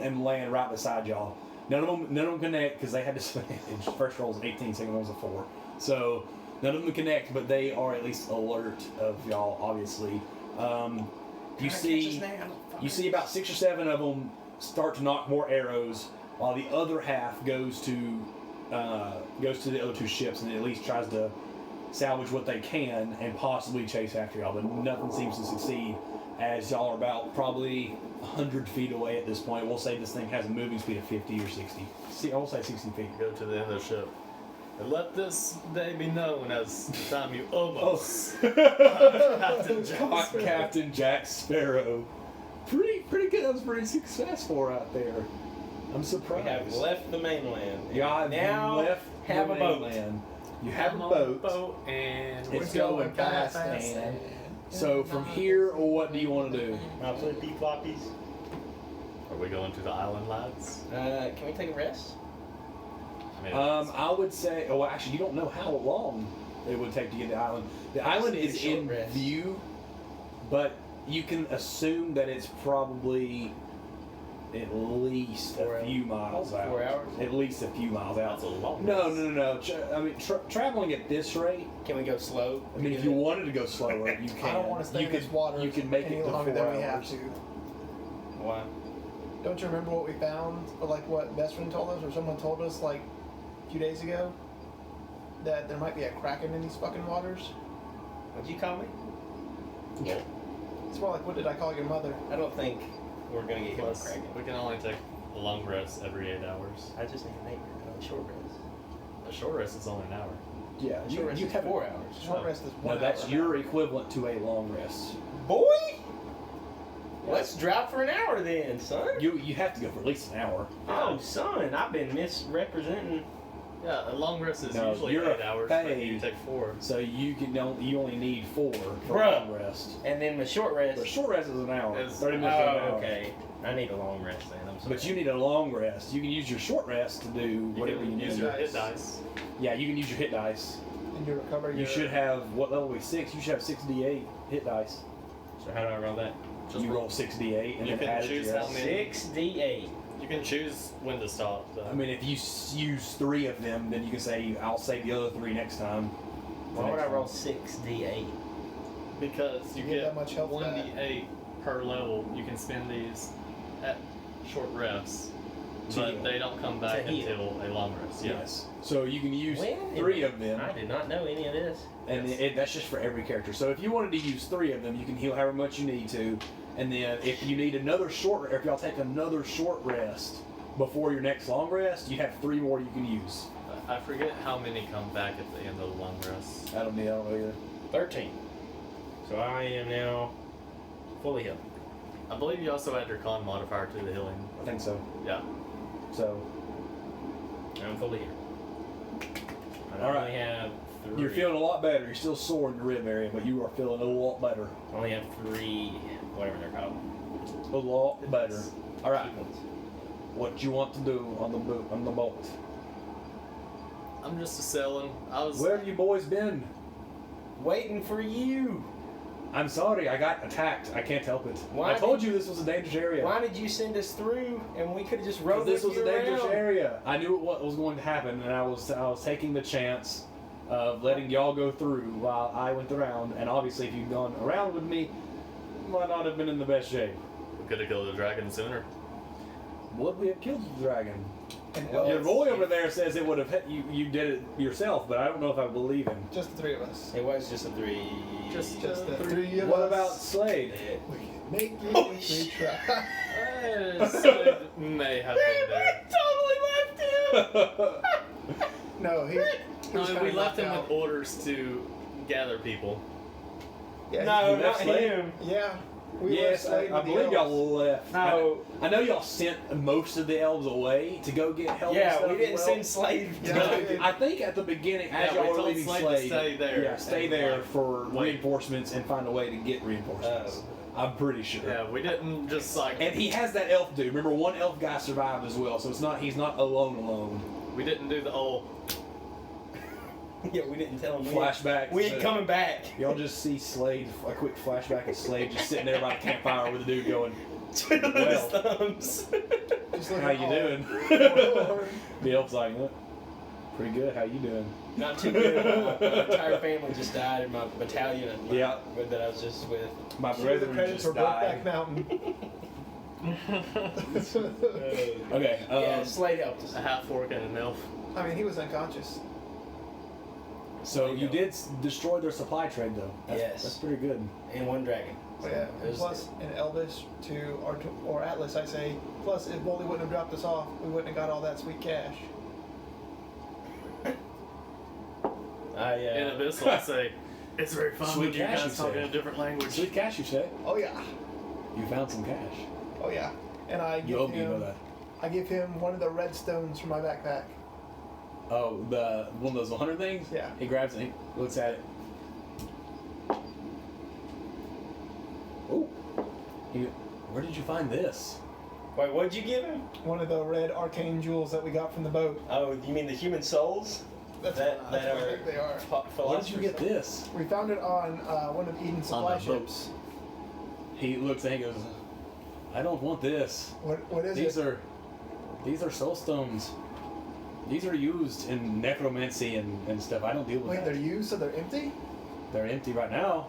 and land right beside y'all. None of them connect because they had disadvantage. First roll is 18, second roll is a 4. So none of them connect, but they are at least alert of y'all. Obviously, you see about 6 or 7 of them start to knock more arrows, while the other half goes to the other 2 ships and at least tries to salvage what they can and possibly chase after y'all, but nothing seems to succeed as y'all are about probably 100 feet away at this point. We'll say this thing has a moving speed of 50 or 60. I will say 60 feet. Go to the end of the ship. And let this day be known as the time you almost Captain Jack Sparrow. Pretty good. That was pretty successful right there. I'm We surprised. have left the mainland. Y'all now left have the a boat. mainland. You have a I'm boat. on the and It's we're going fast, and so from here, what do you want to do? I'll play beef floppies. Are we going to the island, lads? Can we take a rest? I mean, I would say. Oh, actually, you don't know how long it would take to get to the island. The island Just is take a short in rest. view, but you can assume that it's probably at least a few miles out. 4 hours? At least a few miles out. that's a long No. I mean, traveling at this rate. Can we go slow? I mean, if you wanted to go slower, you can. I don't want to stay you in could, this water You can make any it to longer 4 than we have hours. to. Why? Don't you remember what we found, or like what best friend told us, or someone told us like a few days ago? That there might be a kraken in these fucking waters. What'd you call me? It's more like, what did I call your mother? I don't think we're gonna get hit with Plus, Kraken. we can only take a long rest every 8 hours. I just need a neighbor, not a short rest. A short rest is only an hour. Yeah, Short rest you is have 4 hours. Short rest is No, 1 that's hour. your equivalent to a long rest. Boy! Let's drive for an hour then, son. You have to go for at least an hour. Oh, son, I've been misrepresenting. Yeah, a long rest is No, usually you're 8 hours, but paid. you take 4. So you only need 4 for Bruh. long rest. And then the short rest. But short rest is an hour. Is- 30 minutes to an hour. okay. I need a long rest then. I'm sorry. But you need a long rest. You can use your short rest to do You whatever you can use need. your hit dice. Yeah, you can use your hit dice. And you recover You your... should have, what level is 6? You should have 6d8 hit dice. So how do I roll that? Just You roll 6d8 and You then can add it to choose your how many- 6d8. You can choose when to stop. Though. I mean, if you use 3 of them, then you can say, I'll save the other 3 next time. Why would I roll 6d8? because you You get get that much health 1d8 per level. You can spend these at short rests, To but heal. they don't come back To heal. until a long rest. Yeah. Yes. So you can use When? 3 of them. I did not know any of this. And that's just for every character. So if you wanted to use 3 of them, you can heal however much you need to. And then if you need another short, or if y'all take another short rest before your next long rest, you have 3 more you can use. I forget how many come back at the end of the long rest. I don't know either. 13. So I am now fully healed. I believe you also add your con modifier to the healing. I think so. Yeah. So I'm fully healed. I All right. only have 3. you're feeling a lot better. You're still sore in the rib area, but you are feeling a lot better. I only have 3, whatever they're called. A lot better. All right. Key points. What you want to do on the boat? I'm just a selling. I was. Where have you boys been? Waiting for you. I'm sorry, I got attacked. I can't help it. Why I told you this was a dangerous area. Why did you send us through and we could have just rode This with was a you dangerous around? area. I knew what was going to happen, and I was taking the chance of letting y'all go through while I went around. And obviously, if you'd gone around with me, you might not have been in the best shape. We could have killed the dragon sooner. Would we have killed the dragon? And Your boy over there says it would have hit you. You did it yourself, but I don't know if I believe him. Just the 3 of us. It was just a 3. Just the 3 of What us. about Slade? We can make you Oh, if we try. May have been there. Totally left him. No, he was No, kinda we left knocked him out. with orders to gather people. Yeah, No, You not left Slade? him. Yeah. We Yes, left Slade I with the believe elves. y'all left. No. I know y'all sent most of the elves away to go get help. and Yeah, stuff we didn't as well. send Slave. Yeah. But I think at the beginning, as Yeah, we y'all were told leaving Slade Slade, to stay there yeah, stay and, there like, for wait. reinforcements and find a way to get reinforcements. I'm pretty sure. Yeah, we didn't just like. And he has that elf dude. Remember, one elf guy survived as well, so he's not alone. We didn't do the old. Yeah, we didn't tell him. Flashback. We ain't coming back. Y'all just see Slade, a quick flashback of Slade just sitting there by the campfire with the dude going, Twiddling his thumbs. Just looking "How you all- doing?" Lord. The elf's like, "Look, pretty good. How you doing?" Not too good. My entire family just died in my battalion Yeah. that I was just with. My Give the brethren credit just for Brokeback died. Mountain. Okay. Yeah, Slade helped us. A half orc and an elf. I mean, he was unconscious. So you did destroy their supply trade, though. Yes. That's pretty good. And one dragon. But yeah, It was- plus an Elvish or Atlas, I say. Plus, if Boldy wouldn't have dropped us off, we wouldn't have got all that sweet cash. In Abyssal, I say, it's very fun Sweet when you cash, guys you talk say. in a different language. Sweet cash, you say? Oh yeah, You found some cash. oh yeah. And I You give hope you know him, that. I give him one of the red stones from my backpack. Oh, the one of those 100 things? Yeah. He grabs it, he looks at it. Oh. Where did you find this? Wait, what'd you give him? One of the red arcane jewels that we got from the boat. Oh, you mean the human souls? That's That what I are- think they are. Where did you get this? We found it on one of Eden's supply the boat. ships. He looks and he goes, I don't want this. What is These it? these are soul stones. These are used in necromancy and stuff. I don't deal with Wait, that. they're used, so they're empty? They're empty right now,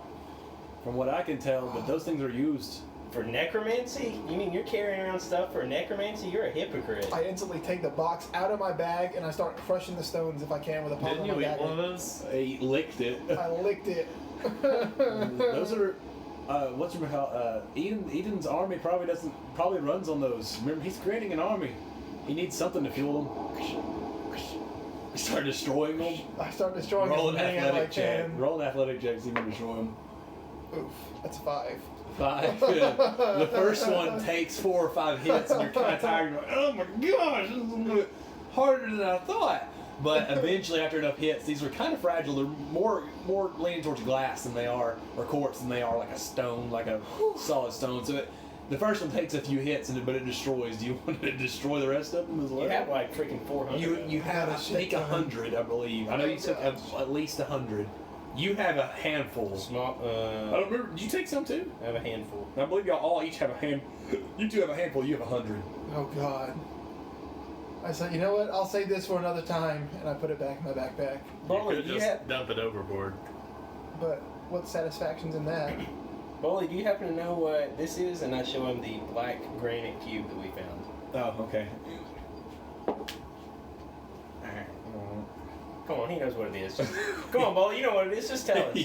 from what I can tell, but those things are used. For necromancy? You mean you're carrying around stuff for necromancy? You're a hypocrite. I instantly take the box out of my bag and I start crushing the stones if I can with a palm Didn't of you my eat one of dagger. those? He licked it. I licked it. Those are, what's your call? Eden's army probably runs on those. Remember, he's creating an army. He needs something to fuel them. Start destroying them. I start destroying Roll an as many as I athletic check. can. Roll an athletic check. See if you can destroy them. Oof, that's a 5. 5. Good. The first one takes 4 or 5 hits, and you're kind of tired. You're like, oh my gosh, this is a little bit harder than I thought. But eventually, after enough hits, these are kind of fragile. They're more leaning towards glass than they are, or quartz than they are like a stone, like a solid stone. So the first one takes a few hits, but it destroys. Do you want to destroy the rest of them as well? You have like freaking 400. You have, I think, 100, I believe. I know you took at least 100. You have a handful. Small. I don't remember. Did you take some too? I have a handful. I believe y'all all each have a hand. You two have a handful. You have 100. Oh God. I said, you know what? I'll save this for another time, and I put it back in my backpack. Bolly, you do could you just have dump it overboard. But what satisfaction's in that? Bolly, do you happen to know what this is? And I show him the black granite cube that we found. Oh, okay. Come on, he knows what it is. Come on, Bolly, you know what it is. Just tell us.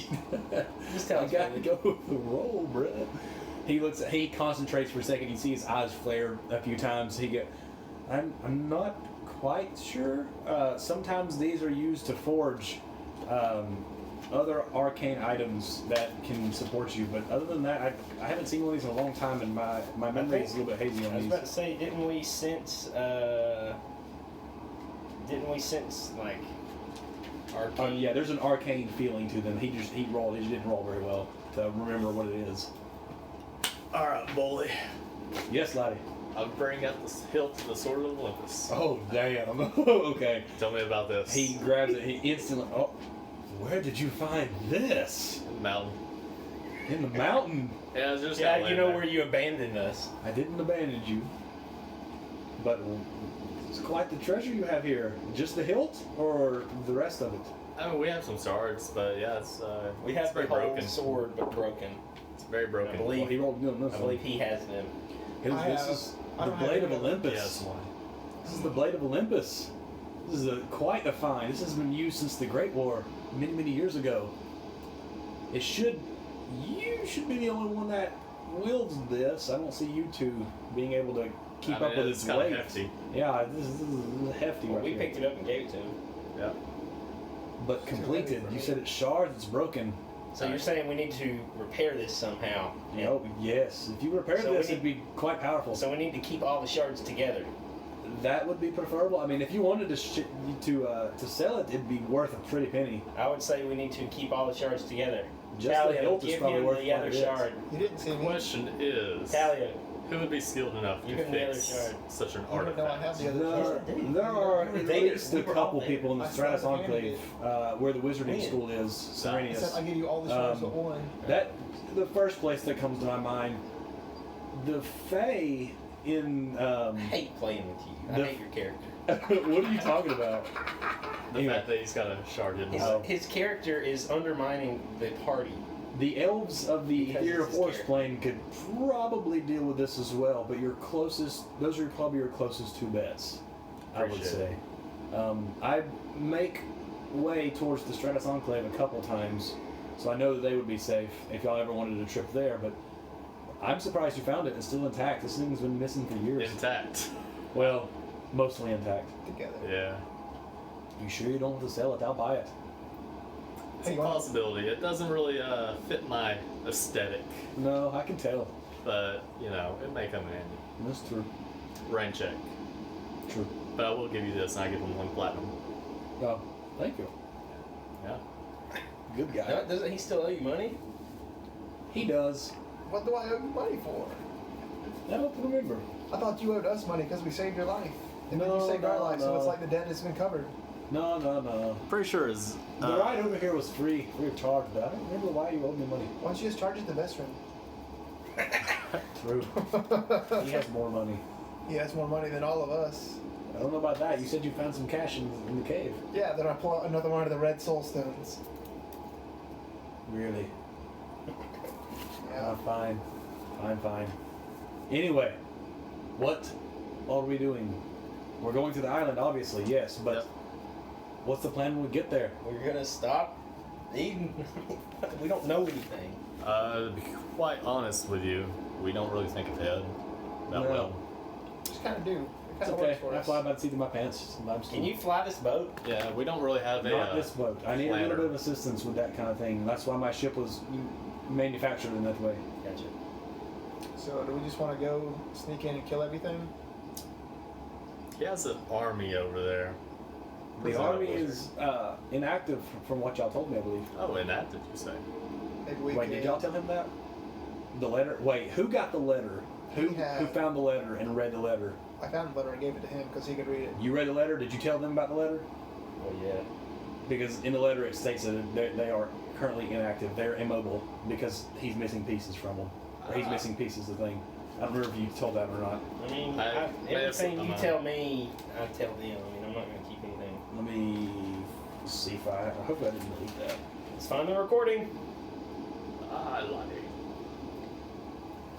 Just tell I us. got to baby. go with the roll, bruh. He concentrates for a second. You see his eyes flare a few times. I'm not quite sure. Sometimes these are used to forge other arcane items that can support you, but other than that, I haven't seen one of these in a long time, and my memory is a little bit hazy on I was these. about to say, didn't we sense like arcane? Yeah, there's an arcane feeling to them. He didn't roll very well to remember what it is. All right, Bolly. Yes, laddie. I'll bring out the hilt of the Sword of Olympus. Oh damn. Okay. Tell me about this. He grabs it. He instantly. Oh, where did you find this? Mountain. In the mountain. Yeah, it's just Yeah, you know where you abandoned us. I didn't abandon you, but it's quite the treasure you have here. Just the hilt, or the rest of it? I mean, we have some shards, but yeah, it's We have it's the very whole broken. sword, but broken. It's very broken. I believe- Well, he rolled good on this I one. believe he has them. This is I the don't have blade of any. Olympus. Yes, one. This is the blade of Olympus. This is quite a find. This has been used since the Great War, many, many years ago. You should be the only one that wields this. I don't see you two being able to keep up with it's its kinda weight. hefty. Yeah, this is hefty Well, right we here. picked it up and gave it to him. Yeah. But completed. You said it's shards, it's broken. So you're saying we need to repair this somehow? Oh, yes. If you repair So this, we it'd be quite powerful. So we need to keep all the shards together. That would be preferable. I mean, if you wanted to sell it, it'd be worth a pretty penny. I would say we need to keep all the shards together. Just Talio, the hilt is give probably him worth the quite a other bit. shard. You didn't see The me. question is, Talio, who would be skilled enough You to can the other fix shard. such an You don't know I artifact? have the other There are at They- least we a were couple all people in the I Stratus started Enclave where the wizarding When? school is, I said I Ceranius. give you all the shards but one. That the first place that comes to my mind. The Fae in. I hate playing with you. I The- hate your character. What are you talking about? The Anyway. fact that he's got a shard in His, his his character is undermining the party. The elves of the Because Interior it's his Forest character. Plane could probably deal with this as well, but those are probably your closest two bets, I would Appreciate say. I make way towards the Stratus Enclave a couple times, so I know that they would be safe if y'all ever wanted a trip there, but I'm surprised you found it. It's still intact. This thing's been missing for years. intact. Well, mostly intact. Together. Yeah. You sure you don't want to sell it? I'll buy it. It's Hey, a you want- possibility. It doesn't really fit my aesthetic, No, I can tell. but you know, it may come in handy. That's true. Rain check. True. But I will give you this, and I give him 1 platinum. Oh, thank you. Yeah. Good guy. No, doesn't he still owe you money? He does. What do I owe you money for? I don't remember. I thought you owed us money because we saved your life. And then No, you saved our no, life, so it's no. like the debt has been covered. No. Pretty sure is. The ride over here was free of charge, but I don't remember why you owed me money. Why don't you just charge it to the best friend? True. He has more money. He has more money than all of us. I don't know about that. You said you found some cash in the cave. Yeah, then I pull out another one of the red soul stones. Really? Yeah. Fine. Anyway, what are we doing? We're going to the island, obviously, yes, but Yep. what's the plan when we get there? We're gonna stop eating. We don't know anything. To be quite honest with you, we don't really think ahead that No. well. just kind of do. It It's kind of okay. works for I us. fly by the seat of my pants. Sometimes Can you fly this boat? Yeah, we don't really have a. Not this boat. I need a little planner. bit of assistance with that kind of thing. That's why my ship was manufactured in that way. Gotcha. So do we just want to go sneak in and kill everything? He has an army over there. The army is inactive from what y'all told me, I believe. Oh, inactive, you say? Maybe we Wait, could. did y'all tell him that? The letter? Wait, who got the letter? Who found the letter and read the letter? I found the letter and gave it to him because he could read it. You read the letter? Did you tell them about the letter? Oh yeah. Because in the letter it states that they are currently inactive. They're immobile because he's missing pieces from them. Or he's missing pieces of the thing. I don't remember if you told that or not. I mean, everything you tell me, I tell them. I mean, I'm not going to keep anything. Let me see if I hope I didn't delete that. Let's find the recording. I like it.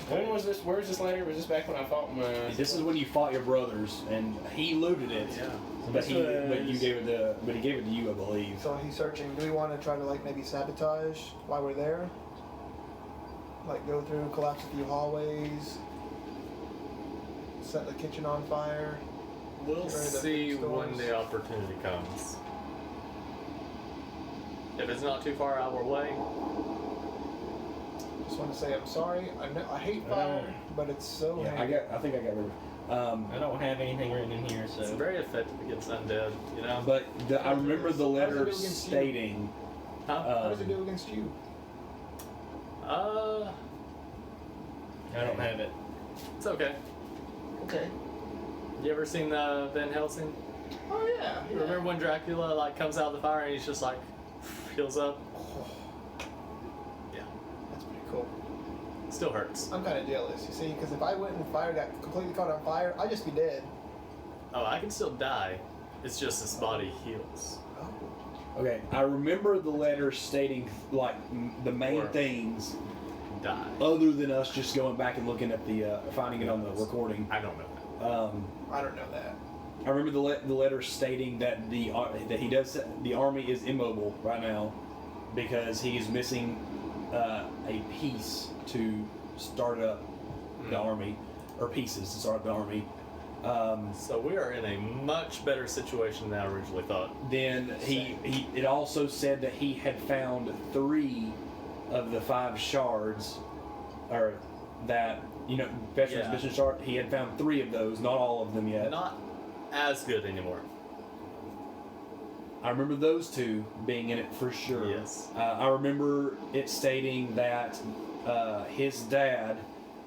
When was this? Where's this later? Was this back when I fought my? This is when you fought your brothers, and he looted it. Yeah. But he gave it to you, I believe. So he's searching. Do we want to try to like maybe sabotage while we're there? Like go through, collapse a few hallways, set the kitchen on fire. We'll Get rid of the see food when stores. the opportunity comes. If it's not too far our way, Just want to say I'm sorry. I hate fire, but it's so Yeah, handy. I think I got rid of it. I don't have anything written in here, it's so. very effective against undead, you know? But I remember the How does it letter do against you? stating. Huh? How does it do against you? I don't have it. It's okay. Okay. You ever seen Van Helsing? Oh yeah. You remember when Dracula like comes out of the fire and he's just like heals up? Yeah, That's pretty cool. still hurts. I'm kind of jealous, you see, because if I went in fire, got completely caught on fire, I'd just be dead. Oh, I can still die. It's just his body heals. Oh. Okay, I remember the letter stating like the main Or- things, Die. other than us just going back and looking at the finding it on the recording. I don't know that. I don't know that. I remember the letter stating that the army is immobile right now because he is missing a piece to start up the army, or pieces to start up the army. So we are in a much better situation than I originally thought. Then it also said that he had found 3 of the 5 shards, or that veterans Yeah. mission shard. He had found 3 of those, not all of them yet. Not as good anymore. I remember those 2 being in it for sure. Yes. I remember it stating that his dad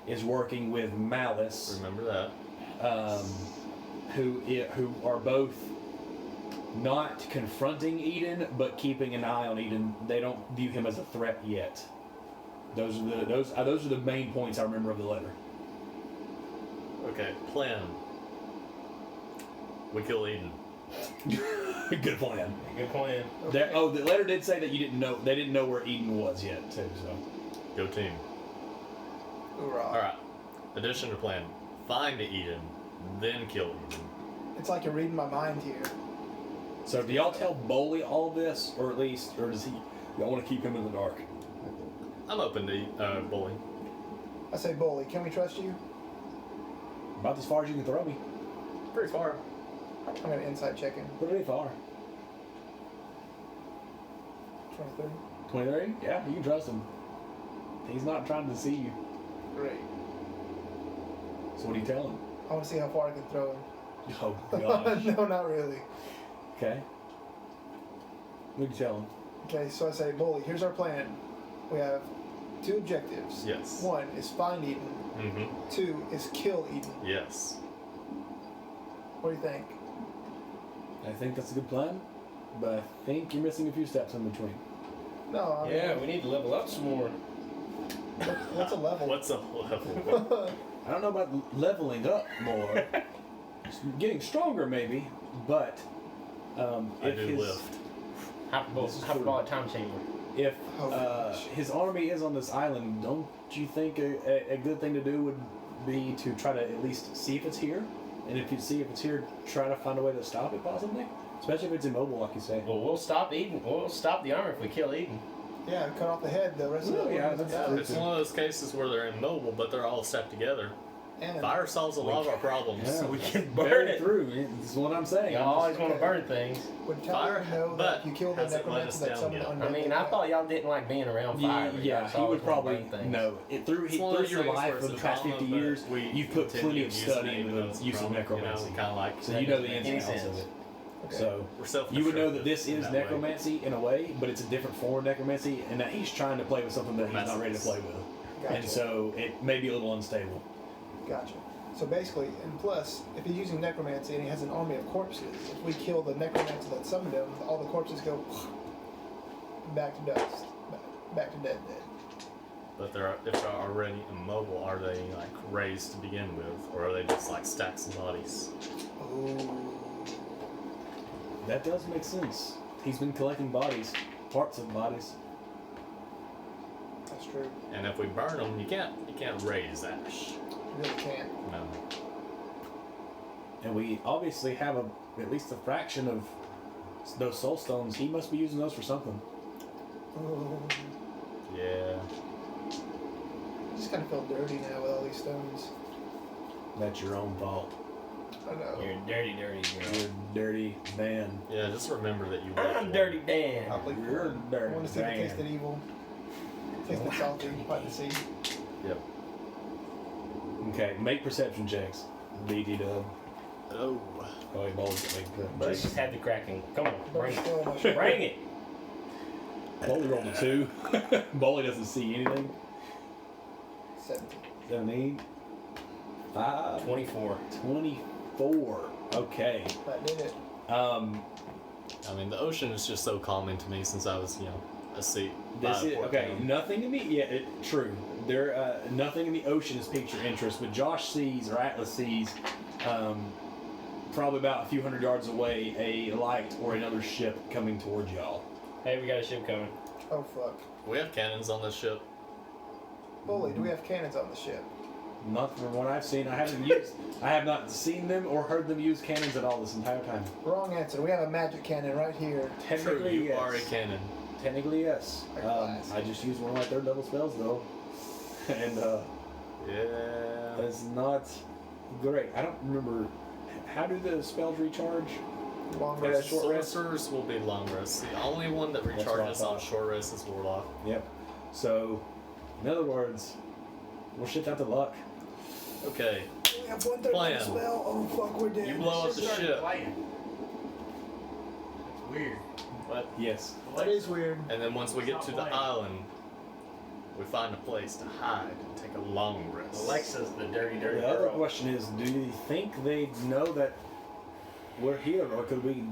is working with Malice, Remember that. who are both not confronting Eden, but keeping an eye on Eden. They don't view him as a threat yet. Those are the main points I remember of the letter. Okay, plan. We kill Eden. Good plan. Good plan. The letter did say that you didn't know. They didn't know where Eden was yet, too. So Go team. Hoorah. Alright. Addition to plan. Find Eden, then kill Eden. It's like you're reading my mind here. do y'all tell Boley all this, or does y'all want to keep him in the dark? I'm open to bullying. I say, Bully, can we trust you? About as far as you can throw me. Pretty far. I'm going to insight check him. Pretty far. 23. 23? Yeah, you can trust him. He's not trying to see you. Great. So what do you tell him? I want to see how far I can throw him. Oh gosh. No, not really. Okay. What do you tell him? Okay, so I say, Bully, here's our plan. We have 2 objectives. Yes. 1 is find Eden. Mm-hmm. 2 is kill Eden. Yes. What do you think? I think that's a good plan, but I think you're missing a few steps in between. No, I mean, Yeah, we need to level up some more. what's a level? What's a level? I don't know about leveling up more. Just getting stronger maybe, but I if do lift. Hyperbolic time chamber. If Oh, gosh. his army is on this island, don't you think a good thing to do would be to try to at least see if it's here? And if you see if it's here, try to find a way to stop it possibly? Especially if it's immobile, like you say. Well, we'll stop Eden. We'll stop the armor if we kill Eden. Yeah, cut off the head, the rest of Oh, the yeah, organs that's- out. It's one of those cases where they're immobile, but they're all stacked together. And Fire solves a lot of our problems. Yeah, we can burn burn it it. through. That's what I'm saying. Y'all always want to burn things. would Fire, Talio know but that if you kill the hasn't let us necromancer that down summoned yet. undead? I mean, I thought y'all didn't like being around fire. but Yeah, y'all he always would wanna probably burn things. know. Through It's one of those your things life where for the it's past a 50 trauma, years, but we you've put continue plenty of using study it, even into though the it's use of trauma, necromancy. kind of like So you know the ins and Any outs of sense. it. Okay. So we're self. you would know that this is necromancy in a way, but it's a different form of necromancy, and that he's trying to play with something that he's not ready to play with. Gotcha. And so it may be a little unstable. Gotcha. So basically, and plus, if he's using necromancy and he has an army of corpses, if we kill the necromancer that summoned him, all the corpses go back to dust, back to dead. But if they're already immobile, are they like raised to begin with, or are they just like stacks of bodies? Ooh. That does make sense. He's been collecting bodies, parts of bodies. That's true. And if we burn them, you can't raise ash. You really can't. No. And we obviously have at least a fraction of those soul stones. He must be using those for something. Ooh. Yeah. I just kind of feel dirty now with all these stones. That's your own fault. I know. You're a dirty, dirty girl. You're a dirty man. Yeah. Just remember that you. I'm Dirty Dan. I'll leave You're one. dirty I want to see the man. taste of evil. Taste of salty, like the sea. Yep. Okay, make perception checks. BD dub. Oh. Oh, he balls make But perception just had the cracking. Come on, Don't bring it. steal my shit. Bring it. Bolly rolled a 2. Bolly doesn't see anything. 17. 17. 5. 24. 24. Okay. That did it. I mean, the ocean is just so calming to me since I was, a sea. This is okay. Nothing in the true. There, nothing in the ocean has piqued your interest, but Josh sees or Atlas sees, probably about a few hundred yards away, a light or another ship coming towards y'all. Hey, we got a ship coming. Oh fuck. We have cannons on this ship. Bully, do we have cannons on the ship? Not from what I've seen. I have not seen them or heard them use cannons at all this entire time. Wrong answer. We have a magic cannon right here. True, Technically, you yes. are a cannon. Technically, yes. Class. I just used one of my third level spells though, and Yeah. that's not great. I don't remember. How do the spells recharge? Long That's rest. short rest. Sorcerers will be long rest. The only one that what I recharges on thought. short rest is Warlock. Yep. So, in other words, we'll shift out to luck. Okay, We have 1/3 Plan. of the spell. Oh fuck, we're dead. you blow up the ship, It's weird. but, Yes. That is weird. and then once we get to the island, we find a place to hide and take a long rest. Alexa's the dirty, dirty The other girl. question is, do you think they know that we're here, or could we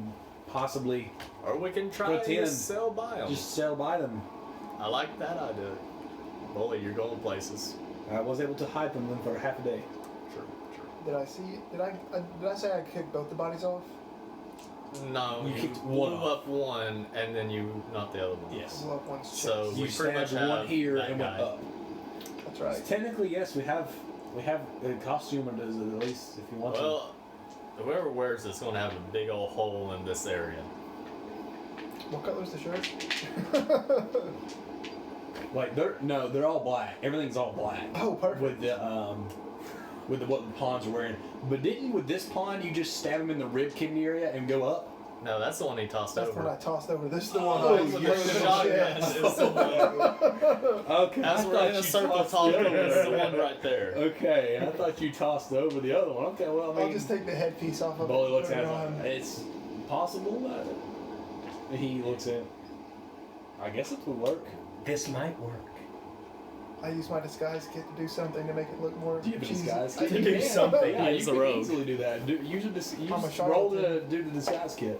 possibly Or we can try Pretend. to sell by them. just sail by them? I like that idea. Bully, you're going places. I was able to hide from them for half a day. True, true. Did I see? Did I say I kicked both the bodies off? No, You you kicked blew one up one, and then you knocked the other one. Yes. Blew up one's chest. So You we pretty much stabbed one have here that and went guy. up. That's right. Technically, yes, we have a costume, or does it at least if you want to. Well, whoever wears it's going to have a big old hole in this area. What color's the shirt? Like they're all black. Everything's all black. Oh, perfect. With the what the pawns are wearing. But didn't with this pawn you just stab him in the rib kidney area and go up? No, that's the one he tossed That's the over. one I tossed over. This is the one Oh, I with laid the on the shotgun. chest. It's the one. Okay. As we're in a circle talking, it's the one right there. Okay, I thought you tossed over the other one. Okay, well I mean, I'll just take the headpiece off of it. Bolly looks put at it it on. like, it's possible. He looks at. I guess it would work. This might work. I use my disguise kit to do something to make it look more Do you have a cheesy. disguise I kit? To do can. something. Yeah, He's you a can rogue. easily do that. Use I'm a roll to charlatan. do the disguise kit.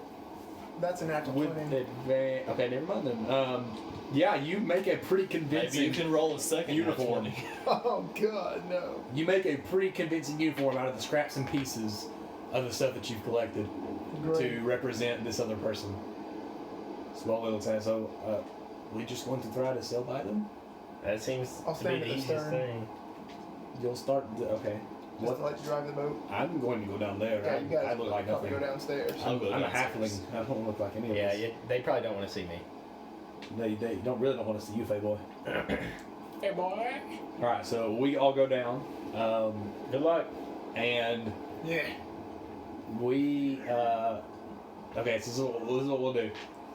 That's an actual With 20. advantage. Okay, never mind then. Yeah, you make a pretty Maybe convincing you can roll a second uniform. nat 20. Oh god, no. You make a pretty convincing uniform out of the scraps and pieces of the stuff that you've collected Great. to represent this other person. Small little town. So, we just going to try to sell by them? That seems I'll to be stand the at the easiest stern. thing. You'll start. Okay. Just to let you drive the boat. I'm going to go down there. Yeah, you guys I look like probably nothing. go downstairs. I'll go I'm a downstairs. halfling. I don't look like any of Yeah, us. they probably don't want to see me. They don't want to see you, Fay boy. Hey, boy. All right, so we all go down. Good luck. And Yeah. we okay, so this is what we'll do.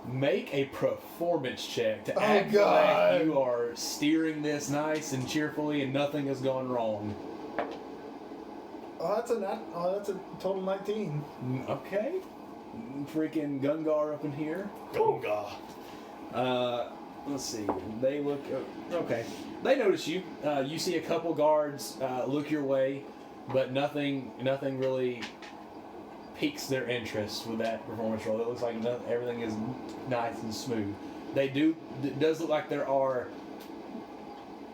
Make a performance check to act like you are steering this nice and cheerfully and nothing has gone wrong. Oh, that's a total 19. Okay. Freaking Gungar up in here. Gunga. Let's see. They look okay. They notice you. You see a couple guards look your way, but nothing really piques their interest with that performance roll. It looks like everything is nice and smooth. It does look like there are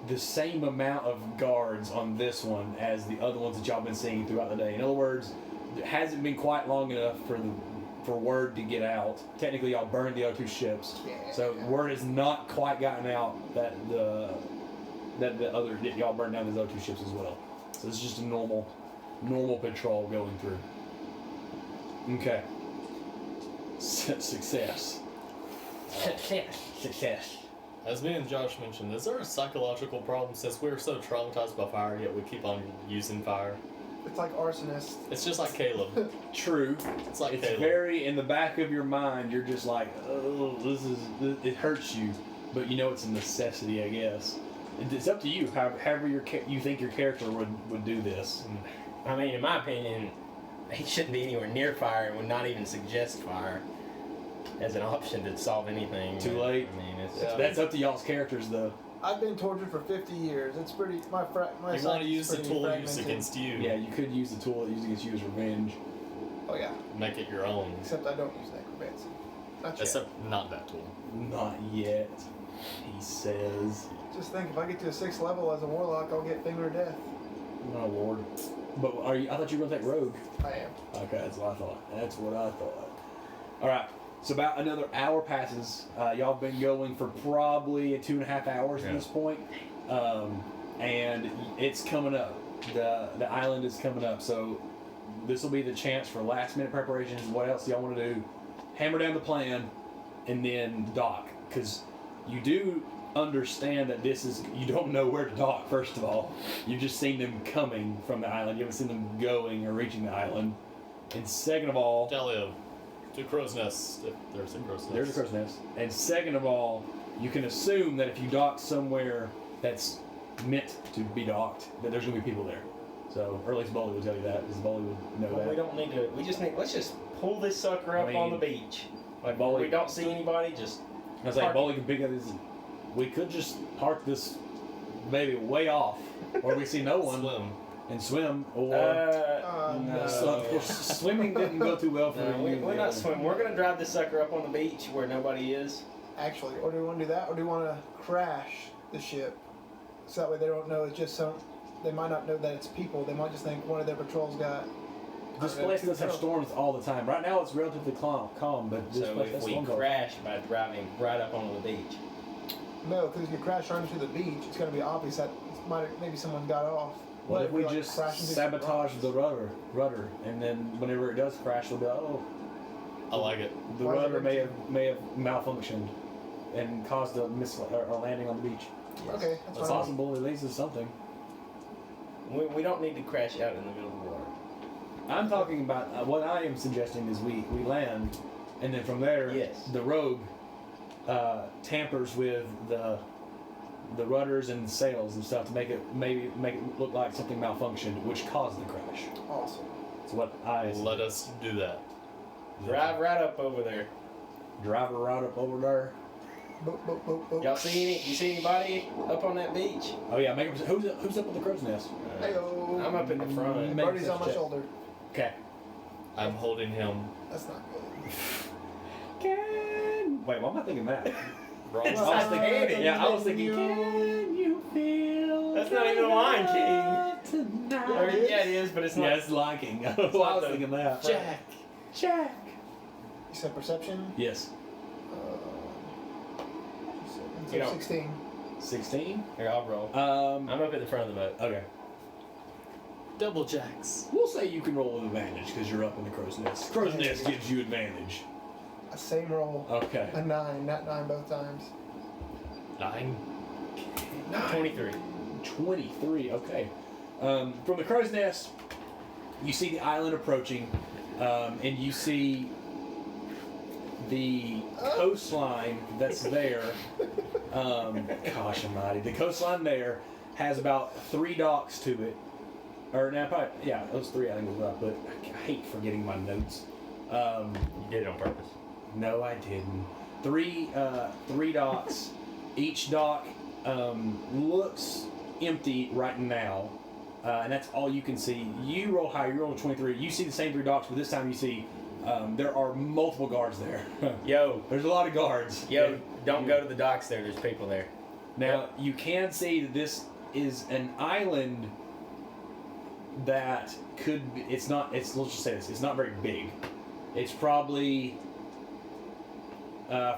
the same amount of guards on this one as the other ones that y'all been seeing throughout the day. In other words, it hasn't been quite long enough for word to get out. Technically, y'all burned the other two ships, so word has not quite gotten out that y'all burned down these other two ships as well. So it's just a normal patrol going through. Okay. Success. Success. As me and Josh mentioned, is there a psychological problem since we're so traumatized by fire yet we keep on using fire? It's like arsonist. It's just like Caleb. True. It's like It's Caleb. very in the back of your mind. You're just like, oh, it hurts you, but you know it's a necessity, I guess. It's up to you. However you think your character would do this. I mean, in my opinion, he shouldn't be anywhere near fire and would not even suggest fire as an option to solve anything. Too late. I mean, That's up to y'all's characters, though. I've been tortured for 50 years. It's pretty. My You want to use the tool used fragmented. against you. Yeah, you could use the tool that used against you as revenge. Oh yeah. Make it your own. Except I don't use necromancy. Not yet. Except not that tool. Not yet, he says. Just think, if I get to a 6th level as a warlock, I'll get Finger of Death. Oh Lord. But I thought you were gonna take rogue. I am. Okay, that's what I thought. All right. So about another hour passes. Y'all been going for probably 2.5 hours at this point, and it's coming up. The island is coming up. So this will be the chance for last minute preparations. What else do y'all want to do? Hammer down the plan, and then dock, because you do understand that you don't know where to dock. First of all, you've just seen them coming from the island. You haven't seen them going or reaching the island. And second of all, Talio. To crow's nest, if there's a crow's nest. there's a crow's nest. And second of all, you can assume that if you dock somewhere that's meant to be docked, that there's going to be people there. So, or at least Bolly would tell you that, because Bolly would know that. We don't need to. Let's just pull this sucker up on the beach. Like, we don't see anybody, just. I was like, Bolly could pick up this. We could just park this maybe way off, where we see no one. Swim. And swim, or No. swimming didn't go too well for you. We're not swimming. We're gonna drive this sucker up on the beach where nobody is. Actually, or do we want to do that, or do we want to crash the ship, so that way they don't know it's just some. They might not know that it's people. They might just think one of their patrols got. This place does have storms all the time. Right now it's relatively calm, but this So place if has we storms all the crash by driving right up onto the beach. No, because if you crash onto the beach, it's going to be obvious that maybe someone got off. What if we like, just crash into sabotage some the rudder, and then whenever it does crash, they'll be like, oh, I like it. the Why is it rudder may empty? have malfunctioned and caused a landing on the beach. rocks? Okay, It's that's fine. possible. At least it's something. We don't need to crash out in the middle of the water. I'm talking about what I am suggesting is we land, and then from there, Yes. the rogue tampers with the rudders and sails and stuff to make it look like something malfunctioned, which caused the crash. Awesome. That's what I Let us do that. Drive right up over there. drive her right up over there. Boop, boop, boop, boop. You see anybody up on that beach? Oh yeah, make who's up with the crow's nest? Heyo. I'm up in the front. Make Birdie's a on my check. shoulder. Okay. I'm holding him. That's not good. Wait, why am I thinking that? Wrong. It's I was not thinking, Candy. yeah, I was thinking, can you feel? That's not even the Lion King. Tonight? Or, yeah, it is, but it's not. Yeah, it's Lion King. I was thinking that. Jack. You said perception? Yes. You know- 16. 16. Here, I'll roll. I'm up at the front of the boat. Okay. Double jacks. We'll say you can roll with advantage because you're up in the crow's nest. Crow's nest gives you advantage. Same roll. Okay. A 9, not 9 both times. 9. 23. 23, okay. From the crow's nest, you see the island approaching, and you see the coastline that's there. Gosh almighty. The coastline there has about 3 docks to it. Or now, probably, yeah, those 3 I think was up, but I hate forgetting my notes. You did it on purpose. No, I didn't. 3 docks. Each dock looks empty right now, and that's all you can see. You roll high. You roll a 23. You see the same 3 docks, but this time you see there are multiple guards there. Yo, There's a lot of guards. yo, don't go to the docks there. There's people there. Now you can see that this is an island that could be, it's let's just say this, it's not very big. It's probably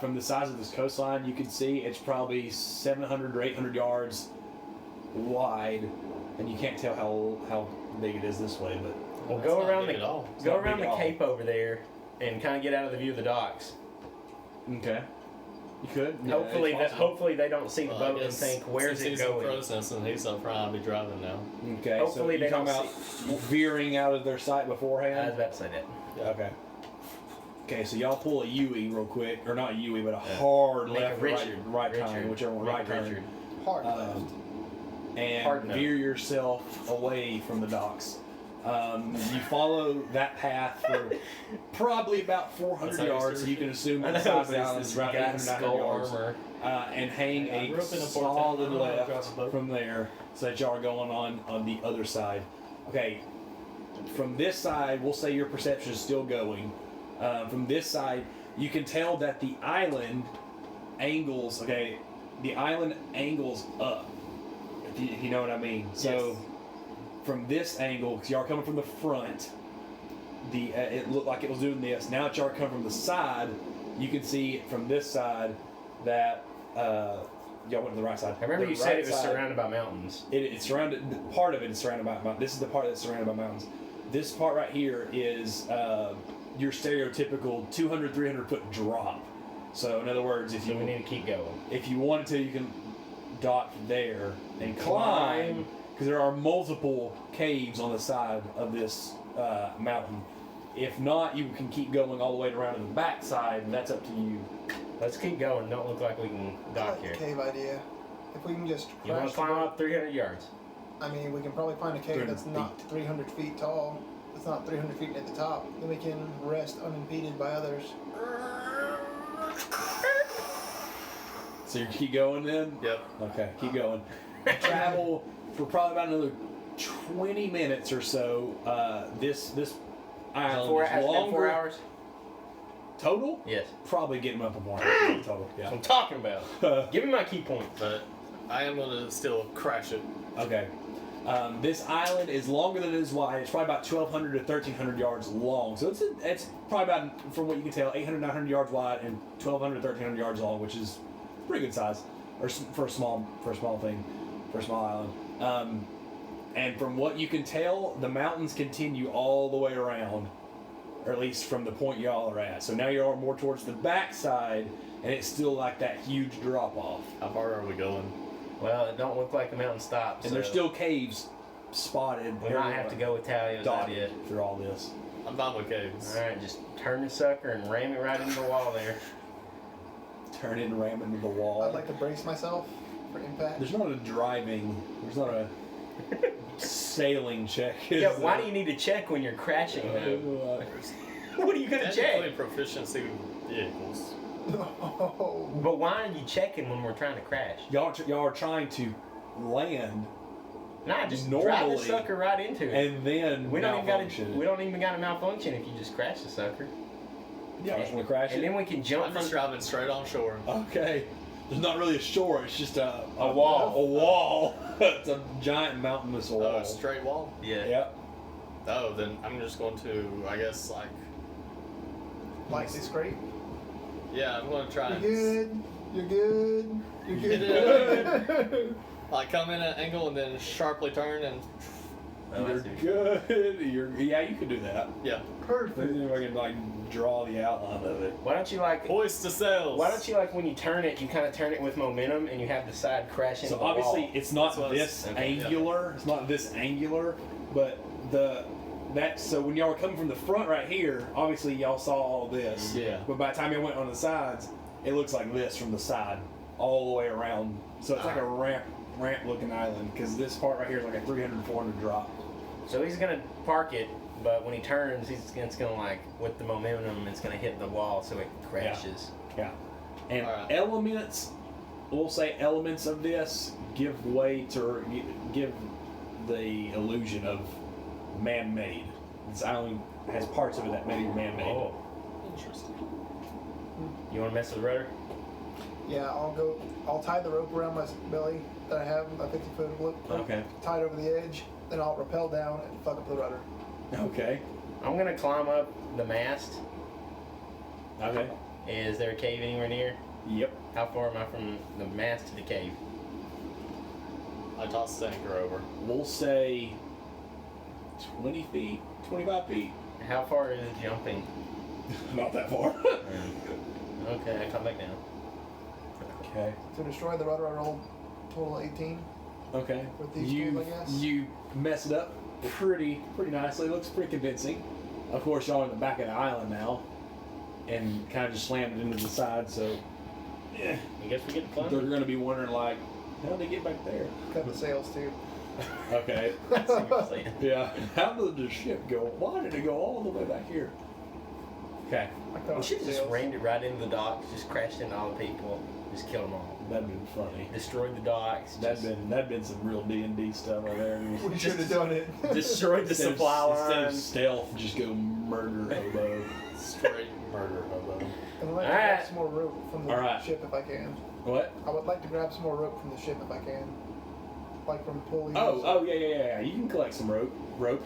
from the size of this coastline you can see it's probably 700 or 800 yards wide, and you can't tell how big it is this way, but Well, That's go not around big the at all. go not around big the at all. cape over there, and kind of get out of the view of the docks. okay, you could. Hopefully, it's that possible. hopefully they don't see the Well, boat I and guess think, "Where's since it he's in going?" process and he's up front, I'll be driving now. Okay, Hopefully so they you're talking don't about veering out of their sight I was beforehand. about to say that. Okay. Okay, so y'all pull a Yui real quick, or not a Yui, but a hard Make a left, or Richard. right turn, Richard. whichever one, Make right a turn. Richard. Hard left. Hard And no. veer yourself away from the docks. You follow that path for probably about 400 That's how you yards, so steer you can assume I that the know, size of the but island it's is around got 800 skull yards. armor. And hang I a grew up in a port solid town. I don't know how to drive a left boat. from there, so that y'all are going on the other side. Okay, from this side, we'll say your perception is still going. From this side, you can tell that the island angles. Okay, the island angles up. If you know what I mean. So, Yes. from this angle, because y'all are coming from the front, it looked like it was doing this. Now that y'all are coming from the side, you can see from this side that y'all went to the right side. I remember The you said right it was side- surrounded by mountains. it's surrounded. Part of it is surrounded by mountains. This is the part that's surrounded by mountains. This part right here is your stereotypical 200, 300 foot drop. So in other words, if So we need to keep going. if you wanted to, you can dock there and climb, because there are multiple caves on the side of this mountain. If not, you can keep going all the way around to the back side, and that's up to you. Let's keep going. Don't look like we can I dock like the here. cave idea. If we can just You want crash to the climb boat- up 300 yards? I mean, we can probably find a cave 300 that's not 300 feet tall. It's not 300 feet at the top. Then we can rest unimpeded by others. So you keep going then? Yep. Okay, keep going. Travel for probably about another 20 minutes or so. This island Four, is has it been longer. 4 hours? Total? Yes. Probably getting up in 1 hour total. That's what Yeah. I'm talking about. Give me my key points. But I am going to still crash it. Okay. This island is longer than it is wide. It's probably about 1,200 to 1,300 yards long. So it's probably about, from what you can tell, 800, 900 yards wide and 1,200 to 1,300 yards long, which is pretty good size, or for a small island. And from what you can tell, the mountains continue all the way around, or at least from the point y'all are at. So now you're more towards the back side, and it's still like that huge drop off. How far are we going? Well, it don't look like the mountain stops. And so there's still caves spotted. we might have to go with Talio's dotted idea. through all this. I'm fine with caves. All right, just turn the sucker and ram it right into the wall there. Turn it and ram into the wall. I'd like to brace myself for impact. There's not a driving. There's not a sailing check. Yeah, why do you need to check when you're crashing though? What are you gonna Technically check? proficiency with vehicles. Oh. But why are you checking when we're trying to crash? Y'all are trying to land Nah, just drive Normally- the sucker right into it. and then We don't even malfunction. got to malfunction if you just crash the sucker. Yeah, just want to crash And it. then we can jump I'm from just driving straight on shore. Okay. There's not really a shore. It's just a wall. A wall. It's a giant mountainous wall. Oh, a straight wall? Yeah. Yep. Oh, then I'm just going to, I guess, like, Lightly scrape. yeah, I'm going to try You're and good. You're good. You're You good. like come in at an angle and then sharply turn and Oh, You're I see. good. Yeah, you can do that. Yeah. Perfect. Let's see if I can like draw the outline of it. Why don't you like? Hoist the sails. Why don't you like when you turn it, you kind of turn it with momentum, and you have the side crash into So the obviously wall. it's not That's what this okay, angular. It's not this angular, but so when y'all were coming from the front right here, obviously y'all saw all this. Yeah. But by the time you went on the sides, it looks like this from the side, all the way around. So it's like a ramp looking island because this part right here is like a 300, 400 drop. So he's gonna park it, but when he turns, it's gonna like with the momentum, it's gonna hit the wall, so it crashes. Yeah. And Alright. elements, we'll say elements of this give way to give the illusion of man-made. This island has parts of it that may be man-made. Oh, Interesting. you want to mess with the rudder? Yeah, I'll tie the rope around my belly that I have, a 50-foot rope, Okay. tie it over the edge, then I'll rappel down and fuck up the rudder. Okay. I'm gonna climb up the mast. Okay. Is there a cave anywhere near? Yep. How far am I from the mast to the cave? I tossed the anchor over. We'll say 20 feet, 25 feet. How far is jumping? Not that far. Okay, I come back down. Okay. To destroy the rudder, I rolled total 18. Okay. With these you tools, I guess? you mess it up pretty nicely. It looks pretty convincing. Of course, y'all are in the back of the island now, and kind of just slammed it into the side. So, yeah, I guess we get to they're climb. going to be wondering like, how did they get back there? Cut the sails too. Okay. I see what you're saying. Yeah. How did the ship go? Why did it go all the way back here? Okay. I cut We off should have the just sails. rammed it right into the docks, just crashed into all the people, just killed them all. That'd been funny. Destroyed the docks. That'd been some real D&D stuff right there. We should have done it. destroyed the Instead of- supply Instead of lines. stealth, just go murder hobo. Straight murder hobo. And I'd like to Alright. grab some more rope from the Alright. ship if I can. What? I would like to grab some more rope from the ship if I can. Like from pulleys. Oh, yeah. You can collect some rope.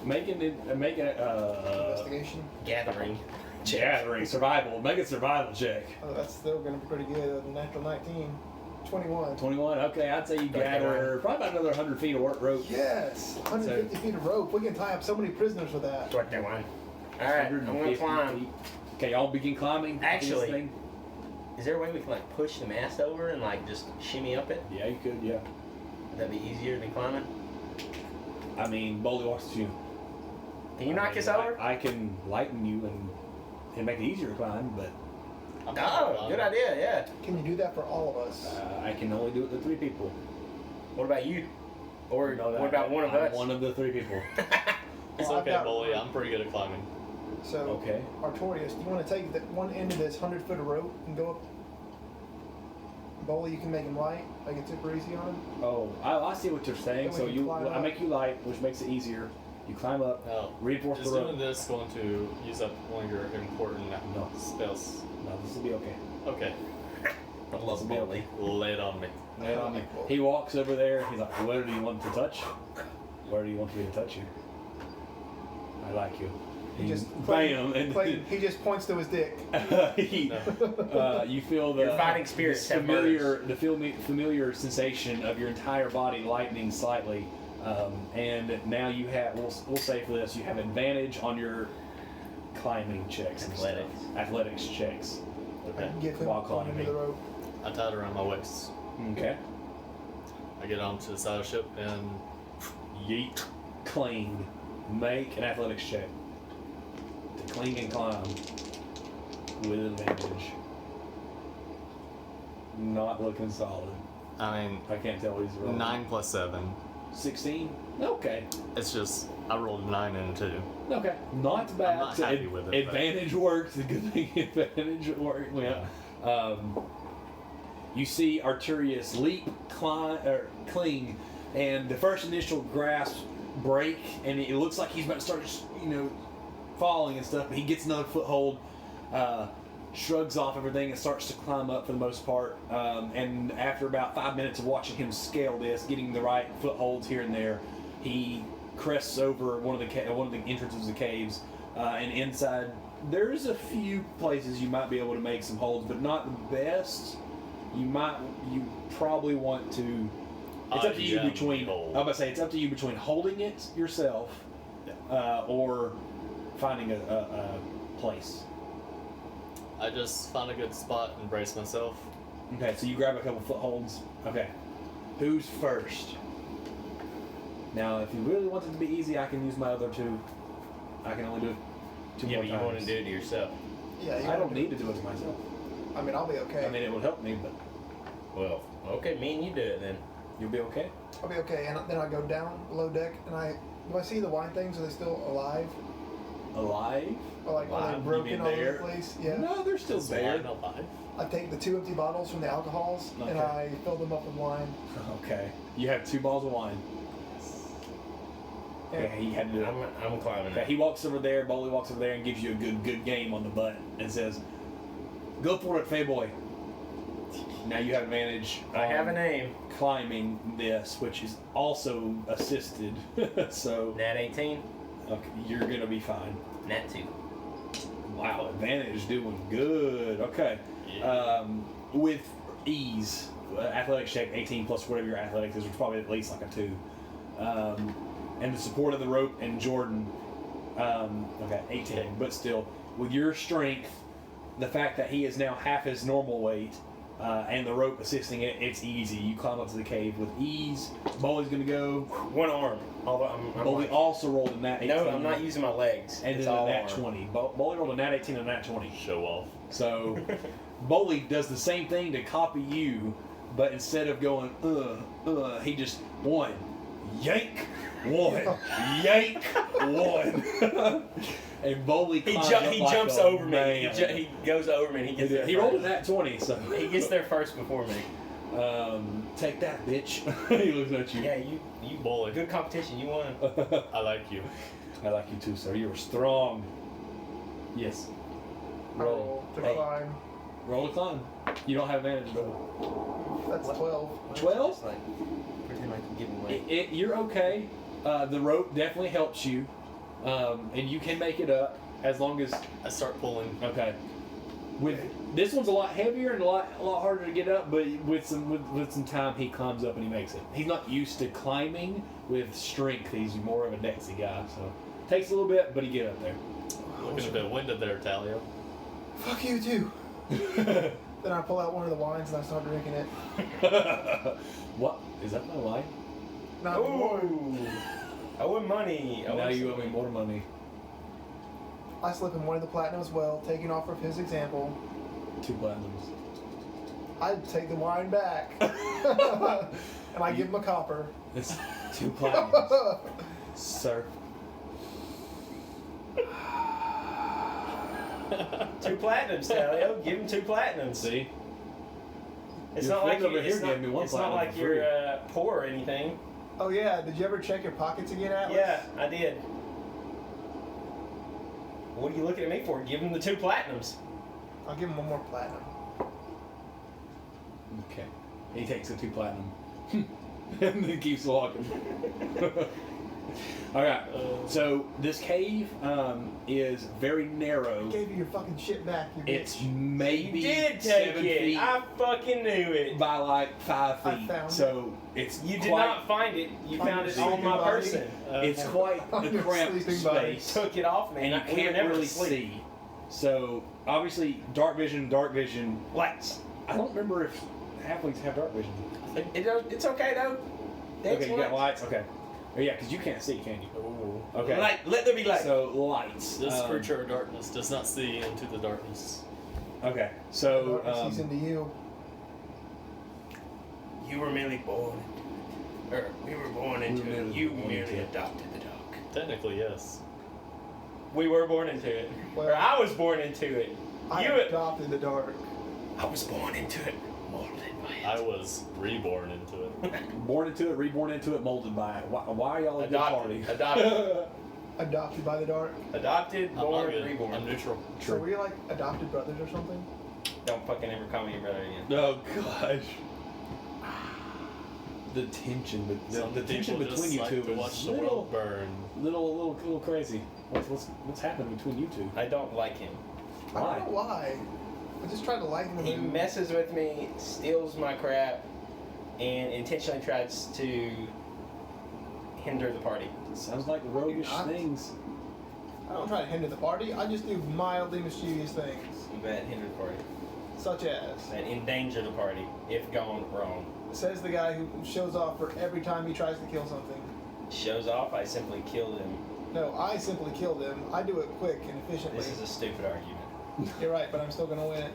Make an Investigation. Gathering. gathering survival. Make a survival check. Oh, that's still going to be pretty good. A natural 19. 21. 21. Okay, I'd say you gather probably about another 100 feet of rope. Yes! 150 feet of rope. We can tie up so many prisoners with that. Strike that one. Alright, I'm gonna 150 climb. feet. Okay, y'all begin climbing. Actually- this thing. Is there a way we can like push the mast over and like just shimmy up it? Yeah, you could. Yeah. Would that be easier than climbing? I mean, Boldy walks to you. Can you knock mean, us over? I can lighten you and make it easier to climb, but Oh, good idea, yeah. Can you do that for all of us? I can only do it to 3 people. What about you? Or No, what about one of I'm us? one of the 3 people. It's Well, I've okay, got bully. rope. I'm pretty good at climbing. So, Okay. Artorius, do you want to take the one end of this 100-foot of rope and go up? Bowley, you can make him light, make it super easy on him. Oh, I see what you're saying. Then we So can you, climb I up. make you light, which makes it easier. You climb up, Now, reinforce is the rope. doing this going to use up one of your important No. spells? No, this will be okay. Okay, I love This will Boldy. lay it on me. Lay it on me. He walks over there. He's like, "Where do you want to touch? Where do you want me to touch you? I like you." He just bam, and he just points to his dick. he, you feel the Your fighting spirits this have familiar sensation of your entire body lightening slightly, and now you have. We'll say for this, you have advantage on your climbing checks. and stuff. Athletics checks. Okay, Get him While on into climbing. the rope. I tied it around my waist. Okay. I get onto the side of the ship and Yeet. Cling. Make an athletics check. To cling and climb. With advantage. Not looking solid. I mean, I can't tell what he's rolling. 9 plus 7. 16? Okay. It's just I rolled a 9 and a 2. Okay. Not bad. I'm not So happy with it, but- Advantage works. The good thing advantage worked. Yeah. You see Arturius leap, climb, or cling, and the first initial grasp break, and it looks like he's about to start, falling and stuff. But he gets another foothold, shrugs off everything, and starts to climb up for the most part. And after about 5 minutes of watching him scale this, getting the right footholds here and there, he crests over one of the entrances of the caves, and inside there's a few places you might be able to make some holds, but not the best. You probably want to It's up to you am between. bold. I'm about to say it's up to you between holding it yourself, or finding a place. I just found a good spot and brace myself. Okay, so you grab a couple footholds. Okay, who's first? Now, if you really want it to be easy, I can use my other two. I can only do it two Yeah, more but times. you want to do it to yourself. Yeah, you I don't need to do it to myself. I mean, I'll be okay. I mean, it would help me, but Well, okay, me and you do it then. you'll be okay. I'll be okay. And then I go down below deck, and do I see the wine things? Are they still alive? Alive? Or like, are Alive? they You broken mean all over there? the place? Yeah. No, they're still Is there. wine alive? I take the 2 empty bottles from the alcohols, and Okay. I fill them up with wine. Okay. You have 2 bottles of wine. Yeah, he had to do it. I'm climbing Okay, it. he walks over there, Bolly walks over there and gives you a good game on the butt and says, "Go for it, Fay boy." Now you have advantage. I have a on name. climbing this, which is also assisted. So Nat 18. okay, you're gonna be fine. Nat 2. Wow, advantage doing good. Okay. Yeah. With ease, athletics check 18 plus whatever your athletics is, which is probably at least like a 2. And the support of the rope and Jordan, okay, 18. But still, with your strength, the fact that he is now half his normal weight, and the rope assisting it, it's easy. You climb up to the cave with ease. Bolly's gonna go. One arm. Although I'm Bolly like, also rolled a nat 18. no, I'm not using my legs. And it's then a all nat arm. 20. Bolly rolled a nat 18 and a nat 20. Show off. So, Bolly does the same thing to copy you, but instead of going, he just, one, yank, one, yank, one. And Bolly He, climbs up he like jumps a over me. man. He goes over me and he gets there He rolled a first. nat 20, so. He gets there first before me. Take that, bitch. He looks at you. Yeah, you Bully. good competition. You won. I like you. I like you too, sir. You are strong. Yes. I roll to Hey. climb. Roll a climb. You don't have advantage, though. That's 12. 12? Just like, pretend like you're giving away. You're okay. The rope definitely helps you, and you can make it up as long as. I start pulling. Okay. With this one's a lot heavier and a lot harder to get up, but with some time he climbs up and he makes it. He's not used to climbing with strength. He's more of a dexy guy, so takes a little bit, but he get up there. Looking a bit winded there, Talio. Fuck you too. Then I pull out one of the wines and I start drinking it. What is that? My wine? Not more. Ooh. I win money. I Now win you some owe me more money. I slip him one of the platinum as well, taking off of his example. 2 platinums. I take the wine back. And I give him a copper. It's 2 platinums, sir. 2 platinums, Talio. Give him 2 platinums. See? It's Your not like friend you, over here it's not, gave me one it's not platinum like for you're free. poor or anything. Oh yeah, did you ever check your pockets again, Atlas? Yeah, I did. What are you looking at me for? Give him the 2 platinums. I'll give him one more platinum. Okay. He takes the 2 platinum. And then keeps walking. Alright, so this cave is very narrow. I gave you your fucking shit back, you bitch. It's maybe You did take 7 it. feet I fucking knew it. by like 5 I feet. found So it's You did quite, not find it. You On found your it on sleeping my body. person. it's quite On a your cramped sleeping body. space. Took it off me. And you we were can't never really asleep. see. So obviously dark vision. Lights. I don't remember if halflings have dark vision. It's okay though. Okay, you got lights? Okay. Oh, yeah, because you can't see, can you? Ooh. Okay. Light. Let there be light. So lights. This creature of darkness does not see into the darkness. Okay, so Darkness sees into you. You were merely born into it. Or we were born into We were it. merely You born merely into it. adopted the dark. Technically, yes. We were born into it. Well, or I was born into it. I You adopted the dark. I was born into it. Molded by it. I was reborn into it. born into it, reborn into it, molded by it. Why are y'all a good party? Adopted. Adopted by the dark. Adopted, I'm all born, good. reborn. I'm neutral. So were you like adopted brothers or something? Don't fucking ever call me your brother again. Oh gosh. The tension, Some the tension people between just you like two to is watch the little, world burn. little crazy. What's happening between you two? I don't like him. I Why? don't know why. I just tried to like him. He messes with me, steals my crap, and intentionally tries to hinder the party. Sounds like roguish Not. things. I don't try to hinder the party. I just do mildly mischievous things, That hinder the party. such as That endanger the party if gone wrong. says the guy who shows off for every time he tries to kill something. Shows off, I simply kill them. No, I simply kill them. I do it quick and efficiently. This is a stupid argument. You're right, but I'm still gonna win it.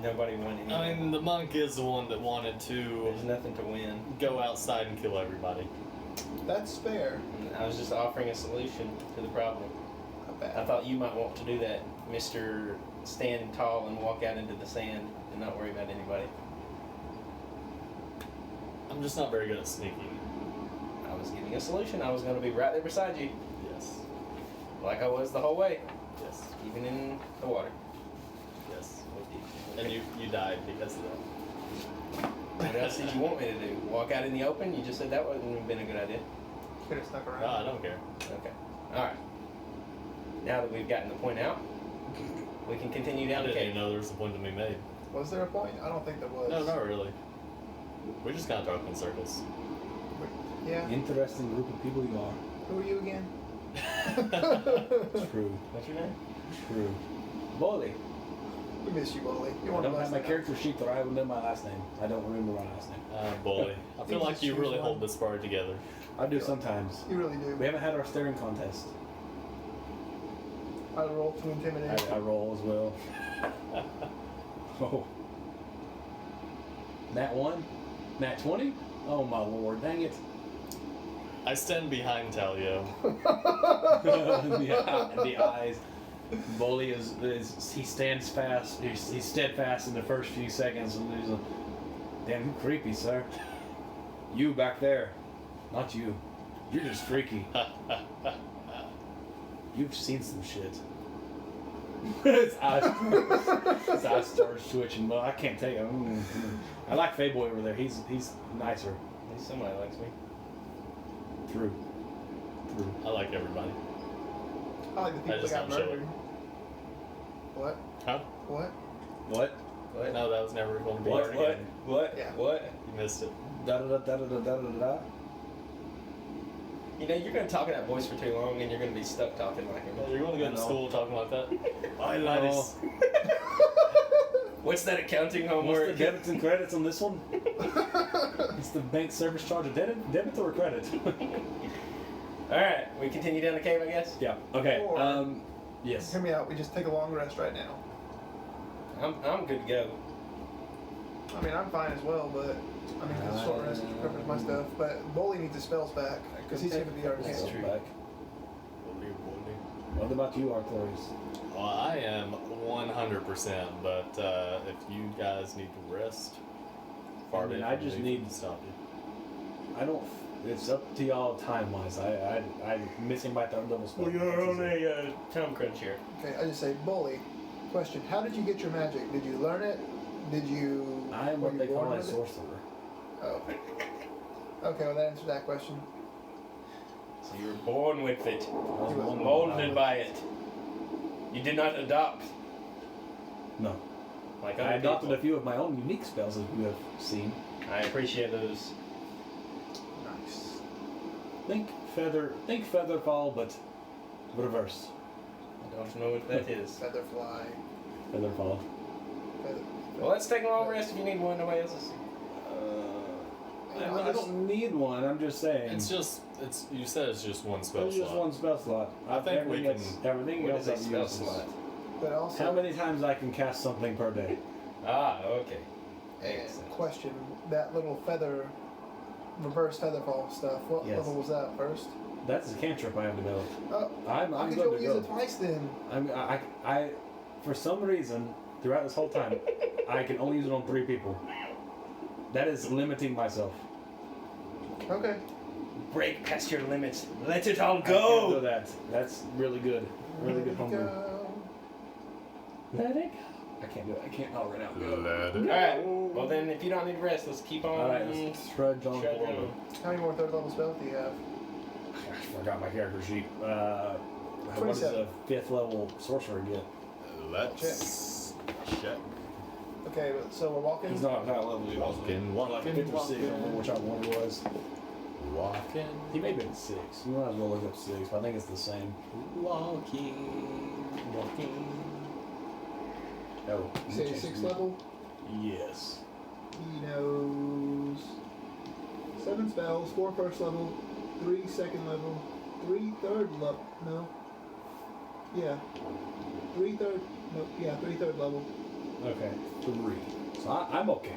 Nobody won anything. I mean, the monk is the one that wanted to There's nothing to win. go outside and kill everybody. That's fair. I was just offering a solution to the problem. Not I bad. thought you might want to do that, Mr. Stand tall and walk out into the sand and not worry about anybody. I'm just not very good at sneaking. I was giving a solution. I was going to be right there beside you, Yes. like I was the whole way, Yes. even in the water. Yes. And you died because of that. What else did you want me to do? Walk out in the open? You just said that wouldn't have been a good idea. Could have stuck around. No, I don't care. Okay. All right. Now that we've gotten the point out, we can continue I down the didn't cave. even know there was a point to be made. Was there a point? I don't think there was. No, not really. We just kind of talk in circles. Yeah. Interesting group of people you are. Who are you again? True. What's your name? True. Bolly. We miss you, Bully. You're I one of don't us. have my now. character sheet, or I will know my last name. I don't remember my last name. Boy. I feel You like just you choose really one. hold this party together. I do sometimes. You really do. We haven't had our staring contest. I roll to intimidate. I roll as well. Oh. Nat 1? Nat 20? Oh my lord, dang it. I stand behind Talio. the eyes. Bully is he stands fast. He's steadfast in the first few seconds, and he's like, "Damn, you creepy, sir. You back there, not you. You're just freaky. You've seen some shit." his eyes start twitching. Well, I can't take it. I like Fayboy over there. He's nicer. At least somebody likes me. True. I like everybody. I like the people that just got don't show murdered. What? Huh? What? What? What? No, that was never going to be What? heard What? again. What? Yeah. What? You missed it. Da da da da da da da da da. You know, you're going to talk in that voice for too long, and you're going to be stuck talking like him. You're going to go I to know. school talking like that? I know. What's that accounting What's the homework? debits and credits on this one? It's the bank service charge of debit or credit? All right, we continue down the cave, I guess. Yeah. Okay. Or- Yes. Hear me out. We just take a long rest right now. I'm good to go. I mean, I'm fine as well, but I mean, it's a short rest covers my stuff. But Bully needs his spells back because he's going to be our That's king. true. Back. What about you, Artorius? Well, I am 100%, but if you guys need to rest, far be it I from just me need- to stop you. I don't. It's up to y'all time wise. I'm missing my third level spell. Well, you're on a time crunch here. Okay, I just say, Bully. Question: how did you get your magic? Did you learn it? Did you? I am were what you they call born a with it? sorcerer. Oh. Okay, well that answers that question. So you were born with it, I was was born molded with by it. You did not adopt No. like I other adopted a people. few of my own unique spells, as you have seen. I appreciate those. Nice. Think featherfall, but reverse. I don't know what that is. Featherfly. Featherfall. Feather. Well, let's take a long rest if you need one. Nobody else is. I don't need one. I'm just saying. You said it's just one spell There's just slot. one spell slot. I think we Everything What else is a I've spell used is- slot? But also, How many times I can cast something per day? Ah, okay. and question: that little reverse featherfall stuff. What Yes. level was that first? That's a cantrip I have developed. Oh, I'm how could good you to only use go. it twice then? I, for some reason, throughout this whole time, I can only use it on 3 people. That is limiting myself. Okay. Break past your limits. Let it all I can't do go. that. That's really good. Really good homebrew. Go. Let it go. I can't do it. I can't. Oh, right now. All right. Well, then, if you don't need rest, let's keep on. All right, let's trudge on trudge forward. on. How many more third level spells do you have? I forgot my character sheet. What does 27. a 5th level sorcerer get? Let's check. Okay, so we're walking. He's not that level. He was like 5th or 6th. I don't know which one he was. Walking. He may have been 6. You might as well look up 6, but I think it's the same. Walking. Oh. You say 6th level? Yes. He knows 7 spells, 4 first level, 3 second level, 3 third level. No. Yeah. 3 third. No. Yeah, 3 third level. Okay. 3. So I'm okay.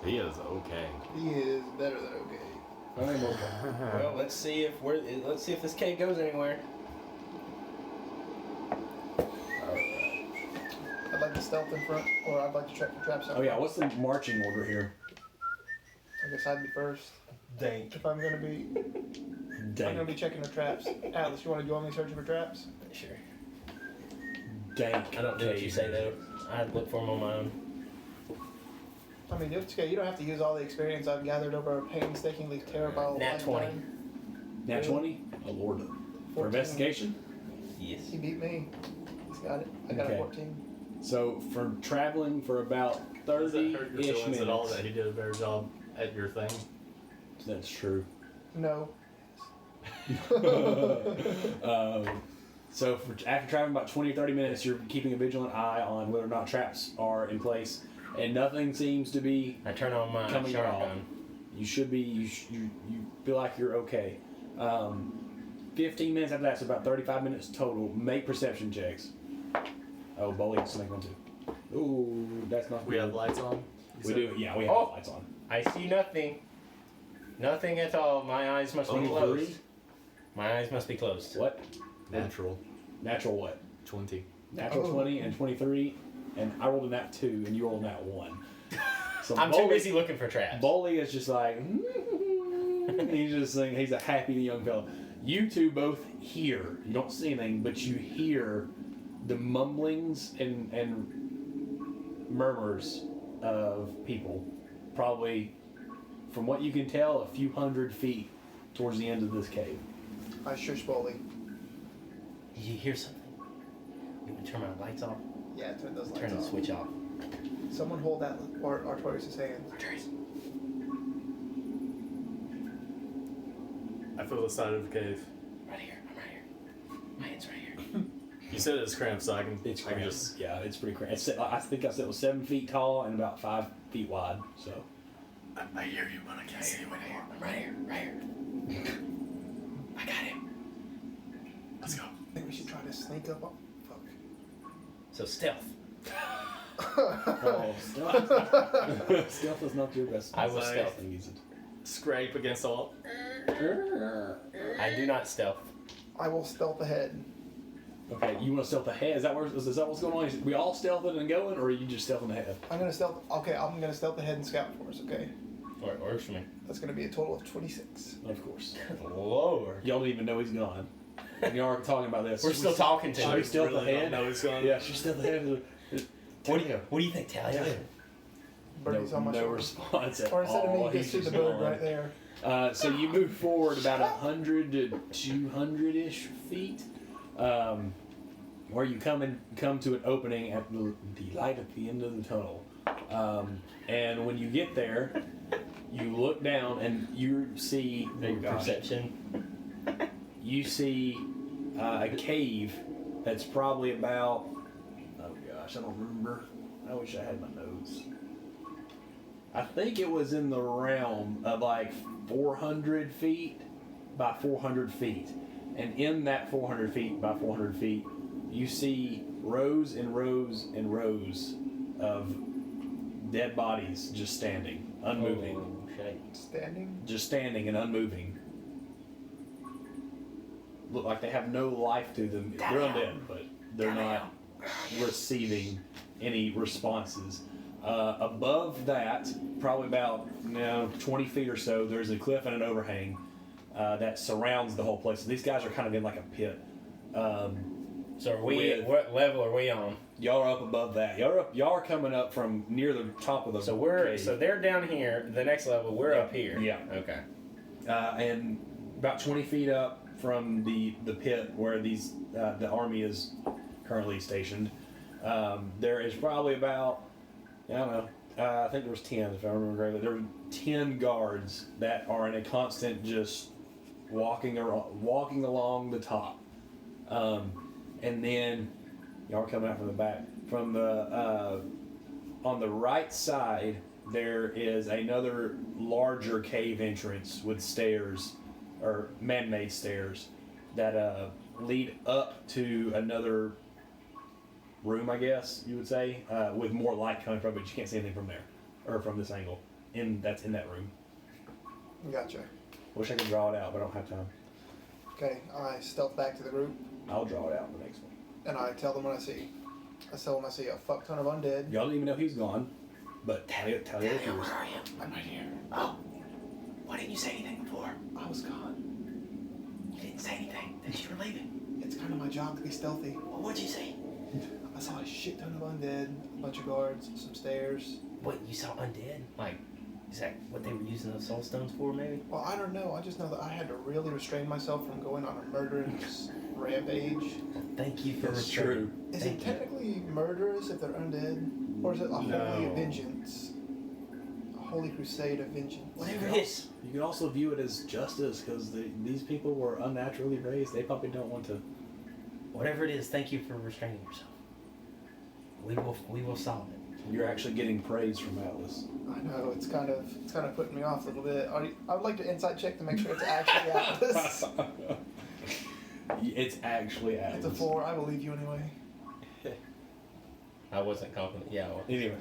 He is okay. He is better than okay. I'm okay. Well, let's see if this cave goes anywhere. I'd like to stealth in front, or I'd like to check the traps out. Oh yeah, what's the marching order here? I guess I'd be first. Dank. If I'm gonna be, I'm gonna be checking the traps. Atlas, you want to join me searching for traps? Sure. Dank. I don't do what you say though. I'd look for them on my own. I mean, it's okay. You don't have to use all the experience I've gathered over a painstakingly terrible Nat 20. lifetime. Nat 20? Oh Lord. For 14. investigation? Yes. He beat me. He's got it. I got Okay. a 14. So for traveling for about Does that hurt your 30-ish feelings minutes. at all that he did a better job at your thing? That's true. No. So after traveling about 20 or 30 minutes, you're keeping a vigilant eye on whether or not traps are in place, and nothing seems to be I turn on my coming shark off. gun. You should be. You feel like you're okay. 15 minutes after that, so about 35 minutes total. Make perception checks. Oh, Bowley has to make one too. Ooh, that's not. We good. have lights on. We do. Yeah, we have Oh. lights on. I see nothing. Nothing at all. My eyes must be 23? closed. My eyes must be closed. What? Natural. Natural what? 20. Natural 20 and 23, and I rolled a nat 2, and you rolled a nat 1. So I'm too busy looking for traps. Bowley is just like, he's just saying he's a happy young fellow. You two both hear, you don't see anything, but you hear the mumblings and murmurs of people, probably, from what you can tell, a few hundred feet towards the end of this cave. I shush Bolly. You hear something? You want to turn my lights off? Yeah, turn those lights Turn the off. switch off. Someone hold that Artorius' hand. Artorius. I feel the side of the cave. Right here. I'm right here. My hand's right here. You said it's cramped, so I can. It's I can cramped. just. Yeah, it's pretty cramped. I think I said it was 7 feet tall and about 5 feet wide. So I hear you, but I can't see you anymore. I'm right here. Right here. I got him. Let's go. I think we should try to sneak up on. Fuck. So stealth. oh, stealth. Stealth is not your best. I will Sorry. stealth. Use it. Scrape against the wall. I do not stealth. I will stealth ahead. Okay, you want to stealth ahead? Is that what's going on? Is we all stealthing and going, or are you just stealthing ahead? I'm gonna stealth. Okay, I'm gonna stealth ahead and scout for us. Okay, Works for me. that's gonna be a total of 26. Of course. Lord. Y'all don't even know he's gone. And y'all are talking about this. We're still talking to Should him. we stealth really ahead? don't know he's gone. Yeah, she's stealth ahead. What do you think, Talio? Birdie's on my no shoulder. response at Or instead all. of me, He's just see the just bird gone. right there. So you move forward about 100 to 200-ish feet, where you come to an opening at the light at the end of the tunnel. And when you get there, you look down and you see Perception. You see a cave that's probably about, oh gosh, I don't remember. I wish I had my notes. I think it was in the realm of like 400 feet by 400 feet. And in that 400 feet by 400 feet, you see rows and rows and rows of dead bodies just standing, unmoving. Oh, shit. Standing. Just standing and unmoving. Look like they have no life to them. They're undead, but they're not receiving any responses. Above that, probably about 20 feet or so, there's a cliff and an overhang that surrounds the whole place. So these guys are kind of in like a pit. So what level are we on? Y'all are up above that. Y'all are coming up from near the top of the cave. So they're down here. The next level, we're up here. Yeah. Okay. And about 20 feet up from the pit where the army is currently stationed, there is probably about I don't know. I think there was 10, if I remember correctly. There were 10 guards that are in a constant just walking along the top. And then y'all are coming out from the back. From the on the right side, there is another larger cave entrance with stairs, or man-made stairs, that lead up to another room, I guess you would say, with more light coming from it. But you can't see anything from there, or from this angle. That's in that room. Gotcha. Wish I could draw it out, but I don't have time. Okay, I stealth back to the group, I'll draw it out in the next one. and I tell them what I see. I tell them I see a fuck ton of undead. Y'all don't even know he's gone, but Talio hears. Where are you? I'm right here. Oh, why didn't you say anything before? I was gone. You didn't say anything that you were leaving. It's kind of my job to be stealthy. Well, what'd you say? I saw a shit ton of undead, a bunch of guards, some stairs. What, you saw undead? Like, is that what they were using those soul stones for, maybe? Well, I don't know. I just know that I had to really restrain myself from going on a murderous rampage. Thank you for That's restraining. true. Is Thank it you. technically murderous if they're undead? Or is it a holy No. vengeance? A holy crusade of vengeance? Whatever it is. You can also view it as justice because these people were unnaturally raised. They probably don't want to. Whatever it is, thank you for restraining yourself. We will solve it. You're actually getting praise from Atlas. I know, it's kind of putting me off a little bit. I would like to insight check to make sure it's actually Atlas. It's actually Atlas. It's a 4. I believe you anyway. I wasn't confident. Yeah. Well, Anyway,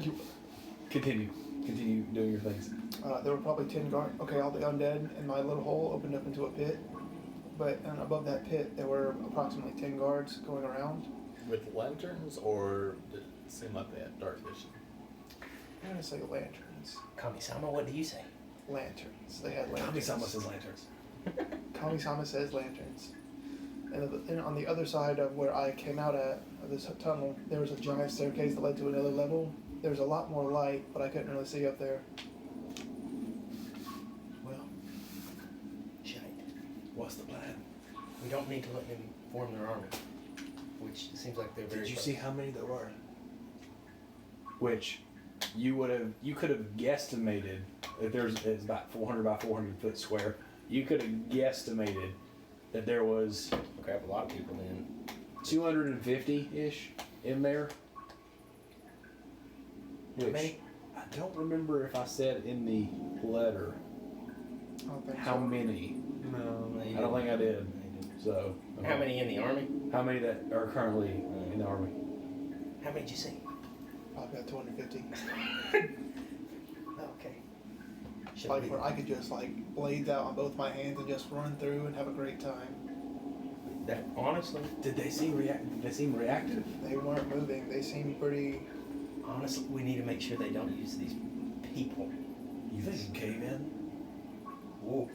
continue doing your things. There were probably 10 guards. Okay, all the undead in my little hole opened up into a pit. But and above that pit, there were approximately 10 guards going around. With lanterns, or did it seem like they had dark vision? I'm gonna say lanterns. Kami-sama, what do you say? Lanterns. They had lanterns. Kami-sama says lanterns. Kami-sama says lanterns. And on the other side of where I came out at, of this tunnel, there was a giant staircase that led to another level. There was a lot more light, but I couldn't really see up there. Well, shite. What's the plan? We don't need to let them form their army, which seems like they're very. Did you close. see how many there were? Which you could have guesstimated if it's about 400 by 400 foot square. You could have guesstimated that there was Crap, a lot of people then. 250-ish in there. How Which many? I don't remember if I said in the letter I don't think how so. many. No. I don't think I did. So How many in the army? How many that are currently in the army? How many did you see? Probably about 250. Okay. Should Like we- where I could just like blades out on both my hands and just run through and have a great time. That, honestly, Did they seem reactive? They weren't moving. They seemed pretty. honestly, we need to make sure they don't use these people. You think you cave in? Whoa.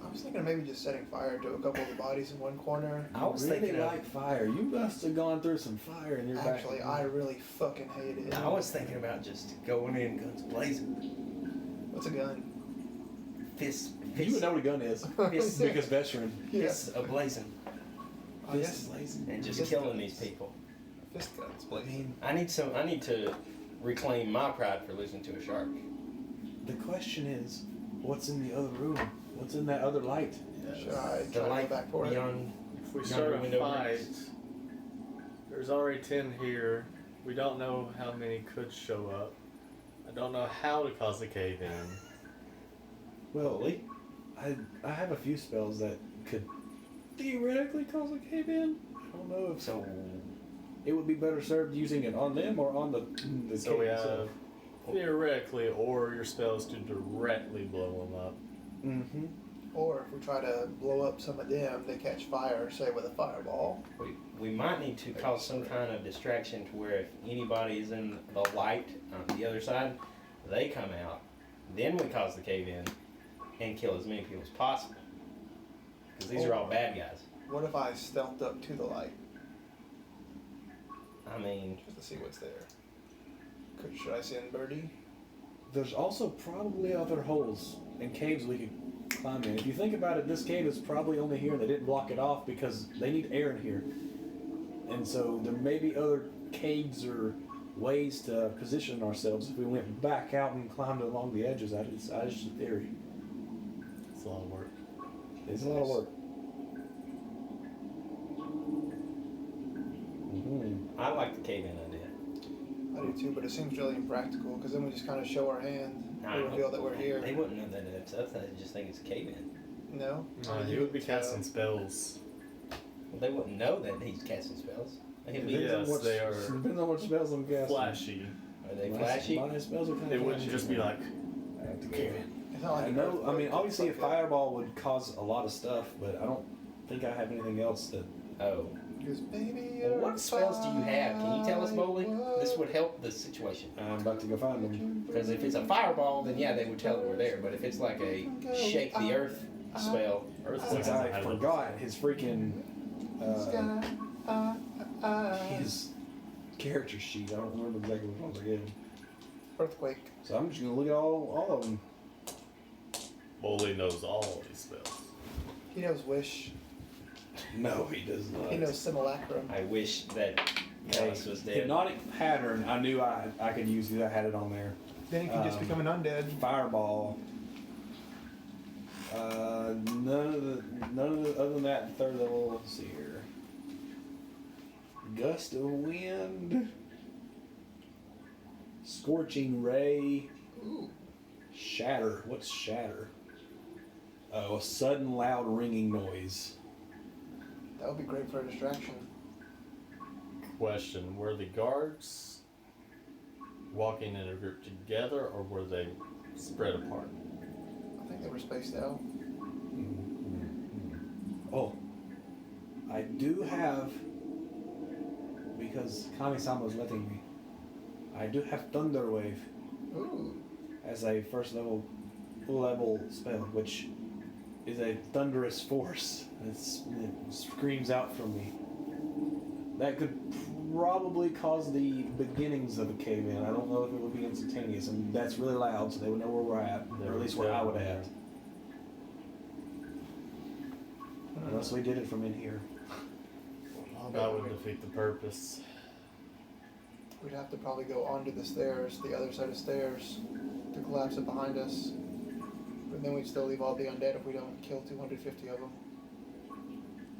I was thinking of maybe just setting fire to a couple of the bodies in one corner. I was really thinking of- like fire. You must have gone through some fire in your back. Actually, I really fucking hate it. I was thinking about just going in, guns blazing, What's a gun? fists, You would know what a gun is fists, because veteran. fists ablazing, I guess blazing. and just Fist killing guns. these people. fist guns, I please. mean, I need to reclaim my pride for losing to a shark. the question is, what's in the other room? What's in that other light? Should I The try to go light back for it? beyond. If we Not start going a over fight, it. there's already 10 here. We don't know how many could show up. I don't know how to cause a cave in. Well, I have a few spells that could theoretically cause a cave in. I don't know if So it would be better served using it on them or on the So cave we itself. have theoretically, or your spells to directly blow them up. Mm-hmm. Or if we try to blow up some of them, they catch fire, say with a fireball. we might need to cause some kind of distraction to where if anybody is in the light on the other side, they come out. Then we cause the cave in and kill as many people as possible. Because these are all bad guys. What if I stealthed up to the light I mean, just to see what's there? Should I send Birdie? There's also probably other holes and caves we could climb in. If you think about it, this cave is probably only here. They didn't block it off because they need air in here. And so there may be other caves or ways to position ourselves if we went back out and climbed along the edges. That's just a theory. It's a lot of work. It's a lot of work. I like the cave-in idea. I do too, but it seems really impractical because then we just kind of show our hand, I we know. reveal that we're here. They wouldn't know that it's us. They just think it's a cave-in. No? He would be casting spells. Well, they wouldn't know that he's casting spells. He'd be, Yes, they are Depends on what spells I'm casting. flashy. Are they flashy? My spells are kind It of wouldn't just be like, I have to cave in. It's not like I an know. I mean, earthquake, obviously, a it's like fireball would cause a lot of stuff, but I don't think I have anything else that. Oh. Because baby, Well, what spells do you have? Can you tell us, Bowley? This would help the situation. I'm about to go find them. Because if it's a fireball, then yeah, they would tell that we're there. But if it's like a shake the earth spell, Since I forgot his freaking his character sheet. I don't remember exactly what ones I gave him. Earthquake. So I'm just gonna look at all of them. Boley knows all these spells. He knows wish. No, he does not. He knows simulacrum. I wish that Alice was dead. Hypnotic pattern. I knew I could use because I had it on there. Then he can just become an undead. Fireball. None of the other than that third level. Let's see here. Gust of wind. Scorching ray. Ooh. Shatter. What's shatter? Oh, a sudden loud ringing noise. That would be great for a distraction. Question: were the guards walking in a group together, or were they spread apart? I think they were spaced out. Oh, I do have, because Kami-sama was letting me, I do have Thunder Wave Ooh. as a first level spell, which is a thunderous force. It screams out from me. That could probably cause the beginnings of a cave-in. I don't know if it would be instantaneous, and that's really loud, so they would know where we're at, or at least where I would at. Unless we did it from in here. That would defeat the purpose. We'd have to probably go onto the stairs, the other side of stairs, to collapse it behind us. But then we'd still leave all the undead if we don't kill 250 of them.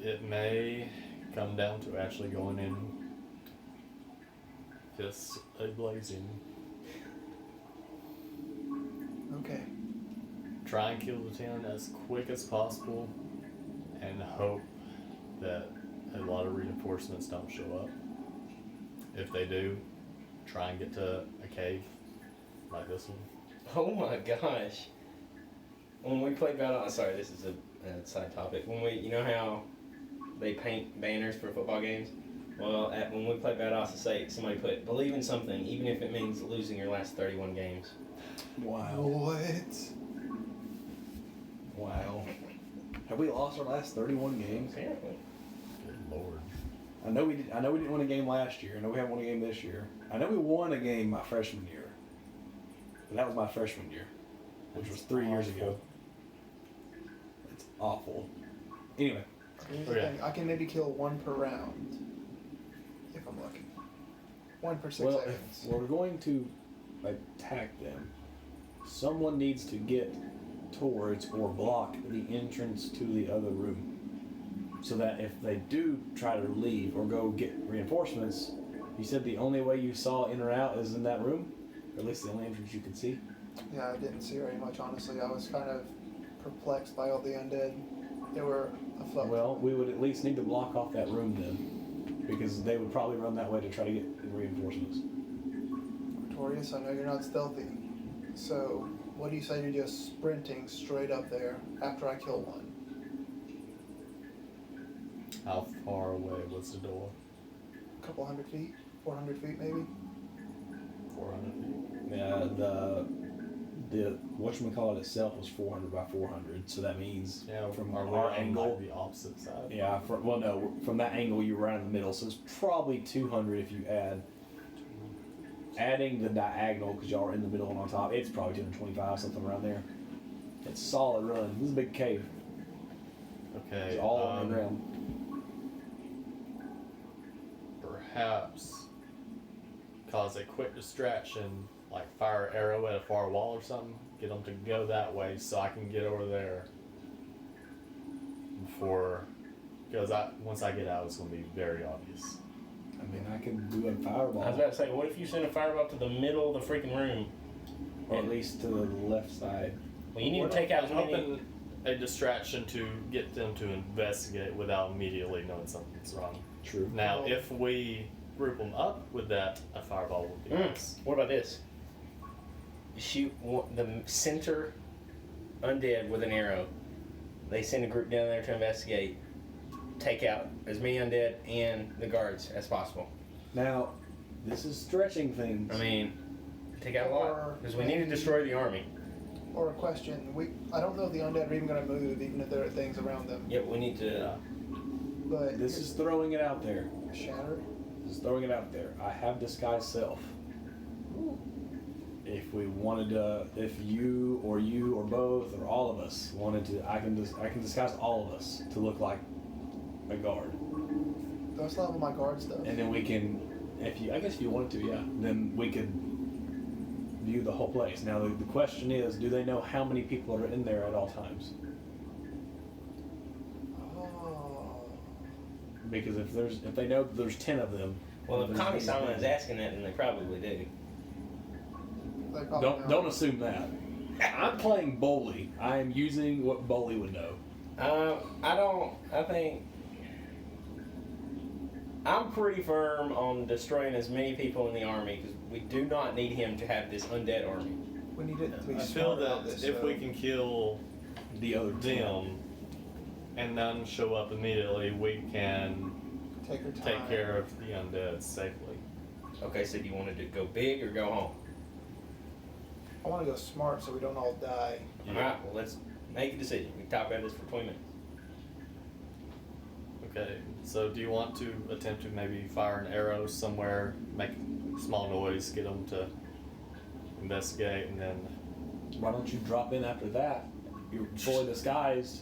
It may come down to actually going in fists a-blazing. Okay. Try and kill the 10 as quick as possible and hope that a lot of reinforcements don't show up. If they do, try and get to a cave like this one. Oh my gosh. When we played Battle, sorry, this is a side topic. When we, you know how they paint banners for football games? Well, when we played Battle, say somebody put, believe in something, even if it means losing your last 31 games. Wow. What? Wow. Have we lost our last 31 games? Apparently. Good lord. I know we didn't win a game last year. I know we haven't won a game this year. I know we won a game my freshman year. But that was my freshman year, which was 3 years ago. It's awful. Anyway. Here's the thing. I can maybe kill one per round. If I'm lucky. One per 6 Well, seconds. if we're going to attack them, someone needs to get towards or block the entrance to the other room. So that if they do try to leave or go get reinforcements, you said the only way you saw in or out is in that room? Or at least the only entrance you could see? Yeah, I didn't see very much, honestly. I was kind of perplexed by all the undead. They were afloat. Well, we would at least need to block off that room then. Because they would probably run that way to try to get reinforcements. Victorious, I know you're not stealthy. So, what do you say to just sprinting straight up there after I kill one? How far away was the door? A couple 100 feet? 400 feet maybe? 400 feet. Yeah, the whatchamacallit itself was 400 by 400, so that means from our angle, like the opposite side. yeah, from that angle you're right in the middle, so it's probably 200 if you adding the diagonal, because y'all are in the middle and on top, it's probably 225, something around there. It's solid run. This is a big cave. Okay. It's all on the ground. cause a quick distraction, like fire an arrow at a far wall or something, get them to go that way so I can get over there before, because once I get out, it's going to be very obvious. I mean, I can do a fireball. I was about to say, what if you send a fireball to the middle of the freaking room? Or at least to the left side. Well, you need to take out as many. Hoping a distraction to get them to investigate without immediately knowing something's wrong. True. Now, if we group them up with that, a fireball would be nice. What about this? Shoot the center undead with an arrow. They send a group down there to investigate. Take out as many undead and the guards as possible. Now, this is stretching things. I mean, take out a lot. Because we need to destroy the army. Or a question. I don't know if the undead are even going to move, even if there are things around them. Yeah, we need to. But This is throwing it out there. Shatter. This is throwing it out there. I have disguise self. If we wanted to, if you or both or all of us wanted to, I can disguise all of us to look like a guard. That's not my guard stuff. And then we can, I guess if you wanted to, yeah, then we could view the whole place. Now the question is, do they know how many people are in there at all times? Oh. Because if they know there's 10 of them. Well, if Connie Simon is asking that, then they probably do. They probably know. Don't assume that. I'm playing Boley. I am using what Boley would know. I think I'm pretty firm on destroying as many people in the army because we do not need him to have this undead army. We need it to be I feel smart about that this, if though. we can kill The other 10. them and none show up immediately, we can Take your time. take care of the undead safely. Okay, so do you want to go big or go home? I want to go smart so we don't all die. All right, well, let's make a decision. We can talk about this for 20 minutes. Okay, so do you want to attempt to maybe fire an arrow somewhere, make a small noise, get them to investigate, and then... Why don't you drop in after that? You're fully disguised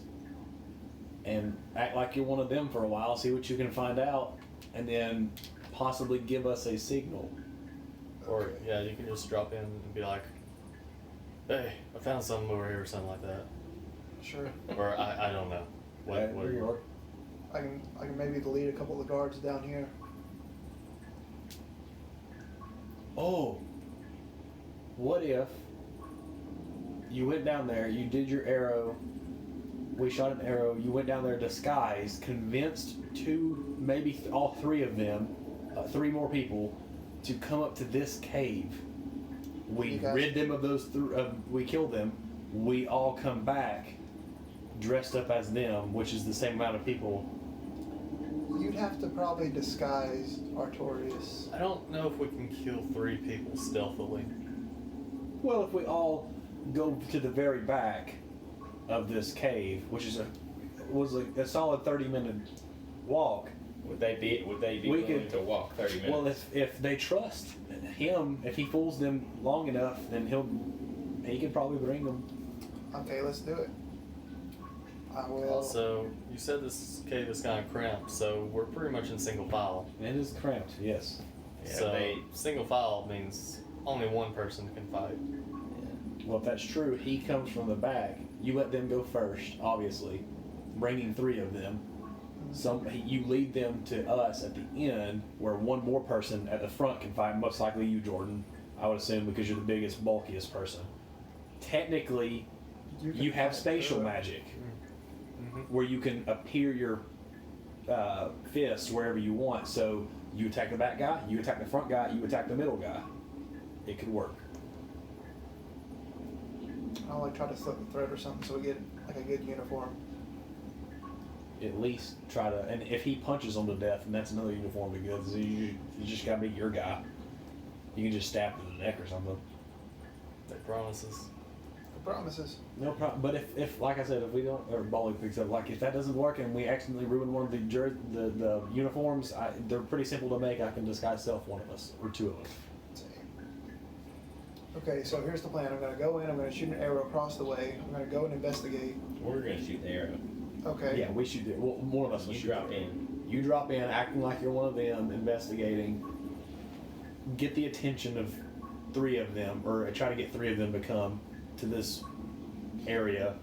and act like you're one of them for a while, see what you can find out, and then possibly give us a signal. Or, yeah, you can just drop in and be like, hey, I found something over here or something like that. Sure. Or, I don't know. What I can maybe lead a couple of the guards down here. Oh, what if you went down there, you did your arrow, we shot an arrow, you went down there disguised, convinced two, maybe all three of them, 3 more people, to come up to this cave. We rid them of those, we killed them, we all come back dressed up as them, which is the same amount of people. You'd have to probably disguise Artorius. I don't know if we can kill 3 people stealthily. Well, if we all go to the very back of this cave, which is was a solid 30-minute walk. Would they be willing to walk 30 minutes? Well, if they trust him, if he fools them long enough, then he can probably bring them. Okay, let's do it. I will. Also, you said this cave is kind of cramped, so we're pretty much in single file. It is cramped, yes. Yeah, So single file means only one person can fight. Well, if that's true, he comes from the back. You let them go first, obviously, bringing 3 of them. You lead them to us at the end, where one more person at the front can fight. Most likely you, Jordan, I would assume, because you're the biggest, bulkiest person. Technically, you have spatial magic, where you can appear your fists wherever you want. So you attack the back guy, you attack the front guy, you attack the middle guy. It could work. I'll try to slip the thread or something so we get like a good uniform. At least try to, and if he punches them to death, then that's another uniform to good. So you just gotta be your guy. You can just stab him in the neck or something. That promises. Promises. No problem. But if like I said, if we don't, or Bolly picks up, like if that doesn't work and we accidentally ruin one of the uniforms, they're pretty simple to make. I can disguise self one of us or 2 of us. Okay, so here's the plan. I'm going to go in, I'm going to shoot an arrow across the way, I'm going to go and investigate. We're going to shoot the arrow. Okay. Yeah, we shoot it. Well, one of us will You shoot drop it. in. You drop in, acting like you're one of them, investigating. get the attention of 3 of them, or try to get 3 of them to come to this area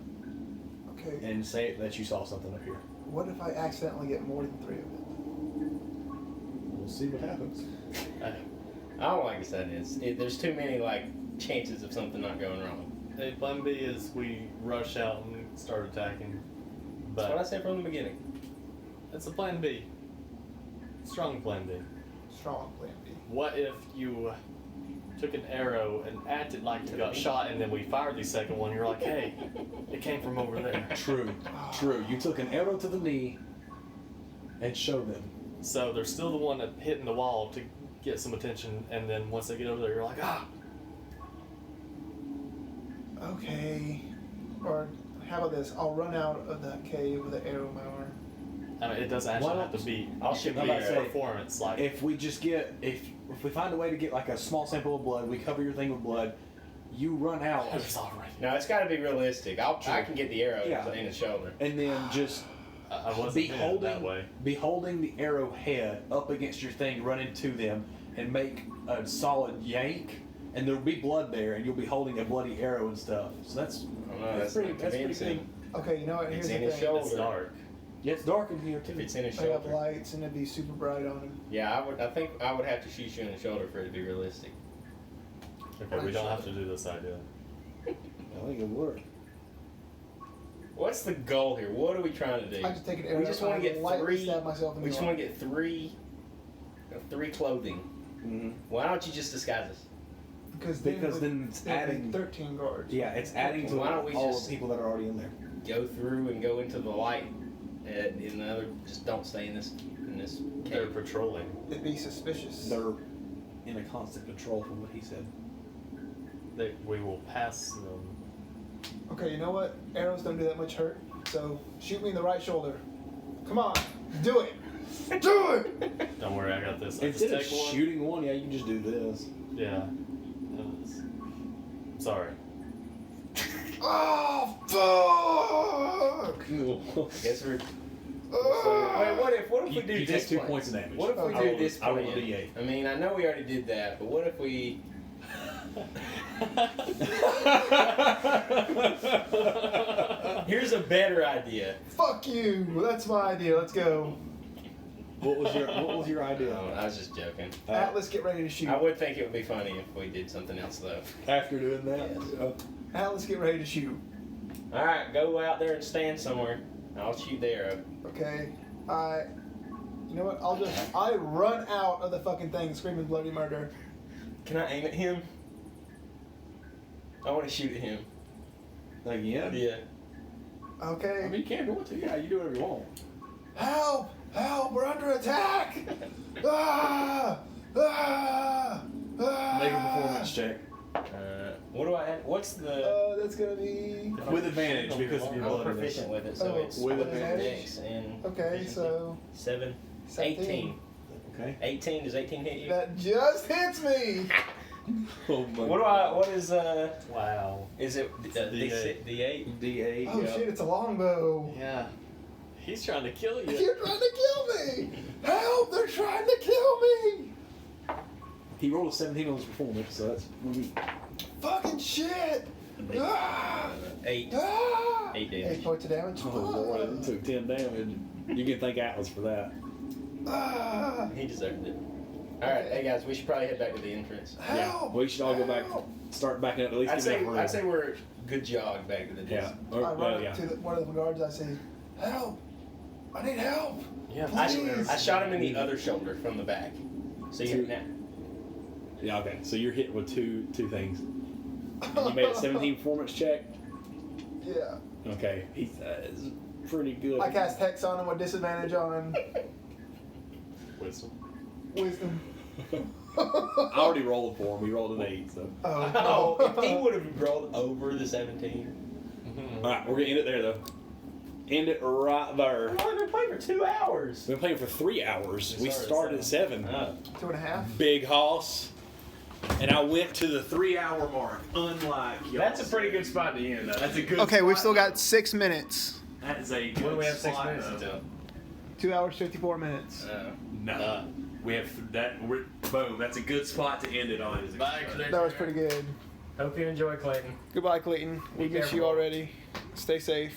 Okay. and say that you saw something up here. What if I accidentally get more than 3 of them? We'll see what happens. I don't like this idea. There's too many like chances of something not going wrong. Hey, plan B is we rush out and start attacking. That's what I But said from the beginning. it's a plan B. Strong plan B. Strong plan B. What if you took an arrow and acted like you got shot, and then we fired the second one? You're like, hey, it came from over there. True. You took an arrow to the knee and showed them. So there's still the one that hitting the wall to get some attention, and then once they get over there, you're like, ah. Okay. Or how about this? I'll run out of that cave with an arrow in my arm. I mean, it doesn't actually have to be. I'll shoot I'm the about to arrow. say, Performance, like If we just get if we find a way to get like a small sample of blood, we cover your thing with blood. You run out, it's already. No, it's got to be realistic. I can get the arrow Yeah. in the shoulder. and then just I wasn't be thinking that holding way. be holding the arrow head up against your thing, run into them, and make a solid yank. And there'll be blood there, and you'll be holding a bloody arrow and stuff. So that's That's pretty not that's pretty convincing. good. Okay, you know what? Here's It's the in his thing. shoulder. It's dark. Yeah, it's dark in here too. If it's in his I have shoulder. lights and it'd be super bright on him. Yeah, I think I would have to shoot you in the shoulder for it to be realistic. Okay, we don't have to do this idea. I think it work. What's the goal here? What are we trying to do? I just take an arrow. We just want to get lightly 3. stab myself in We the just arm. want to get 3 clothing. Mm-hmm. Why don't you just disguise us? Because then it's it's adding- 13 guards. Yeah, it's adding to Why don't we all just- the people that are already in there. Go through and go into the light. In the other, just don't stay in this They're cave. patrolling. It'd be suspicious. They're in a constant patrol from what he said. We will pass them. Okay, you know what? Arrows don't do that much hurt. So shoot me in the right shoulder. Come on, do it. Do it. Don't worry, I got this. I Instead of just take one. shooting one, yeah, you can just do this. Yeah. Sorry. Oh fuck! Guess we're. Ah. Wait, what if we do You this take 2 plan? points of damage. What if we I do rolled- this I rolled a plan? D8. I mean, I know we already did that, but what if we? Here's a better idea. Fuck you! That's my idea. Let's go. What was your idea? I was just joking. Atlas, get ready to shoot. I would think it would be funny if we did something else though. After doing that, Yes. Atlas, get ready to shoot. All right, go out there and stand somewhere. I'll shoot the arrow. Okay. You know what? I run out of the fucking thing screaming bloody murder. Can I aim at him? I want to shoot at him. again. Yeah. Okay. I mean, you can't do it to. Yeah, you do whatever you want. Help! Help! We're under attack! Ah! Ah! Ah! Make a performance check What do I add? What's the? That's gonna be. with advantage because of your I'm blood. proficient with it, so Oh, it's with advantage? Dex and Okay, proficiency. so 7, 17. 18. Okay. 18. Does 18 hit you? That just hits me. Oh my. What is Wow. is it D8. D8? D8. Oh yeah. shit! It's a longbow. Yeah. He's trying to kill you. You're trying to kill me! Help! They're trying to kill me! He rolled a 17 on his performance, so that's Fucking shit! Ah! 8. Ah! 8 8 damage. points of damage. oh lord, he took 10 damage. You can thank Atlas for that. Ah! He deserved it. Alright, hey guys, we should probably head back to the entrance. Help! We should all go back, Help! start backing up at least. I'd give say enough room. I'd say we're good jog back to the Yeah. disc. Or, I well, run yeah. up to one of the guards. I say, "Help! I need help!" Yeah. Please. I shot him in the other shoulder from the back. So you now. Yeah. Okay. So you're hit with two things. You made a 17 performance check. Yeah. Okay. He's pretty good. I cast Hex on him with disadvantage on Wisdom. Wisdom. I already rolled for him. He rolled an 8. So. Oh, if he would have rolled over the 17. All right, we're gonna end it there though. End it right there. We've only been playing for 2 hours. We've been playing for 3 hours. We We started started at at 7. 2.5. Big hoss. And I went to the 3-hour mark. Unlike y'all. That's a pretty good spot to end. That's a good. Okay, we've spot. still got 6 minutes. That is a good. What do we have 6 spot, minutes though. until? 2 hours 54 minutes. No. We have that. Boom. That's a good spot to end it on. Bye, Clayton. That was pretty good. Hope you enjoy, Clayton. Goodbye, Clayton. We Be miss you careful. already. Stay safe.